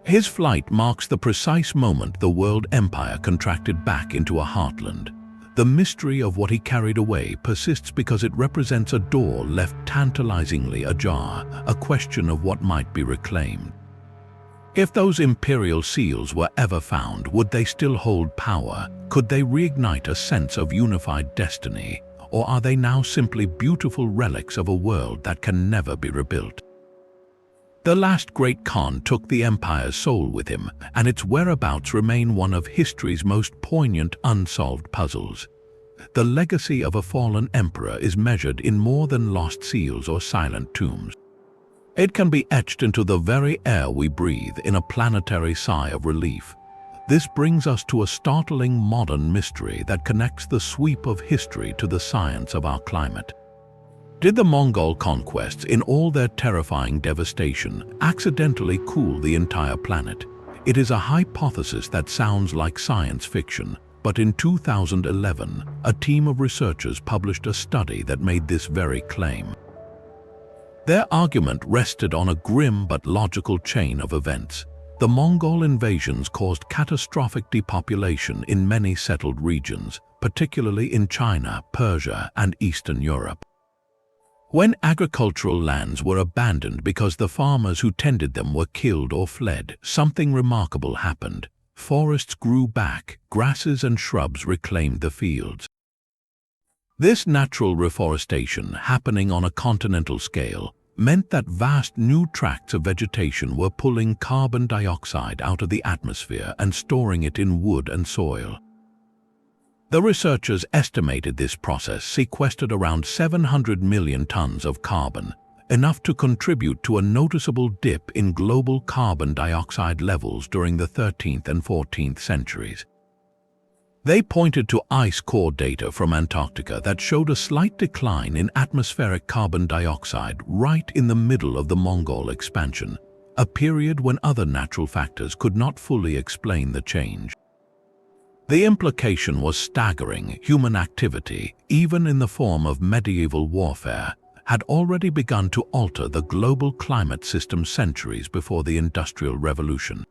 Speaker 1: His flight marks the precise moment the world empire contracted back into a heartland. The mystery of what he carried away persists because it represents a door left tantalizingly ajar, a question of what might be reclaimed. If those imperial seals were ever found, would they still hold power? Could they reignite a sense of unified destiny? or are they now simply beautiful relics of a world that can never be rebuilt? The last great Khan took the empire's soul with him, and its whereabouts remain one of history's most poignant unsolved puzzles. The legacy of a fallen emperor is measured in more than lost seals or silent tombs. It can be etched into the very air we breathe in a planetary sigh of relief. This brings us to a startling modern mystery that connects the sweep of history to the science of our climate. Did the Mongol conquests, in all their terrifying devastation, accidentally cool the entire planet? It is a hypothesis that sounds like science fiction, but in 2011, a team of researchers published a study that made this very claim. Their argument rested on a grim but logical chain of events. The Mongol invasions caused catastrophic depopulation in many settled regions, particularly in China, Persia, and Eastern Europe. When agricultural lands were abandoned because the farmers who tended them were killed or fled, something remarkable happened. Forests grew back, grasses and shrubs reclaimed the fields. This natural reforestation, happening on a continental scale, meant that vast new tracts of vegetation were pulling carbon dioxide out of the atmosphere and storing it in wood and soil. The researchers estimated this process sequestered around 700 million tons of carbon, enough to contribute to a noticeable dip in global carbon dioxide levels during the 13th and 14th centuries. They pointed to ice core data from Antarctica that showed a slight decline in atmospheric carbon dioxide right in the middle of the Mongol expansion, a period when other natural factors could not fully explain the change. The implication was staggering. Human activity, even in the form of medieval warfare, had already begun to alter the global climate system centuries before the Industrial Revolution.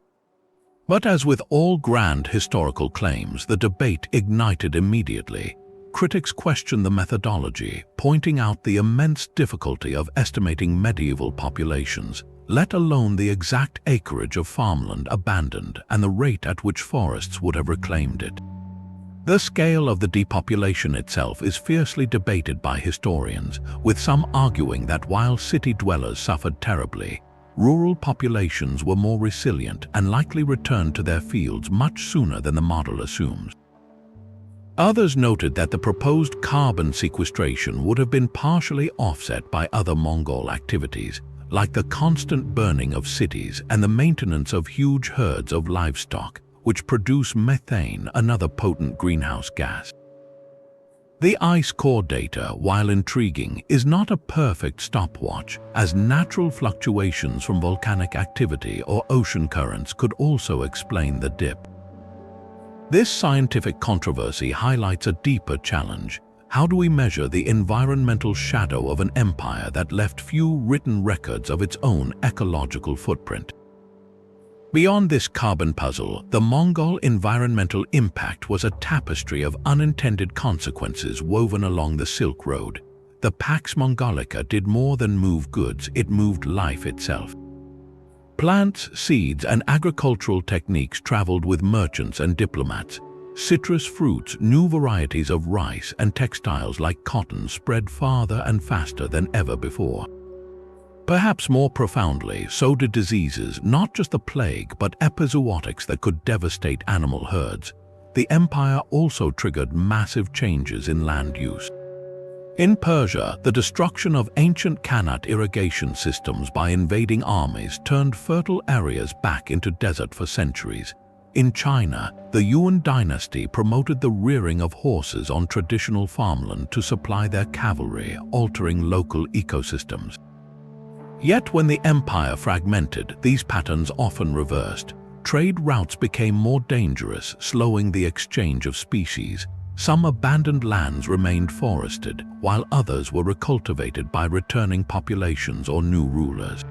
Speaker 1: But as with all grand historical claims, the debate ignited immediately. Critics questioned the methodology, pointing out the immense difficulty of estimating medieval populations, let alone the exact acreage of farmland abandoned and the rate at which forests would have reclaimed it. The scale of the depopulation itself is fiercely debated by historians, with some arguing that while city dwellers suffered terribly, rural populations were more resilient and likely returned to their fields much sooner than the model assumes. Others noted that the proposed carbon sequestration would have been partially offset by other Mongol activities, like the constant burning of cities and the maintenance of huge herds of livestock, which produce methane, another potent greenhouse gas. The ice core data, while intriguing, is not a perfect stopwatch, as natural fluctuations from volcanic activity or ocean currents could also explain the dip. This scientific controversy highlights a deeper challenge. How do we measure the environmental shadow of an empire that left few written records of its own ecological footprint? Beyond this carbon puzzle, the Mongol environmental impact was a tapestry of unintended consequences woven along the Silk Road. The Pax Mongolica did more than move goods, it moved life itself. Plants, seeds, and agricultural techniques traveled with merchants and diplomats. Citrus fruits, new varieties of rice, and textiles like cotton spread farther and faster than ever before. Perhaps more profoundly, so did diseases, not just the plague, but epizootics that could devastate animal herds. The empire also triggered massive changes in land use. In Persia, the destruction of ancient Khanate irrigation systems by invading armies turned fertile areas back into desert for centuries. In China, the Yuan dynasty promoted the rearing of horses on traditional farmland to supply their cavalry, altering local ecosystems. Yet when the empire fragmented, these patterns often reversed. Trade routes became more dangerous, slowing the exchange of species. Some abandoned lands remained forested, while others were recultivated by returning populations or new rulers.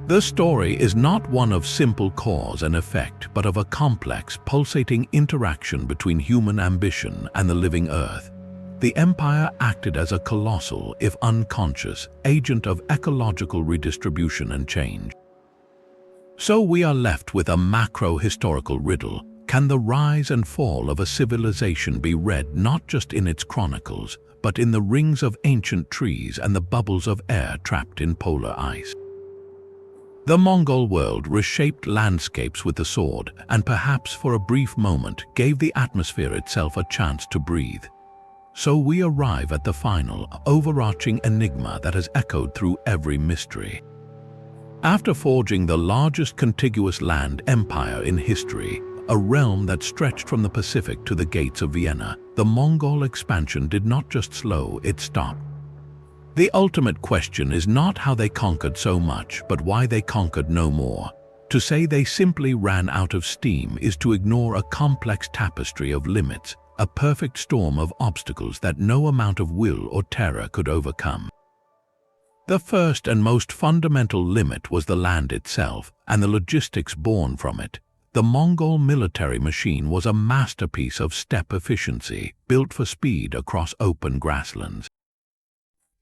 Speaker 1: The story is not one of simple cause and effect, but of a complex, pulsating interaction between human ambition and the living earth. The empire acted as a colossal, if unconscious, agent of ecological redistribution and change. So we are left with a macro-historical riddle. can the rise and fall of a civilization be read not just in its chronicles, but in the rings of ancient trees and the bubbles of air trapped in polar ice. The Mongol world reshaped landscapes with the sword, and perhaps for a brief moment gave the atmosphere itself a chance to breathe. So we arrive at the final, overarching enigma that has echoed through every mystery. After forging the largest contiguous land empire in history, a realm that stretched from the Pacific to the gates of Vienna, the Mongol expansion did not just slow, it stopped. The ultimate question is not how they conquered so much, but why they conquered no more. To say they simply ran out of steam is to ignore a complex tapestry of limits, a perfect storm of obstacles that no amount of will or terror could overcome. The first and most fundamental limit was the land itself and the logistics born from it. The Mongol military machine was a masterpiece of steppe efficiency, built for speed across open grasslands.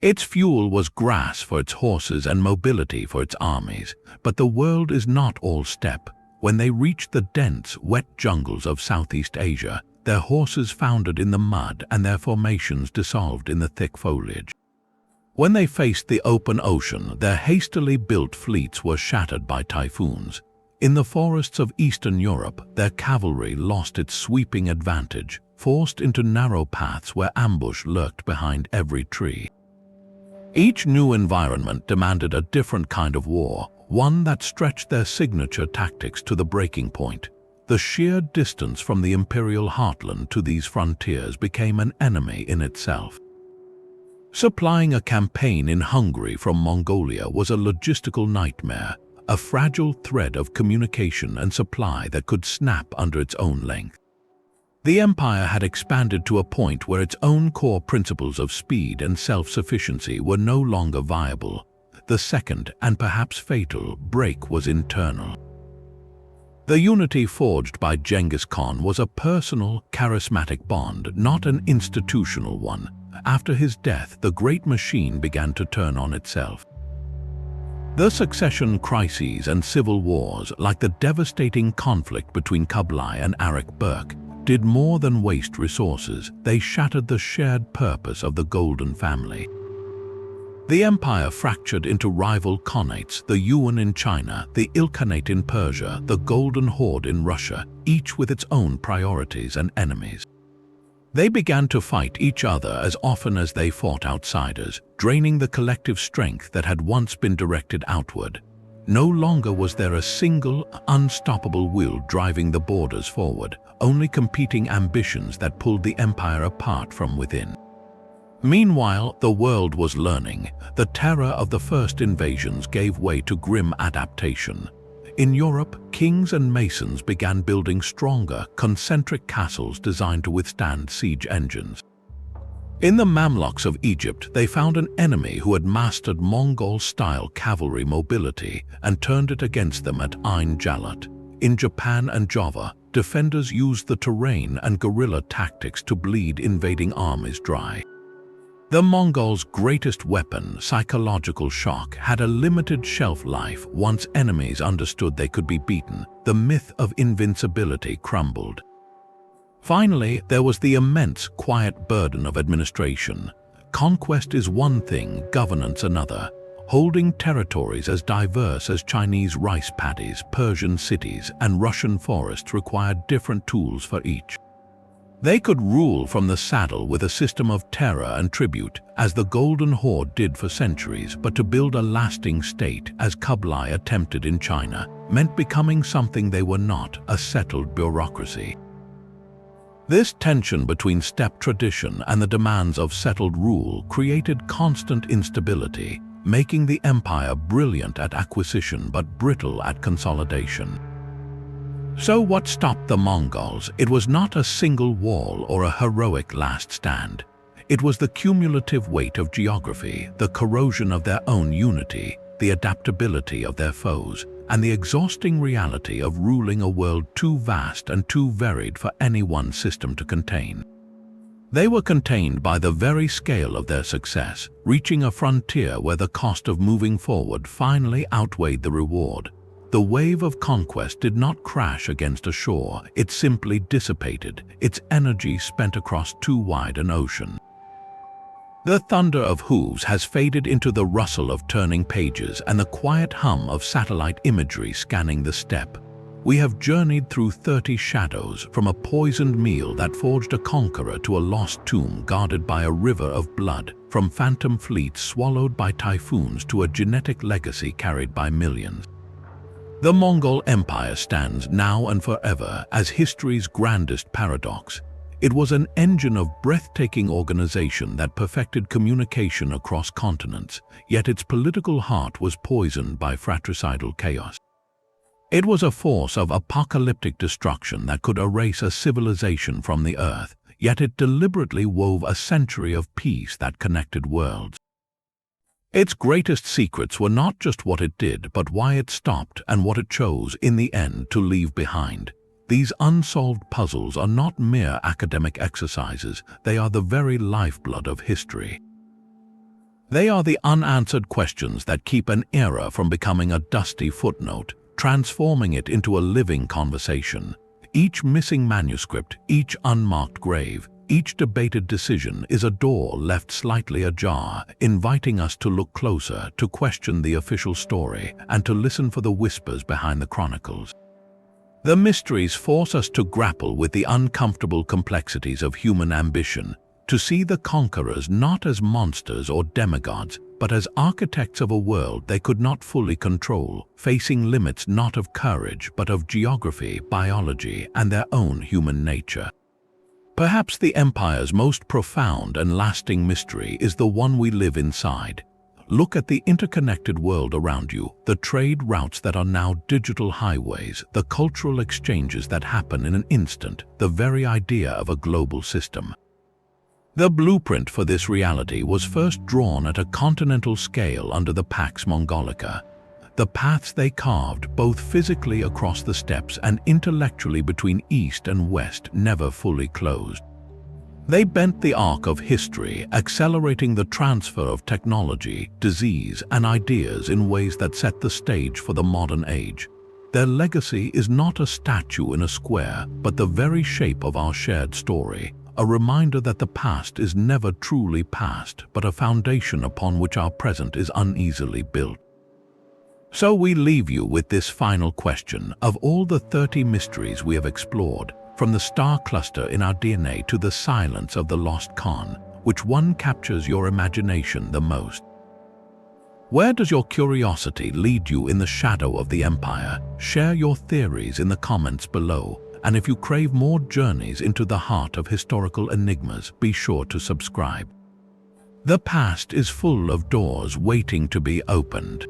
Speaker 1: Its fuel was grass for its horses and mobility for its armies, but the world is not all steppe. When they reached the dense, wet jungles of Southeast Asia, their horses foundered in the mud and their formations dissolved in the thick foliage. When they faced the open ocean, their hastily built fleets were shattered by typhoons. In the forests of Eastern Europe, their cavalry lost its sweeping advantage, forced into narrow paths where ambush lurked behind every tree. Each new environment demanded a different kind of war, one that stretched their signature tactics to the breaking point. The sheer distance from the imperial heartland to these frontiers became an enemy in itself. Supplying a campaign in Hungary from Mongolia was a logistical nightmare, a fragile thread of communication and supply that could snap under its own length. The empire had expanded to a point where its own core principles of speed and self-sufficiency were no longer viable. The second, and perhaps fatal, break was internal. The unity forged by Genghis Khan was a personal, charismatic bond, not an institutional one. After his death, the great machine began to turn on itself. The succession crises and civil wars, like the devastating conflict between Kublai and Arik Berk, did more than waste resources. They shattered the shared purpose of the Golden Family. The empire fractured into rival khanates, the Yuan in China, the Ilkhanate in Persia, the Golden Horde in Russia, each with its own priorities and enemies. They began to fight each other as often as they fought outsiders, draining the collective strength that had once been directed outward. No longer was there a single, unstoppable will driving the borders forward, only competing ambitions that pulled the empire apart from within. Meanwhile, the world was learning. The terror of the first invasions gave way to grim adaptation. In Europe, kings and masons began building stronger, concentric castles designed to withstand siege engines. In the Mamluks of Egypt, they found an enemy who had mastered Mongol-style cavalry mobility and turned it against them at Ain Jalut. In Japan and Java, defenders used the terrain and guerrilla tactics to bleed invading armies dry. The Mongols' greatest weapon, psychological shock, had a limited shelf life. Once enemies understood they could be beaten, the myth of invincibility crumbled. Finally, there was the immense, quiet burden of administration. Conquest is one thing, governance another. Holding territories as diverse as Chinese rice paddies, Persian cities, and Russian forests required different tools for each. They could rule from the saddle with a system of terror and tribute, as the Golden Horde did for centuries, but to build a lasting state, as Kublai attempted in China, meant becoming something they were not, a settled bureaucracy. This tension between steppe tradition and the demands of settled rule created constant instability, making the empire brilliant at acquisition but brittle at consolidation. So what stopped the Mongols? It was not a single wall or a heroic last stand. It was the cumulative weight of geography, the corrosion of their own unity, the adaptability of their foes, and the exhausting reality of ruling a world too vast and too varied for any one system to contain. They were contained by the very scale of their success, reaching a frontier where the cost of moving forward finally outweighed the reward. The wave of conquest did not crash against a shore, it simply dissipated, its energy spent across too wide an ocean. The thunder of hooves has faded into the rustle of turning pages and the quiet hum of satellite imagery scanning the steppe. We have journeyed through 30 shadows, from a poisoned meal that forged a conqueror to a lost tomb guarded by a river of blood, from phantom fleets swallowed by typhoons to a genetic legacy carried by millions. The Mongol Empire stands now and forever as history's grandest paradox. It was an engine of breathtaking organization that perfected communication across continents, yet its political heart was poisoned by fratricidal chaos. It was a force of apocalyptic destruction that could erase a civilization from the earth, yet it deliberately wove a century of peace that connected worlds. Its greatest secrets were not just what it did, but why it stopped and what it chose in the end to leave behind. These unsolved puzzles are not mere academic exercises, they are the very lifeblood of history. They are the unanswered questions that keep an era from becoming a dusty footnote, transforming it into a living conversation. Each missing manuscript, each unmarked grave, each debated decision is a door left slightly ajar, inviting us to look closer, to question the official story, and to listen for the whispers behind the chronicles. The mysteries force us to grapple with the uncomfortable complexities of human ambition, to see the conquerors not as monsters or demigods, but as architects of a world they could not fully control, facing limits not of courage but of geography, biology, and their own human nature. Perhaps the empire's most profound and lasting mystery is the one we live inside. Look at the interconnected world around you, the trade routes that are now digital highways, the cultural exchanges that happen in an instant, the very idea of a global system. The blueprint for this reality was first drawn at a continental scale under the Pax Mongolica. The paths they carved, both physically across the steppes and intellectually between east and west, never fully closed. They bent the arc of history, accelerating the transfer of technology, disease, and ideas in ways that set the stage for the modern age. Their legacy is not a statue in a square, but the very shape of our shared story. A reminder that the past is never truly past, but a foundation upon which our present is uneasily built. So we leave you with this final question: of all the 30 mysteries we have explored, from the star cluster in our DNA to the silence of the lost Khan, which one captures your imagination the most? Where does your curiosity lead you in the shadow of the empire? Share your theories in the comments below. And if you crave more journeys into the heart of historical enigmas, be sure to subscribe. The past is full of doors waiting to be opened.